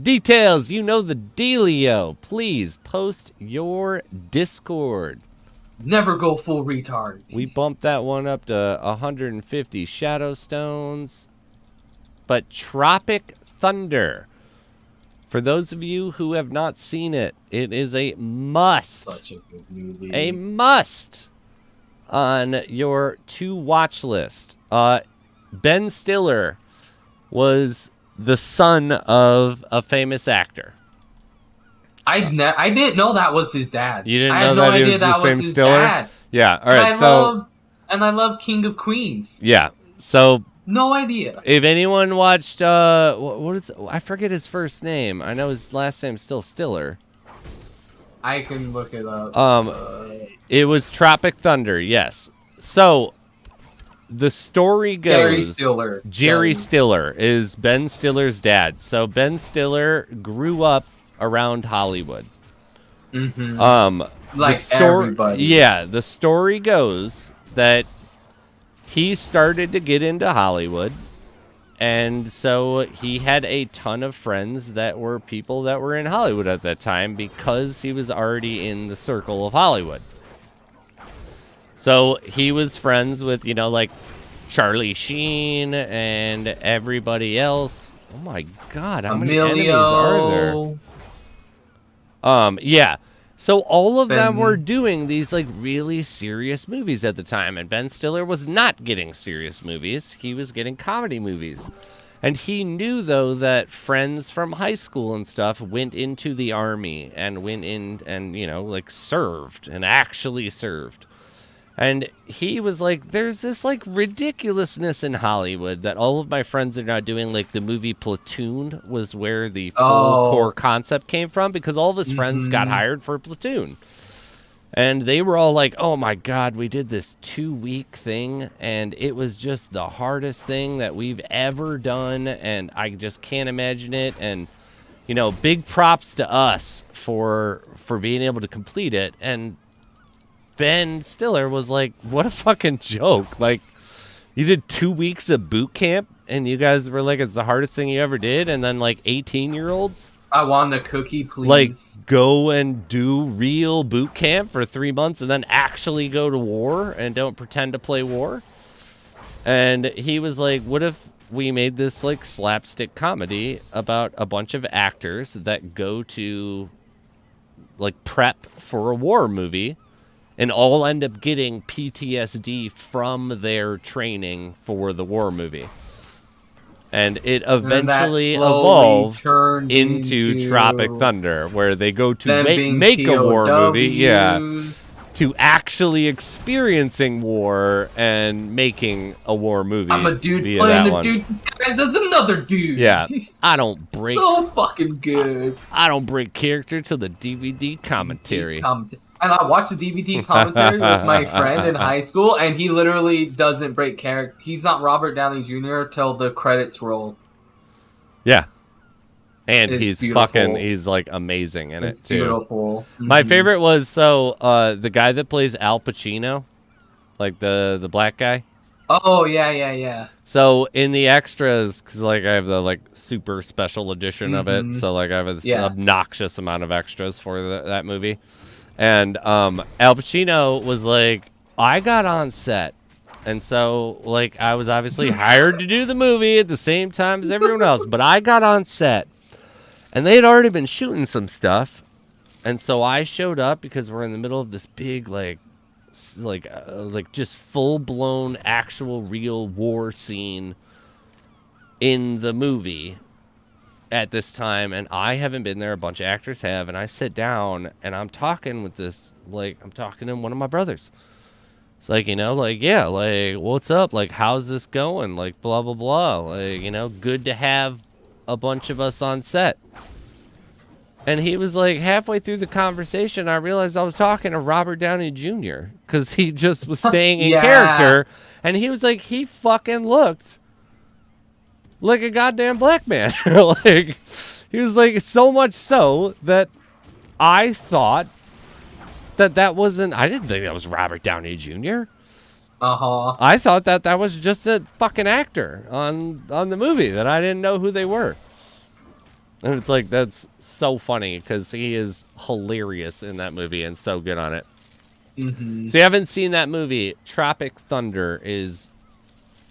Details, you know the dealio. Please post your Discord. Never go full retard. We bumped that one up to 150 Shadow Stones. But Tropic Thunder, for those of you who have not seen it, it is a must. Such a good movie. A must on your to-watch list. Ben Stiller was the son of a famous actor. I didn't know that was his dad. You didn't I know had no that he idea was that the same was his Stiller? dad. Yeah, all right, And I love King of Queens. Yeah, so... No idea. If anyone watched, what is... I forget his first name. I know his last name's still Stiller. I can look it up. It was Tropic Thunder, yes. So... The story goes... Jerry Stiller is Ben Stiller's dad. So Ben Stiller grew up around Hollywood. Mm-hmm. Like everybody. Yeah, the story goes that he started to get into Hollywood. And so he had a ton of friends that were people that were in Hollywood at that time because he was already in the circle of Hollywood. So he was friends with, you know, like Charlie Sheen and everybody else. Oh my God, how many enemies are there? Yeah. So all of them were doing these like really serious movies at the time, and Ben Stiller was not getting serious movies. He was getting comedy movies. And he knew, though, that friends from high school and stuff went into the army and went in and, you know, like served and actually served. And he was like, there's this, like, ridiculousness in Hollywood that all of my friends are now doing. Like, the movie Platoon was where the full core concept came from because all of his friends got hired for Platoon. And they were all like, oh, my God, we did this 2-week thing, and it was just the hardest thing that we've ever done, and I just can't imagine it. And, you know, big props to us for being able to complete it. And Ben Stiller was like, what a fucking joke. Like, you did 2 weeks of boot camp, and you guys were like, it's the hardest thing you ever did, and then, like, 18-year-olds? I want the cookie, please. Like, go and do real boot camp for 3 months and then actually go to war and don't pretend to play war. And he was like, what if we made this, like, slapstick comedy about a bunch of actors that go to, like, prep for a war movie and all end up getting PTSD from their training for the war movie. And it eventually evolved into Tropic Thunder, where they go to make a war movie, to actually experiencing war and making a war movie. I'm a dude playing a dude. This guy does another dude. Yeah, I don't break. So fucking good. I don't break character till the DVD commentary. And I watched the DVD commentary with my friend in high school, and he literally doesn't break character. He's not Robert Downey Jr. till the credits roll. Yeah. And it's he's like amazing in it too. Beautiful. My favorite was the guy that plays Al Pacino, like the black guy. Oh yeah. So in the extras, because like I have the like super special edition of it, so like I have this obnoxious amount of extras for that movie. And Al Pacino was like, I got on set. And so, like, I was obviously hired to do the movie at the same time as everyone else. But I got on set. And they had already been shooting some stuff. And so I showed up because we're in the middle of this big, like just full-blown, actual, real war scene in the movie at this time. And I haven't been there. A bunch of actors have. And I sit down, and I'm talking with this, like, I'm talking to one of my brothers. It's like, you know, like, yeah, like, what's up? Like, how's this going? Like, blah, blah, blah. Like, you know, good to have a bunch of us on set. And he was like, halfway through the conversation, I realized I was talking to Robert Downey Jr. because he just was staying in character. And he was like, he fucking looked like a goddamn black man. Like, he was like, so much so that I thought that wasn't, I didn't think that was Robert Downey Jr. I thought that was just a fucking actor on the movie that I didn't know who they were. And it's like, that's so funny because he is hilarious in that movie and so good on it. Mm-hmm. So you haven't seen that movie. Tropic Thunder is,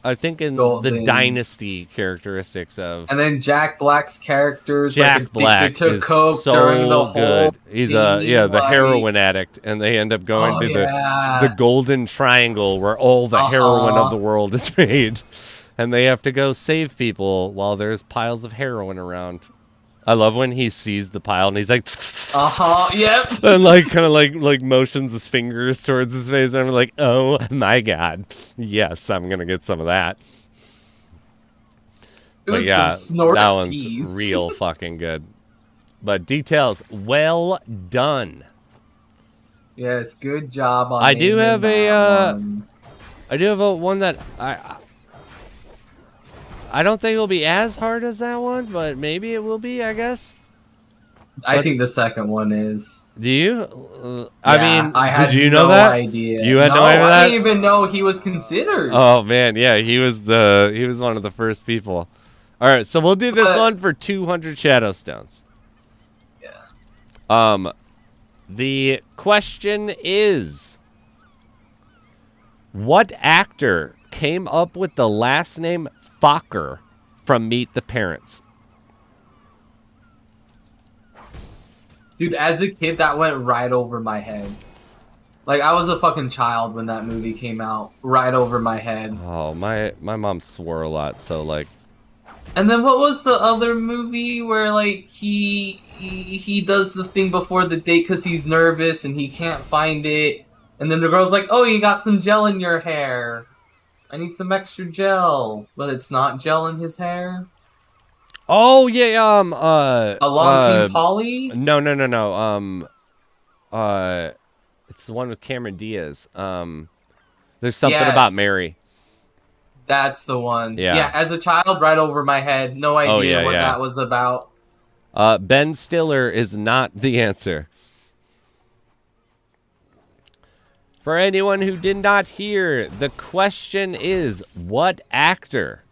I think, in the Dynasty characteristics of. And then Jack Black's characters, Jack like, Black to is coke so during the whole good. He's the like, heroin addict, and they end up going to the Golden Triangle where all the heroin of the world is made, and they have to go save people while there's piles of heroin around. I love when he sees the pile and he's like, yep. And like kind of like motions his fingers towards his face. And I'm like, oh my god, yes, I'm gonna get some of that. But yeah, that one's real fucking good. But details, well done. Yes, good job on. I do have a one that I don't think it'll be as hard as that one, but maybe it will be, I guess. I think the second one is. Do you? I mean, did you know that? Idea. You had no idea that? I didn't even know he was considered. Oh man, yeah, he was one of the first people. All right, so we'll do this one for 200 Shadow Stones. Yeah. The question is, what actor came up with the last name Fokker from Meet the Parents? Dude, as a kid, that went right over my head. Like, I was a fucking child when that movie came out. Right over my head. Oh, my mom swore a lot, so, like... And then what was the other movie where, like, he does the thing before the date because he's nervous and he can't find it? And then the girl's like, oh, you got some gel in your hair. I need some extra gel. But it's not gel in his hair? Oh, yeah, Along Came Polly? No. It's the one with Cameron Diaz. There's something about Mary. That's the one. Yeah, as a child, right over my head. No idea what that was about. Ben Stiller is not the answer. For anyone who did not hear, the question is, what actor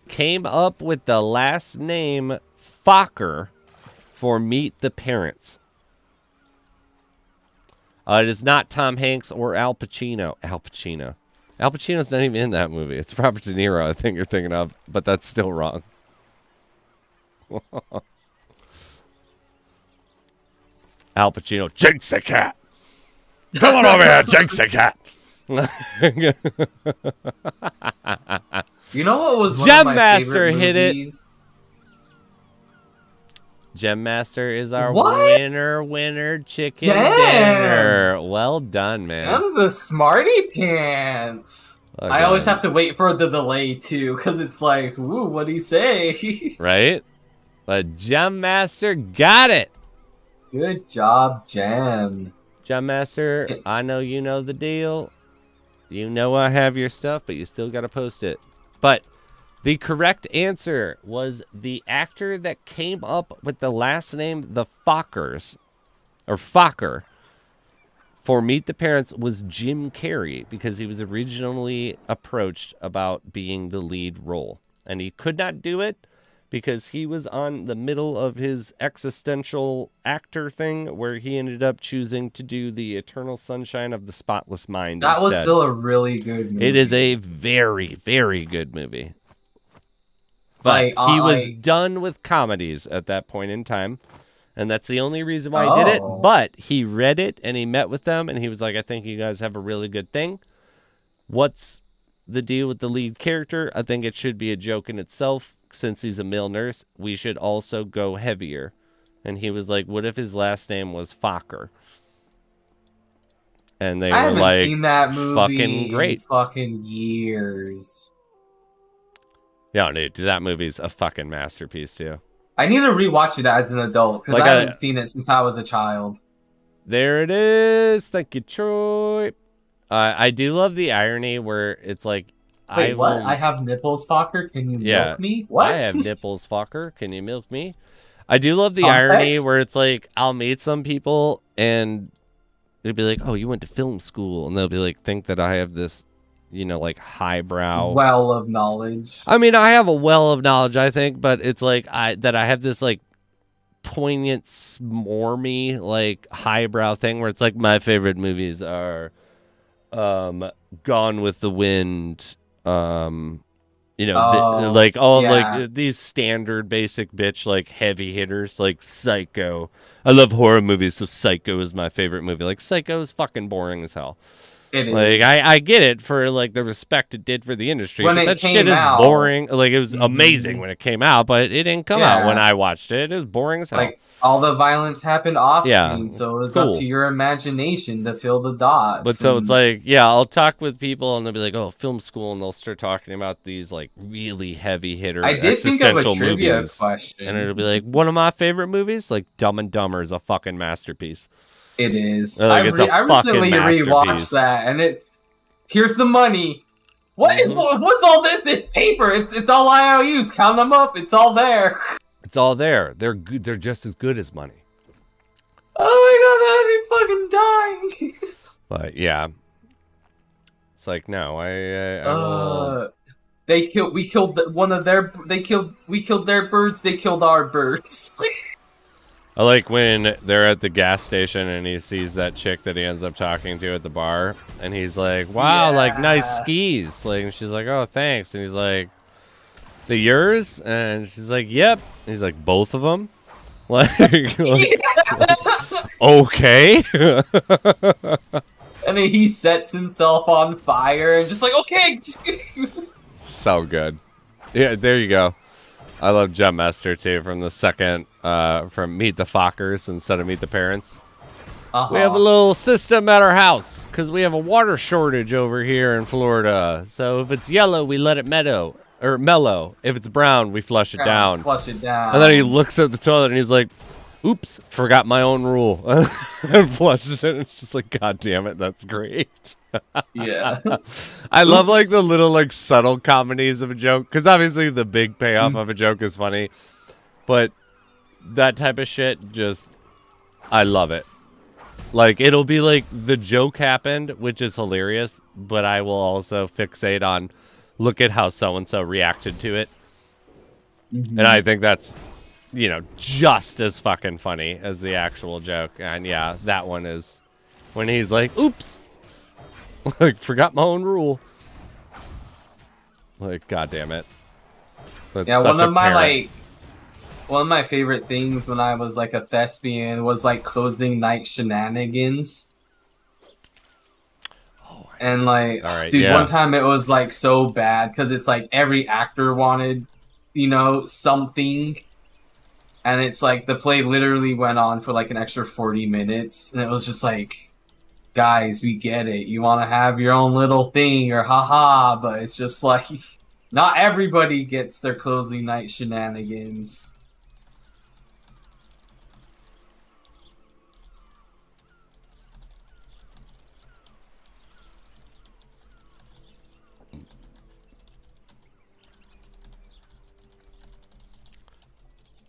came up with the last name Fokker for Meet the Parents? It is not Tom Hanks or Al Pacino. Al Pacino's not even in that movie. It's Robert De Niro, I think you're thinking of, but that's still wrong. Al Pacino, Jake's a cat. Come on over here, Jake's a cat. You know what was one Gem of my Master favorite hit movies? it. Gem Master is our winner chicken dinner. Well done, man. That was a smarty pants. Okay. I always have to wait for the delay too, because it's like, ooh, what'd he say? Right? But Gem Master got it. Good job, Gem. Gem Master, I know you know the deal. You know I have your stuff, but you still got to post it. But the correct answer was the actor that came up with the last name the Fokkers, or Fokker, for Meet the Parents was Jim Carrey, because he was originally approached about being the lead role. And he could not do it because he was on the middle of his existential actor thing where he ended up choosing to do the Eternal Sunshine of the Spotless Mind That instead. Was still a really good movie. It is a very, very good movie. But he was done with comedies at that point in time. And that's the only reason why he did it. But he read it and he met with them and he was like, I think you guys have a really good thing. What's the deal with the lead character? I think it should be a joke in itself. Since he's a male nurse, we should also go heavier. And he was like, what if his last name was Fokker? And they were like, seen that movie fucking great. In fucking years. Yeah, dude, that movie's a fucking masterpiece too. I need to rewatch it as an adult because I haven't seen it since I was a child. There it is. Thank you, Troy. I do love the irony where it's like, wait, what? I have nipples, Fokker. Can you milk me? What? I have nipples, Fokker. Can you milk me? I do love the irony where it's like, I'll meet some people and it'd be like, oh, you went to film school. And they'll be like, think that I have this, you know, like highbrow well of knowledge. I mean, I have a well of knowledge, I think, but it's like I have this like poignant, smarmy, like highbrow thing where it's like my favorite movies are Gone with the Wind, you know, like all like these standard basic bitch like heavy hitters like Psycho. I love horror movies, so Psycho is my favorite movie. Like Psycho is fucking boring as hell. Like I get it for like the respect it did for the industry, but that shit is boring. Like it was amazing when it came out, but it didn't come out when I watched it. It was boring as hell. Like all the violence happened off screen, so it was up to your imagination to fill the dots. But so it's like, I'll talk with people and they'll be like, "Oh, film school," and they'll start talking about these like really heavy hitter existential movies. Question, and it'll be like one of my favorite movies, like Dumb and Dumber, is a fucking masterpiece. It is. Like, I recently rewatched that, and here's the money. What's all this? It's paper. It's all IOUs. Count them up. It's all there. It's all there. They're good. They're just as good as money. Oh my god, that'd be fucking dying. But yeah, it's like no, I will... We killed their birds. They killed our birds. I like when they're at the gas station and he sees that chick that he ends up talking to at the bar, and he's like, "Wow, like nice skis." Like, and she's like, "Oh, thanks." And he's like, "The yours?" And she's like, "Yep." And he's like, "Both of them?" Like okay. And then he sets himself on fire and just like, okay. So good. Yeah, there you go. I love Jump Master too from the second, from Meet the Fockers instead of Meet the Parents. We have a little system at our house because we have a water shortage over here in Florida. So if it's yellow, we let it mellow. If it's brown, we flush it down. And then he looks at the toilet and he's like, oops, forgot my own rule. And flushes it. And it's just like, God damn it, that's great. Yeah. I love like the little like subtle comedies of a joke, because obviously the big payoff of a joke is funny, but that type of shit, just I love it. Like it'll be like the joke happened, which is hilarious, but I will also fixate on look at how so and so reacted to it. And I think that's, you know, just as fucking funny as the actual joke. And yeah, that one is when he's like, oops, like forgot my own rule. Like, God damn it. That's yeah, one of my favorite things when I was like a thespian was like closing night shenanigans. And like, one time it was like so bad because it's like every actor wanted, you know, something. And it's like the play literally went on for like an extra 40 minutes. And it was just like, guys, we get it. You want to have your own little thing or haha, but it's just like, not everybody gets their closing night shenanigans.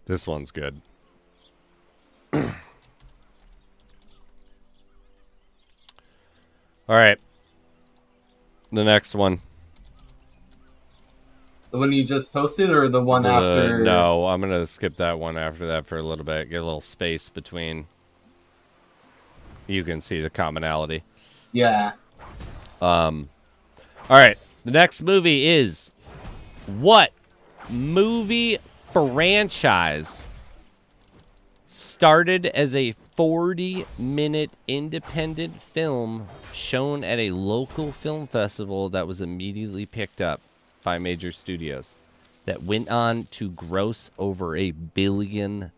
This one's good. All right. The next one. The one you just posted or the one after? No, I'm going to skip that one after that for a little bit. Get a little space between. You can see the commonality. Yeah. All right. The next movie is What movie franchise started as a 40-minute independent film shown at a local film festival that was immediately picked up by major studios that went on to gross over $1 billion.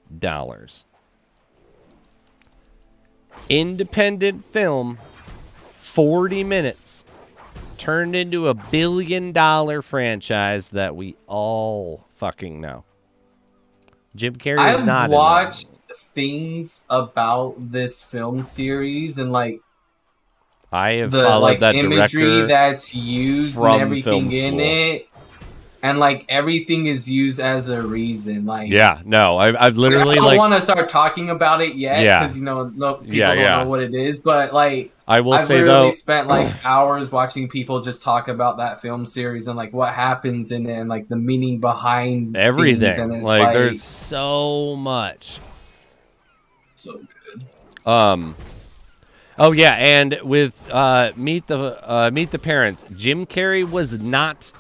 Independent film, 40 minutes, turned into a $1 billion franchise that we all fucking know. Jim Carrey is not I've watched things about this film series and like I have the followed like that imagery director that's used and from everything film in school. it, and like everything is used as a reason. Like, Yeah, no, I've literally I don't like want to start talking about it yet because you know people don't know what it is. But like, I will I've say literally though, spent like hours watching people just talk about that film series and like what happens in it and like the meaning behind things, everything. and it's Like there's so much. so good. Oh yeah, and with Meet the Parents, Jim Carrey was not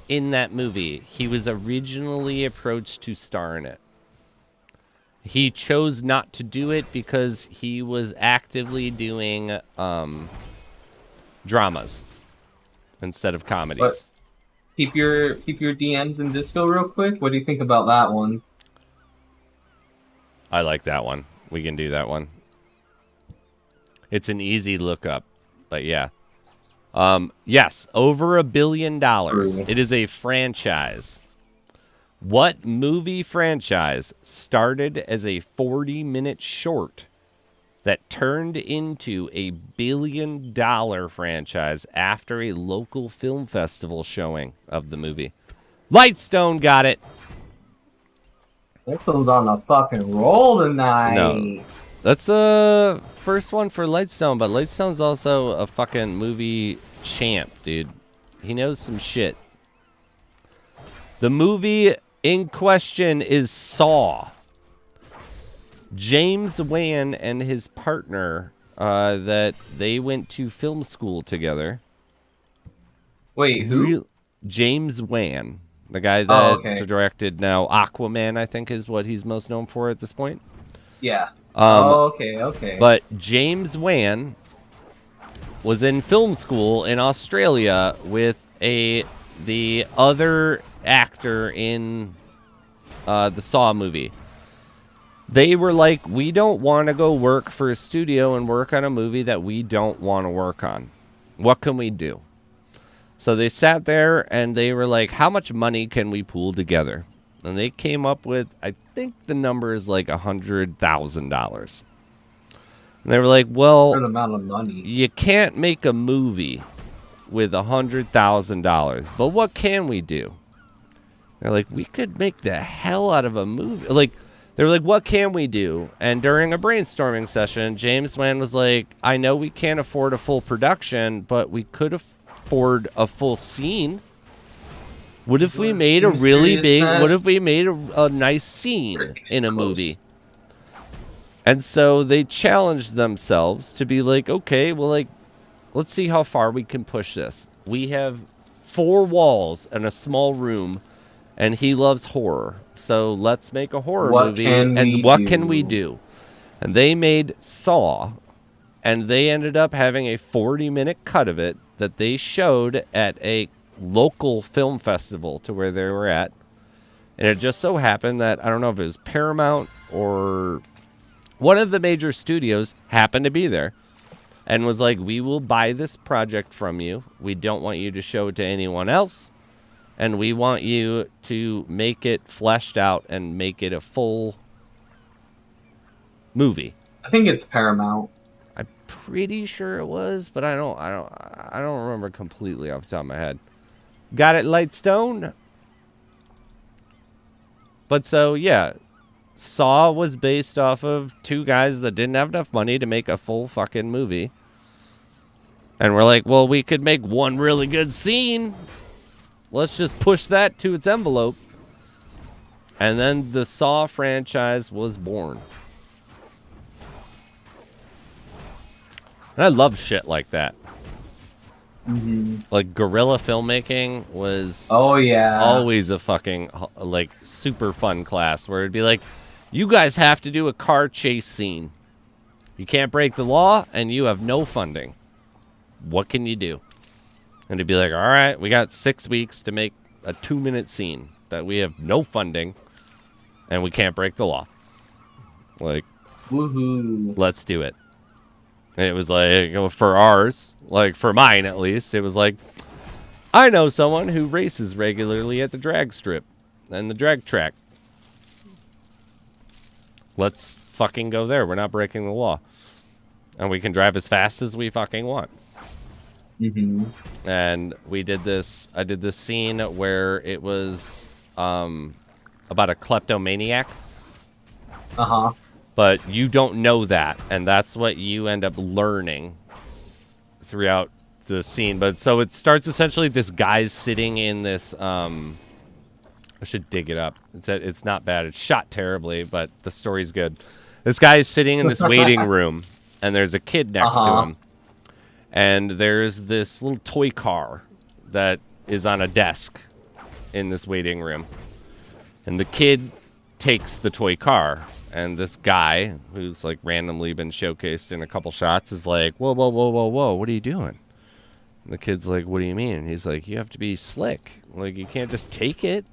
in that movie. He was originally approached to star in it. He chose not to do it because he was actively doing dramas instead of comedies. But keep your DMs in disco real quick. What do you think about that one? I like that one. We can do that one. It's an easy lookup, but yeah. Yes, over $1 billion. It is a franchise. What movie franchise started as a 40-minute short that turned into a $1 billion franchise after a local film festival showing of the movie? Lightstone got it. That one's on a fucking roll tonight. No. That's the first one for Lightstone, but Lightstone's also a fucking movie champ, dude. He knows some shit. The movie in question is Saw. James Wan and his partner, that they went to film school together. Wait, who? James Wan. The guy that directed now Aquaman, I think, is what he's most known for at this point. Yeah. Okay. But James Wan was in film school in Australia with the other actor in the Saw movie. They were like, we don't want to go work for a studio and work on a movie that we don't want to work on. What can we do? So they sat there and they were like, how much money can we pool together? And they came up with, I think the number is like $100,000. And they were like, well, good amount of money. You can't make a movie with $100,000. But what can we do? They're like, we could make the hell out of a movie. Like, they were like, what can we do? And during a brainstorming session, James Wan was like, I know we can't afford a full production, but we could afford a full scene. What if we made a really big, what if we made a nice scene in a movie? And so they challenged themselves to be like, okay, well, like, let's see how far we can push this. We have 4 walls and a small room, and he loves horror. So let's make a horror movie. And what can we do? And they made Saw, and they ended up having a 40-minute cut of it that they showed at a local film festival to where they were at. And it just so happened that, I don't know if it was Paramount or one of the major studios happened to be there and was like, we will buy this project from you. We don't want you to show it to anyone else. And we want you to make it fleshed out and make it a full movie. I think it's Paramount. I'm pretty sure it was, but I don't remember completely off the top of my head. Got it, Lightstone? But so, yeah. Saw was based off of 2 guys that didn't have enough money to make a full fucking movie. And we're like, well, we could make one really good scene. Let's just push that to its envelope. And then the Saw franchise was born. And I love shit like that. Like, guerrilla filmmaking was Oh yeah. always a fucking, like, super fun class where it'd be like, you guys have to do a car chase scene. You can't break the law, and you have no funding. What can you do? And it'd be like, all right, we got 6 weeks to make a 2-minute scene that we have no funding, and we can't break the law. Like, Woohoo. let's do it. And it was like, for ours, like for mine at least, it was like, I know someone who races regularly at the drag strip and the drag track. Let's fucking go there. We're not breaking the law. And we can drive as fast as we fucking want. And we did this. I did this scene where it was about a kleptomaniac. But you don't know that, and that's what you end up learning throughout the scene. But so it starts essentially, this guy's sitting in this. I should dig it up. It's not bad. It's shot terribly, but the story's good. This guy is sitting in this waiting room, and there's a kid next to him. And there's this little toy car that is on a desk in this waiting room. And the kid takes the toy car. And this guy, who's like randomly been showcased in a couple shots, is like, whoa, whoa, whoa, whoa, whoa, what are you doing? And the kid's like, what do you mean? And he's like, you have to be slick. Like, you can't just take it.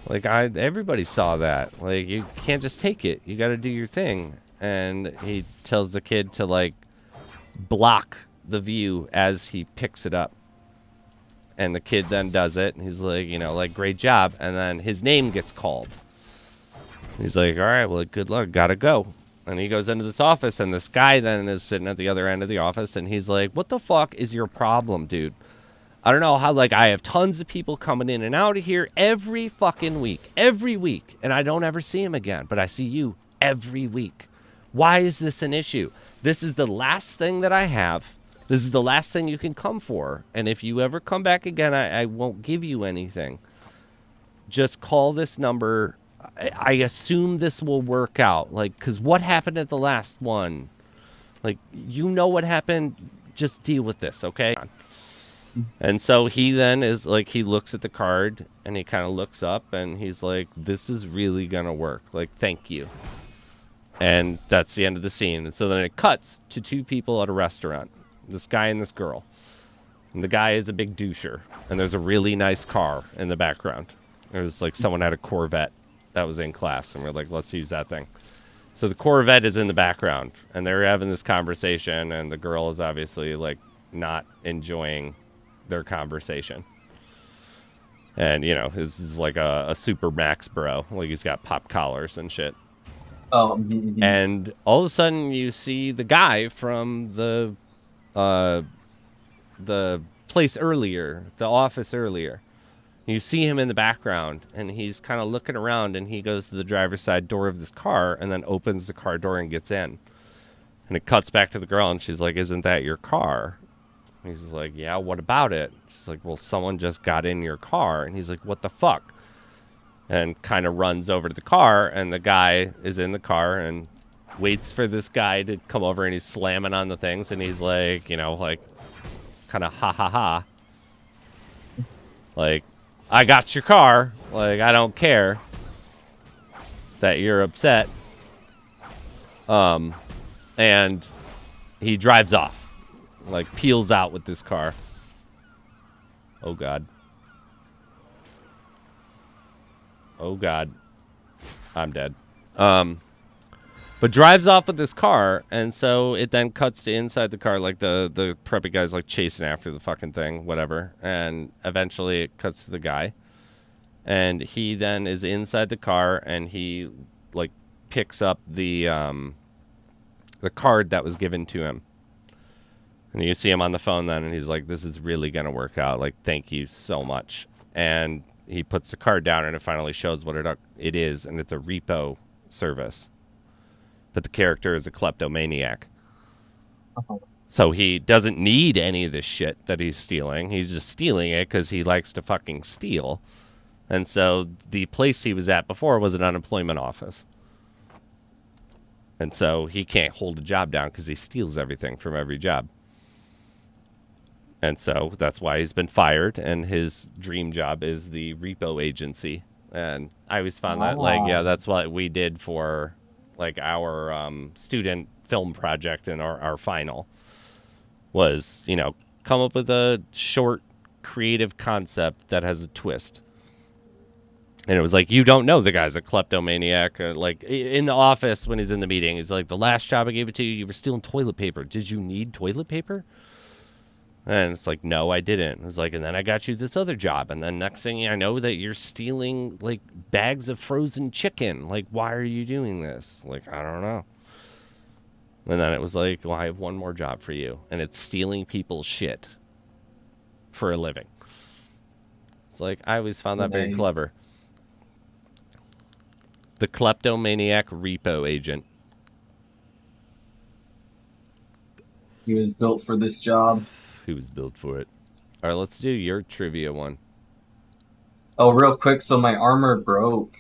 Like, everybody saw that. Like, you can't just take it. You got to do your thing. And he tells the kid to, like, block the view as he picks it up. And the kid then does it. And he's like, you know, like, great job. And then his name gets called. He's like, all right, well, good luck. Gotta go. And he goes into this office. And this guy then is sitting at the other end of the office. And he's like, what the fuck is your problem, dude? I don't know how, like, I have tons of people coming in and out of here every fucking week. Every week. And I don't ever see him again. But I see you every week. Why is this an issue? This is the last thing that I have. This is the last thing you can come for. And if you ever come back again, I won't give you anything. Just call this number. I assume this will work out. Like, because what happened at the last one? Like, you know what happened. Just deal with this, okay? And so he then is like, he looks at the card and he kind of looks up and he's like, this is really going to work. Like, thank you. And that's the end of the scene. And so then it cuts to two people at a restaurant. This guy and this girl. And the guy is a big doucher. And there's a really nice car in the background. There's like someone had a Corvette that was in class. And we're like, let's use that thing. So the Corvette is in the background. And they're having this conversation. And the girl is obviously like not enjoying their conversation. And, you know, this is like a super max bro. Like, he's got pop collars and shit. Oh. And all of a sudden you see the guy from the place earlier, the office earlier. You see him in the background, and he's kind of looking around, and he goes to the driver's side door of this car and then opens the car door and gets in. And it cuts back to the girl, and she's like, isn't that your car? And he's like, yeah, what about it? She's like, well, someone just got in your car. And he's like, what the fuck? And kind of runs over to the car, and the guy is in the car and waits for this guy to come over, and he's slamming on the things, and he's like, you know, like, kind of ha ha ha. Like, I got your car. Like, I don't care that you're upset. And he drives off. Like, peels out with this car. Oh, God. Oh, God. I'm dead. But drives off with this car, and so it then cuts to inside the car, like the preppy guy's like chasing after the fucking thing, whatever. And eventually it cuts to the guy. And he then is inside the car, and he like picks up the card that was given to him. And you see him on the phone then, and he's like, this is really going to work out. Like, thank you so much. And he puts the card down, and it finally shows what it is, and it's a repo service. But the character is a kleptomaniac. So he doesn't need any of this shit that he's stealing. He's just stealing it because he likes to fucking steal. And so the place he was at before was an unemployment office. And so he can't hold a job down because he steals everything from every job. And so that's why he's been fired, and his dream job is the repo agency. And I always found that, like, yeah, Oh, that's what we did for, like, our student film project and our final was, come up with a short, creative concept that has a twist. And it was like, you don't know the guy's a kleptomaniac. Like, in the office when he's in the meeting, he's like, the last job I gave it to you, you were stealing toilet paper. Did you need toilet paper? And it's like, no, I didn't. It was like, and then I got you this other job. And then next thing I know that you're stealing, like, bags of frozen chicken. Like, why are you doing this? Like, I don't know. And then it was like, well, I have one more job for you. And it's stealing people's shit for a living. It's like, I always found that very nice. clever. The kleptomaniac repo agent. He was built for this job. He was built for it. All right, let's do your trivia one. Oh, real quick, so my armor broke.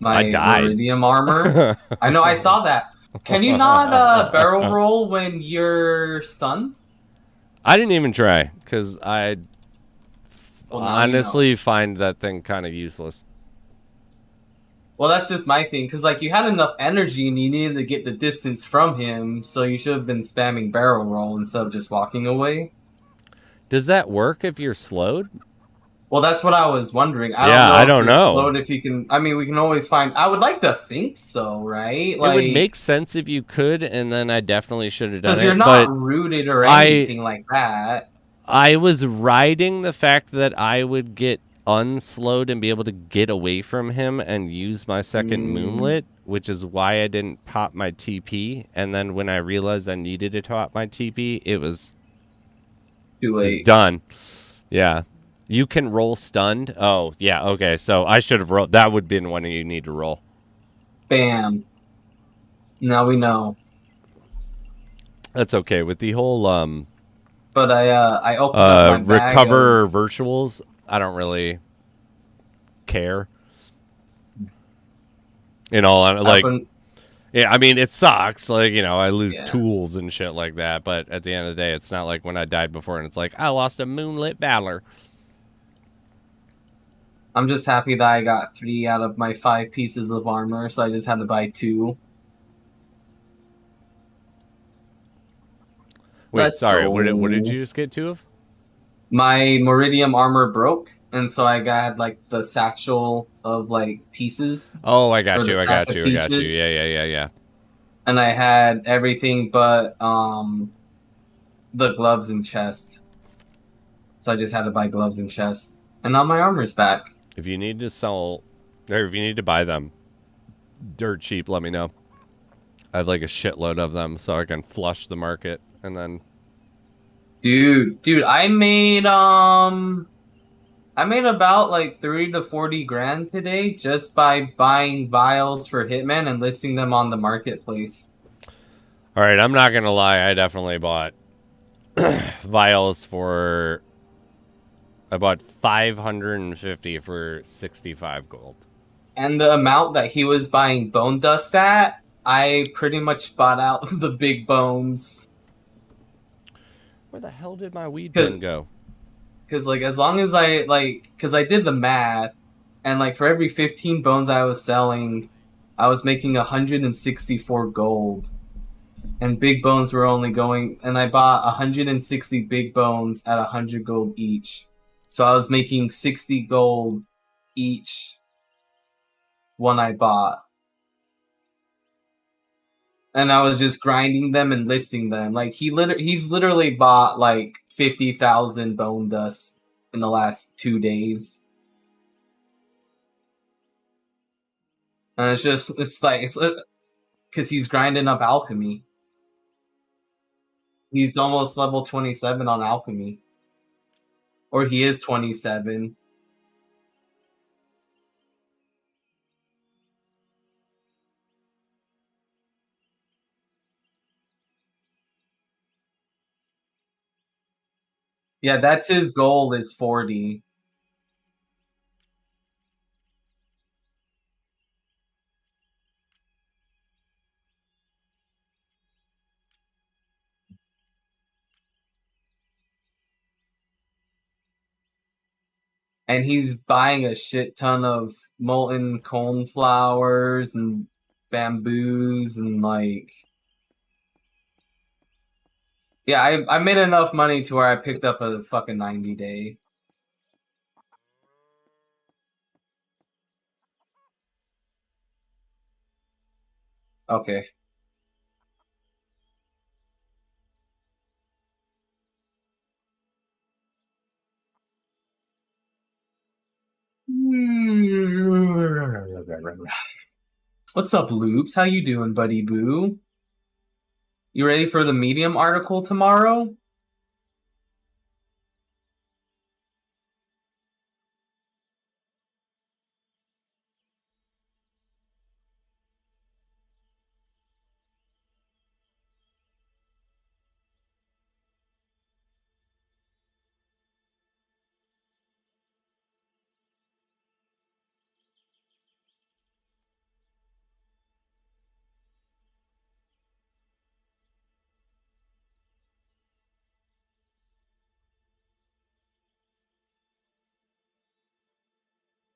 I My died. iridium armor. I know, I saw that. Can you not barrel roll when you're stunned? I didn't even try because I Well, now honestly you know. find that thing kind of useless. Well, that's just my thing, because like you had enough energy and you needed to get the distance from him, so you should have been spamming barrel roll instead of just walking away. Does that work if you're slowed? Well, that's what I was wondering. I don't Yeah, know I if don't you're know. slowed, if you can. I mean, we can always find. I would like to think so, right? It would Like, make sense if you could, and then I definitely should have done because you're it. not But rooted or I anything like that. I was riding the fact that I would get unslowed and be able to get away from him and use my second Mm, moonlit, which is why I didn't pop my TP. And then when I realized I needed to pop my TP, too it was late. done. Yeah. You can roll stunned. Oh, yeah. Okay. So I should have rolled. That would have been one you need to roll. Bam. Now we know. That's okay. With the whole But I opened up my bag of. recover virtuals, I don't really care. I Like, opened. yeah, I mean, it sucks. Like, I lose Yeah. tools and shit like that. But at the end of the day, it's not like when I died before and it's like, I lost a moonlit battler. I'm just happy that I got 3 out of my 5 pieces of armor, so I just had to buy 2. Wait, Let's sorry. What did go. you just get two of? My Meridium armor broke, and so I got like the satchel of like pieces, Oh, I or got the you. I stack got of you. I got you. peaches, Yeah, yeah, yeah, yeah. and I had everything but the gloves and chest. So I just had to buy gloves and chest, and now my armor's back. If you need to sell, or if you need to buy them dirt cheap, let me know. I have like a shitload of them, so I can flush the market and then. Dude, I made about like 30 to 40 grand today just by buying vials for Hitman and listing them on the marketplace. All right, I'm not gonna lie. I definitely bought vials for. I bought 550 for 65 gold. And the amount that he was buying bone dust at, I pretty much bought out the big bones. Where the hell did my weed Cause, pen go? Cause like as long as cause I did the math, and like for every 15 bones I was selling, I was making 164 gold. And big bones were only going, and I bought 160 big bones at 100 gold each. So I was making 60 gold each one I bought. And I was just grinding them and listing them. Like he's literally bought like 50,000 bone dust in the last 2 days. And it's because he's grinding up alchemy. He's almost level 27 on alchemy. Or he is 27. Yeah, that's his goal is 40. and he's buying a shit ton of molten coneflowers and bamboos and like, yeah, I made enough money to where I picked up a fucking 90-day. Okay. What's up, Loops? How you doing, buddy boo? You ready for the Medium article tomorrow?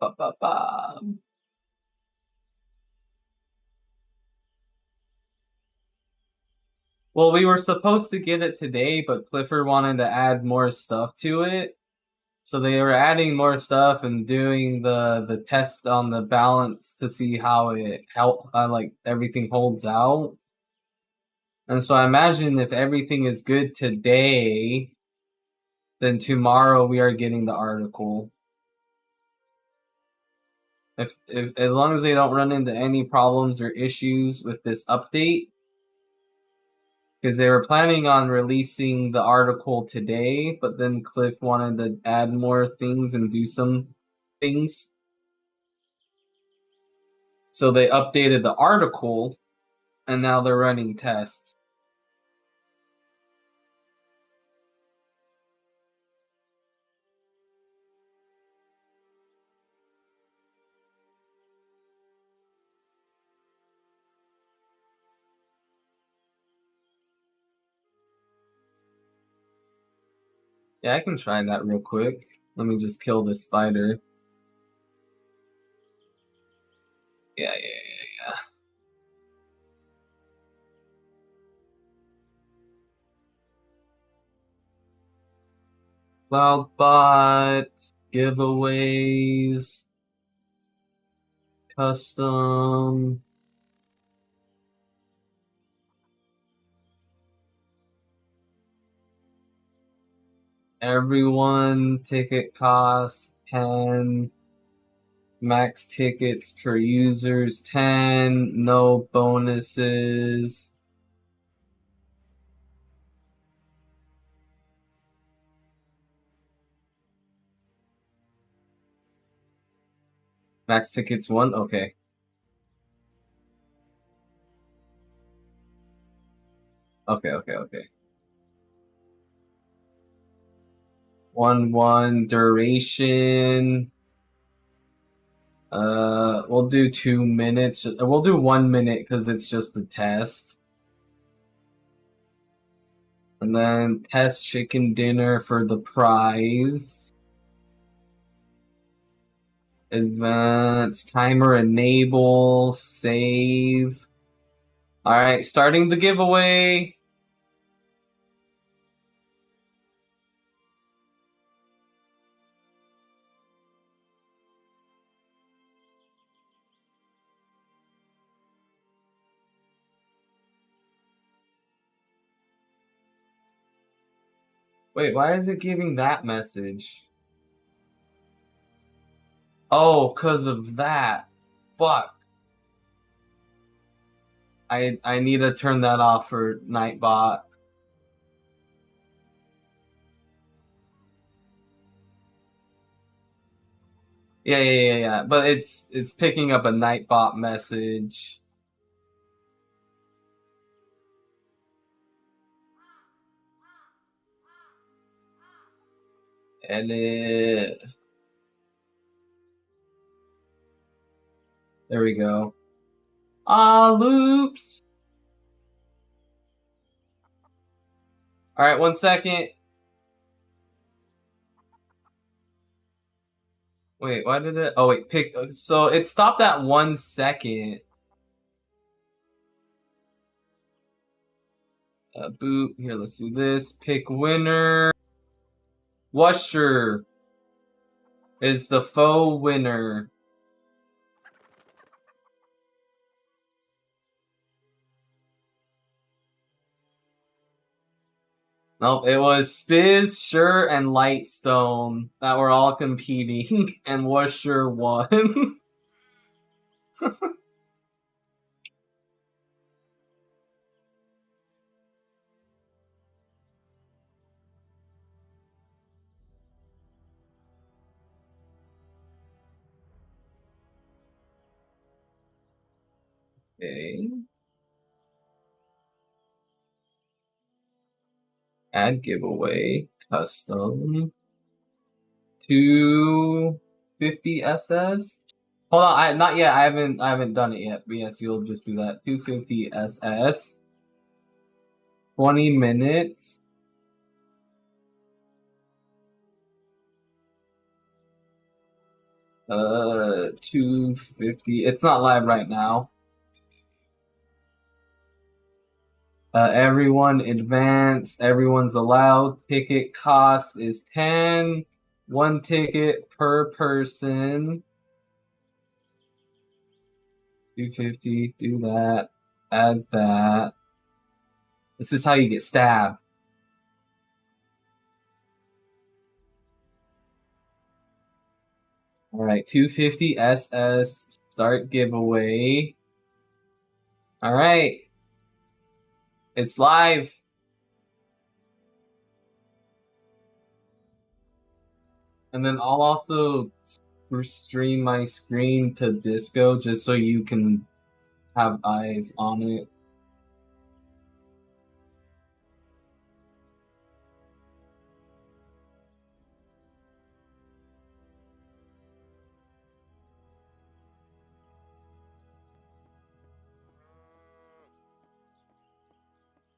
Ba, ba, ba. Well, we were supposed to get it today, but Clifford wanted to add more stuff to it. So they were adding more stuff and doing the test on the balance to see how it like everything holds out. And so I imagine if everything is good today, then tomorrow we are getting the article. If as long as they don't run into any problems or issues with this update, because they were planning on releasing the article today, but then Cliff wanted to add more things and do some things. So they updated the article, and now they're running tests. Yeah, I can try that real quick. Let me just kill this spider. Yeah. Cloudbot, giveaways, custom. Everyone ticket cost 10. Max tickets per users 10. No bonuses. Max tickets 1. Okay. Okay. 1 duration. We'll do 2 minutes. We'll do 1 minute because it's just a test. And then test chicken dinner for the prize. Advanced timer enable, save. Alright, starting the giveaway. Wait, why is it giving that message? Oh, because of that. Fuck. I need to turn that off for Nightbot. Yeah. But it's picking up a Nightbot message. Edit. There we go. Loops. Alright, 1 second. Wait, why did it? Oh wait, pick. So it stopped at 1 second. Boot. Here, let's do this. Pick winner. Wusher is the faux winner. Nope, it was Spiz, Sure, and Lightstone that were all competing, and Wusher won. Okay. Add giveaway. Custom. 250 SS. Hold on, not yet. I haven't done it yet. But yes, you'll just do that. 250 SS. 20 minutes. Uh, 250. It's not live right now. Everyone advance. Everyone's allowed. Ticket cost is 10. 1 ticket per person. 250. Do that. Add that. This is how you get stabbed. Alright, 250 SS. Start giveaway. Alright. It's live. And then I'll also stream my screen to Disco just so you can have eyes on it.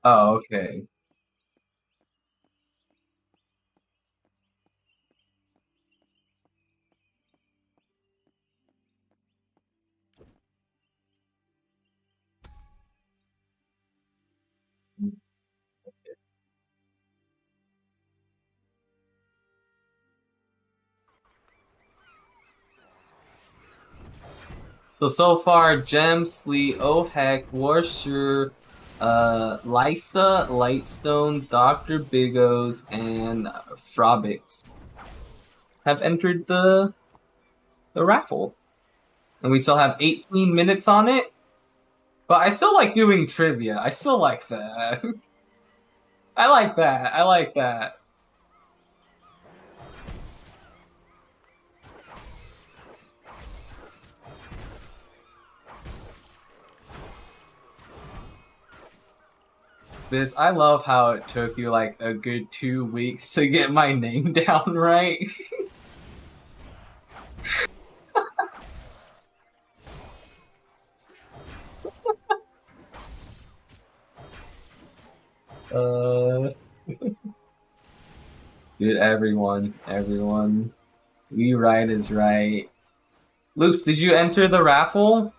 Oh, okay. So far, Gem, Slee, Ohek, Warsher, Lysa, Lightstone, Dr. Bigos, and Frobix have entered the raffle. And we still have 18 minutes on it. But I still like doing trivia. I still like that. I like that. I like that. I love how it took you like a good 2 weeks to get my name down right. Dude, everyone. We right is right. Loops, did you enter the raffle?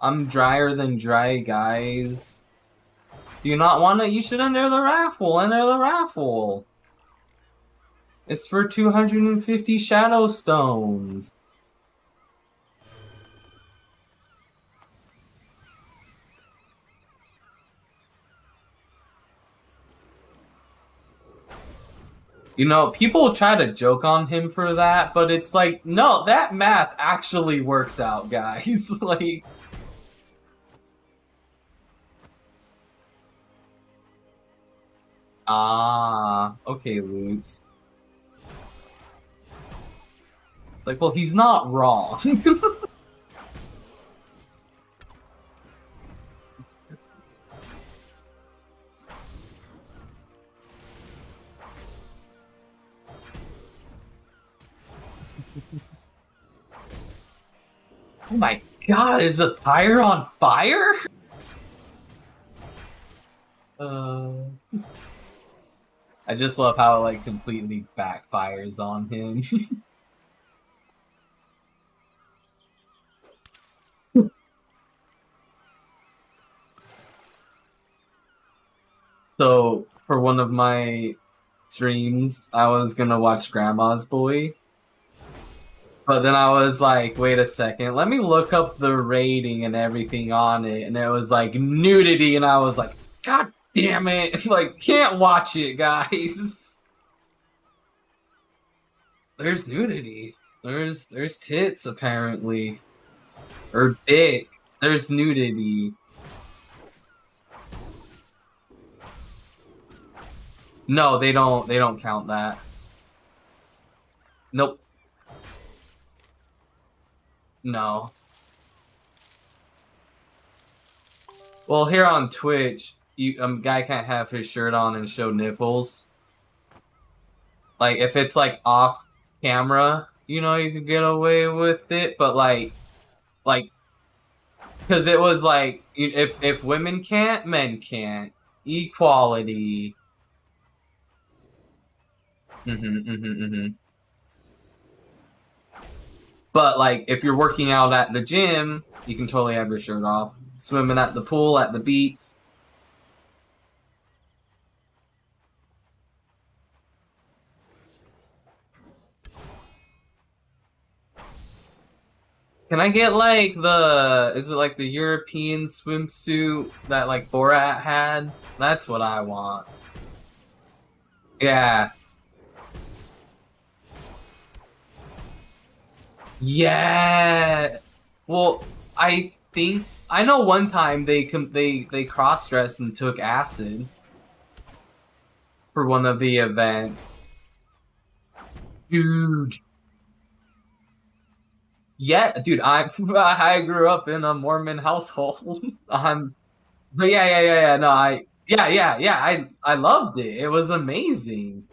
I'm drier than dry, guys. Do you not want it? You should enter the raffle. Enter the raffle. It's for 250 shadow stones. You know, people try to joke on him for that, but it's like, no, that math actually works out, guys. Like... Ah, okay, Loops. Like, well, he's not wrong. Oh my God, is the tire on fire? I just love how it like completely backfires on him. So for one of my streams, I was gonna watch Grandma's Boy. But then I was like, wait a second, let me look up the rating and everything on it. And it was like nudity, and I was like, God damn it. Like, can't watch it, guys. There's nudity. There's tits, apparently. Or dick. There's nudity. No, they don't count that. Nope. No. Well, here on Twitch, guy can't have his shirt on and show nipples. Like, if it's like off camera, you know, you could get away with it. But like, because it was like, if women can't, men can't. Equality. But like, if you're working out at the gym, you can totally have your shirt off. Swimming at the pool, at the beach. Can I get like is it like the European swimsuit that like Borat had? That's what I want. Yeah. Yeah. Well, I know one time they cross-dressed and took acid for one of the events. Dude. Yeah, dude, I grew up in a Mormon household. But yeah. No, I loved it. It was amazing.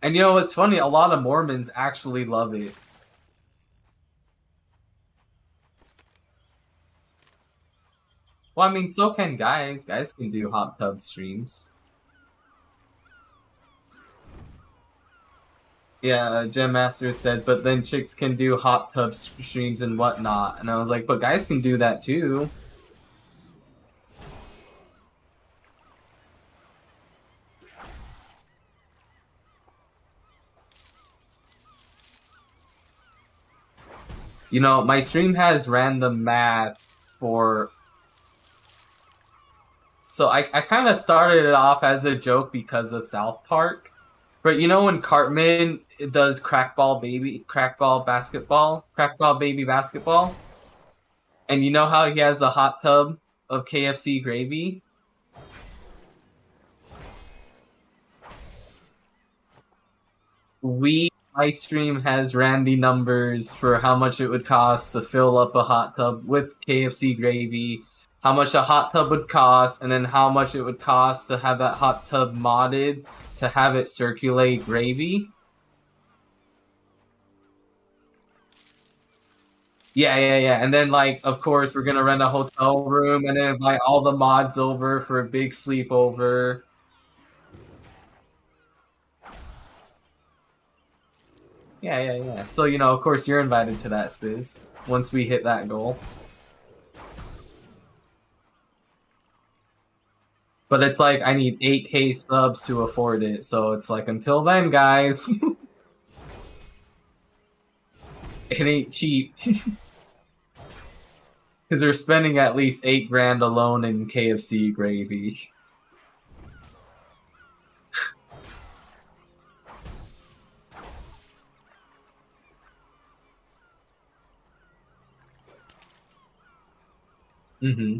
And you know what's funny? A lot of Mormons actually love it. Well, I mean, so can guys. Guys can do hot tub streams. Yeah, Gem Master said, but then chicks can do hot tub streams and whatnot. And I was like, but guys can do that too. You know, my stream has random math for... So I kind of started it off as a joke because of South Park. But you know when Cartman does crackball baby basketball? And you know how he has a hot tub of KFC gravy? My stream has Randy numbers for how much it would cost to fill up a hot tub with KFC gravy, how much a hot tub would cost, and then how much it would cost to have that hot tub modded to have it circulate gravy. Yeah. And then, like, of course, we're gonna rent a hotel room and then invite all the mods over for a big sleepover. Yeah. So, you know, of course, you're invited to that, Spiz, once we hit that goal. But it's like, I need 8K subs to afford it, so it's like, until then, guys. It ain't cheap. Because we're spending at least 8 grand alone in KFC gravy. Mm-hmm.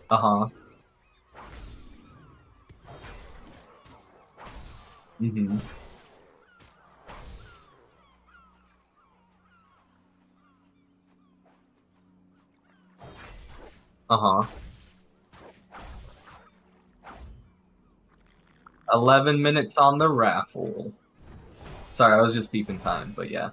Uh-huh. Mm-hmm. Uh-huh. 11 minutes on the raffle. Sorry, I was just beeping time, but yeah.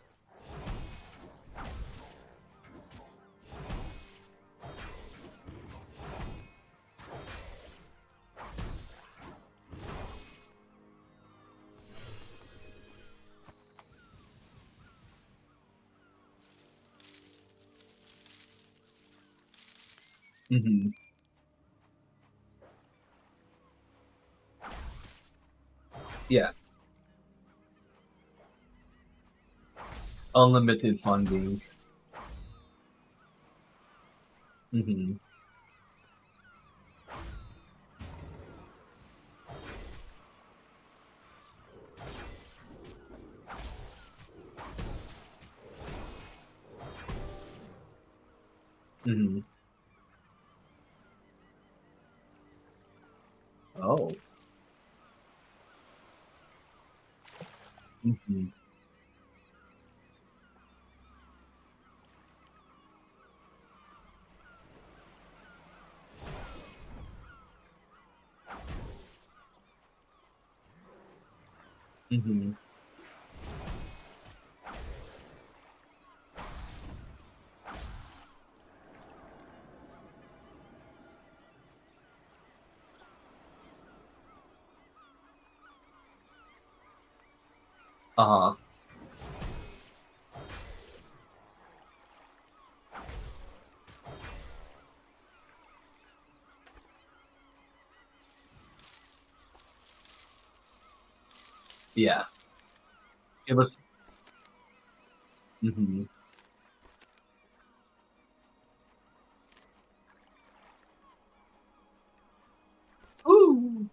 Mm-hmm. Yeah. Unlimited funding. Mm-hmm. Mm-hmm. Oh. Mm-hmm. Mm-hmm. Uh-huh. Yeah. Give us. Mm-hmm. Ooh.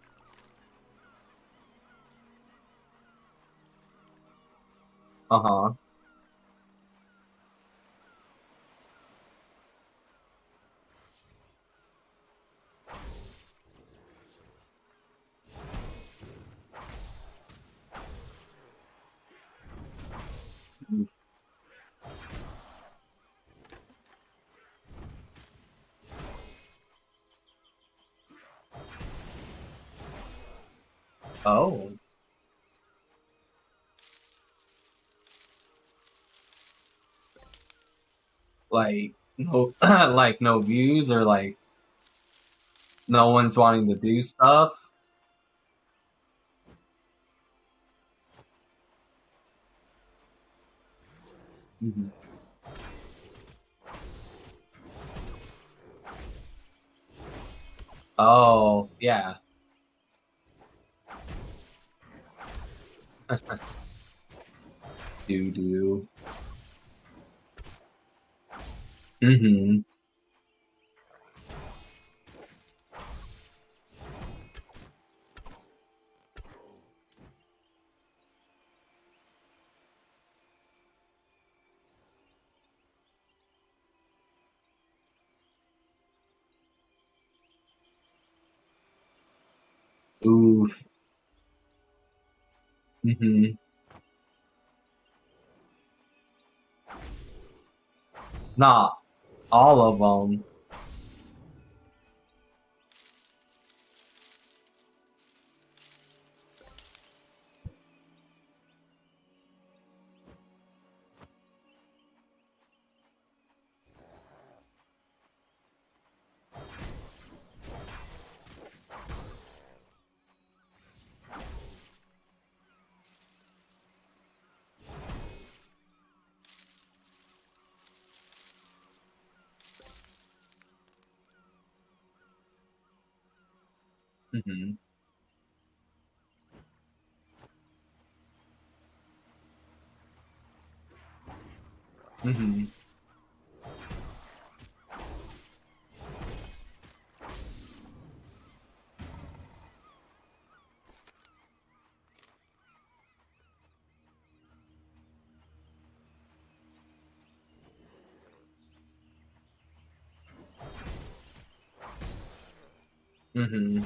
Uh-huh. Oh. Like no like no views or like no one's wanting to do stuff. Mm-hmm. Oh, yeah. Do. Mm-hmm. Oof. Mm-hmm. Not all of them. Mm-hmm. Mm-hmm. Mm-hmm.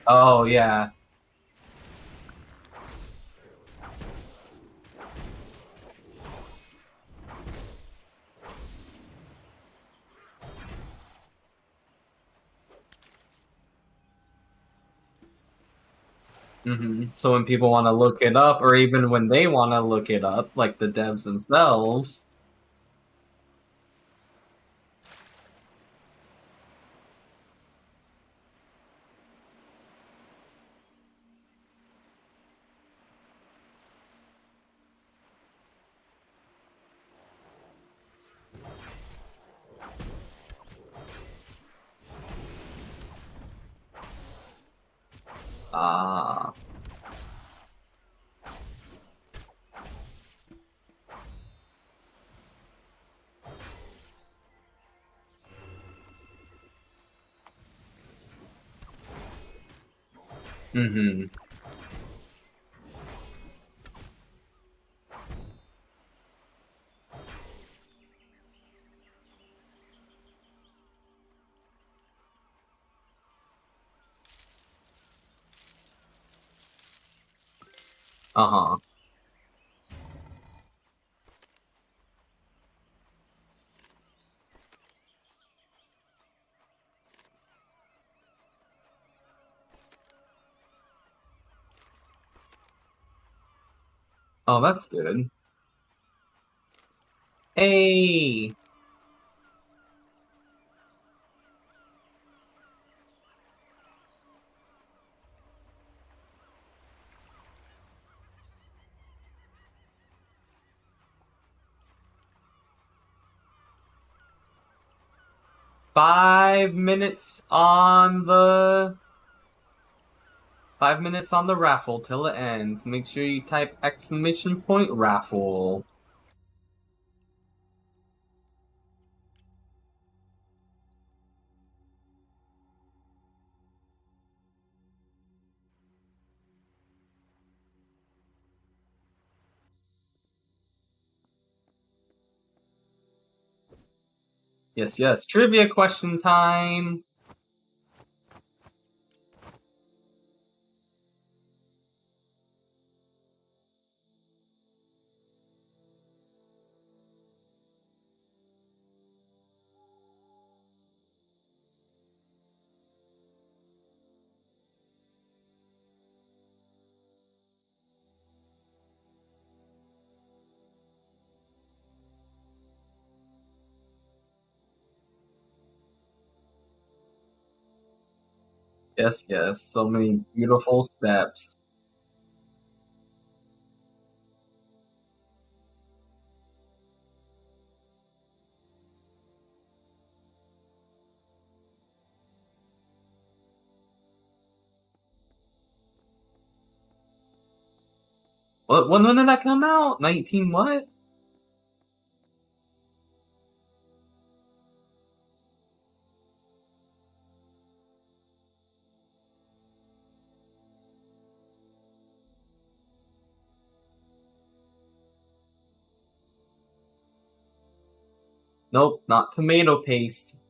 Oh, yeah. So when people want to look it up, or even when they want to look it up, like the devs themselves. Ah. Mm-hmm. Uh-huh. Oh, that's good. Hey. 5 minutes on the 5 minutes on the raffle till it ends. Make sure you type exclamation point raffle. Yes, yes. Trivia question time. Yes, yes. So many beautiful steps. When did that come out? 19 what? Nope, not tomato paste.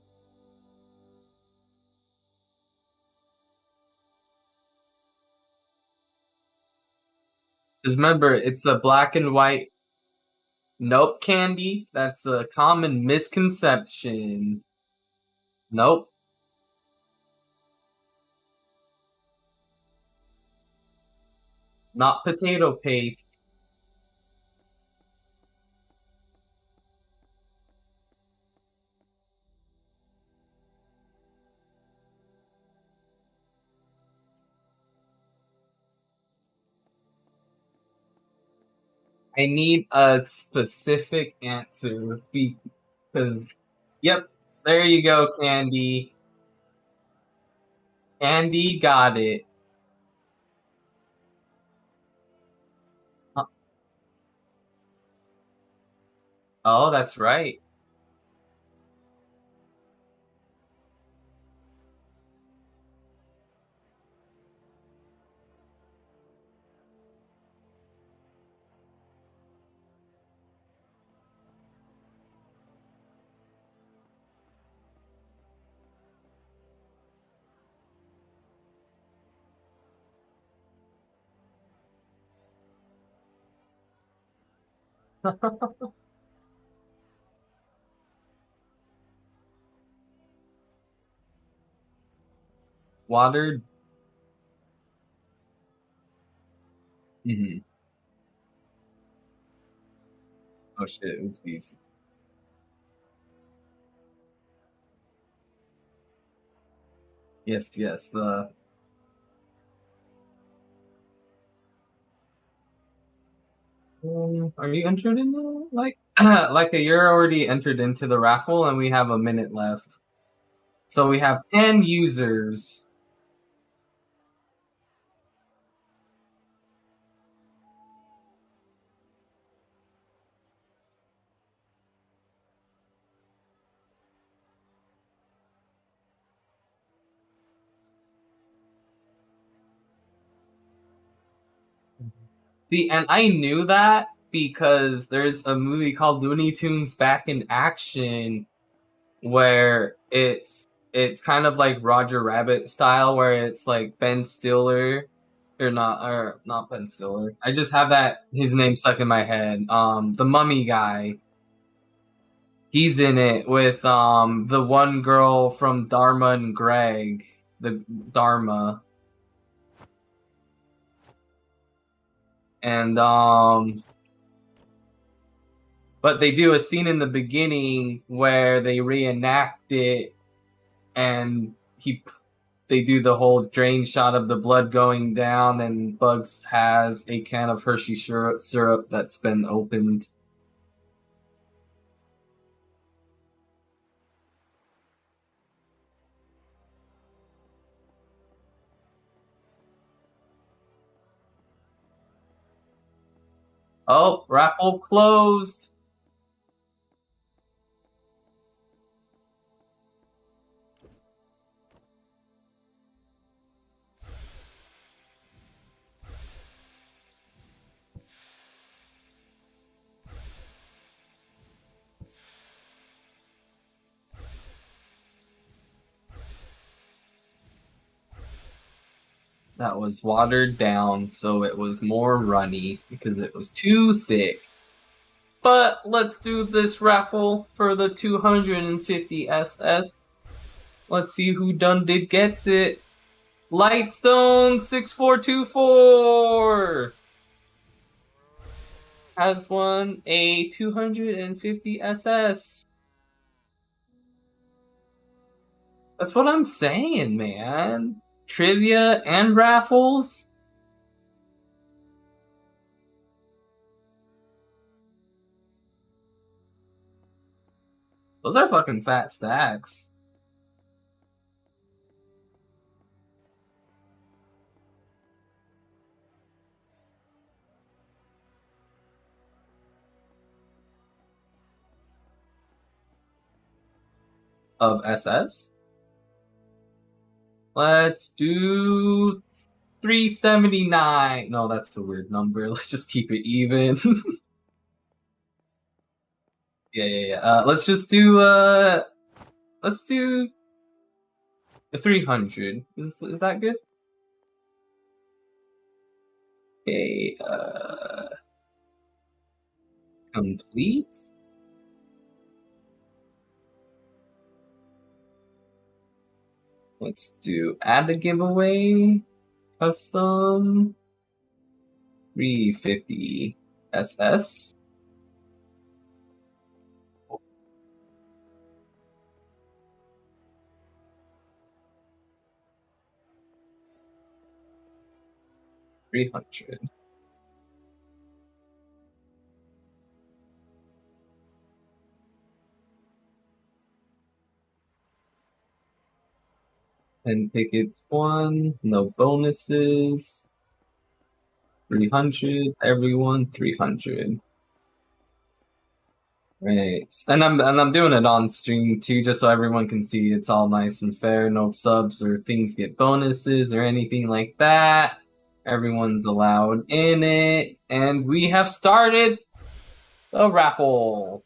Because remember, it's a black and white. Nope, Candy. That's a common misconception. Nope, not potato paste. I need a specific answer because, yep, there you go, Candy. Candy got it. Huh. Oh, that's right. Water. Mm-hmm. Oh shit! Oopsies. Yes, yes. The are you entered in the like you're already entered into the raffle, and we have a minute left. So we have 10 users. See, and I knew that because there's a movie called Looney Tunes Back in Action where it's kind of like Roger Rabbit style, where it's like Ben Stiller or not Ben Stiller. I just have that his name stuck in my head. The Mummy guy. He's in it with the one girl from Dharma and Greg, the Dharma. And but they do a scene in the beginning where they reenact it, and they do the whole drain shot of the blood going down, and Bugs has a can of Hershey syrup that's been opened. Oh, raffle closed. That was watered down, so it was more runny because it was too thick. But let's do this raffle for the 250 SS. Let's see who done did gets it. Lightstone 6424 has won a 250 SS. That's what I'm saying, man. Trivia and raffles. Those are fucking fat stacks. Of SS. Let's do 379. No, that's a weird number. Let's just keep it even. Yeah. Let's just do let's do 300. Is that good? Okay, complete. Let's do add a giveaway. Custom 350 SS. $300. And tickets 1, no bonuses. 300, everyone 300. Right. And I'm doing it on stream too, just so everyone can see it's all nice and fair, no subs or things get bonuses or anything like that. Everyone's allowed in it. And we have started the raffle.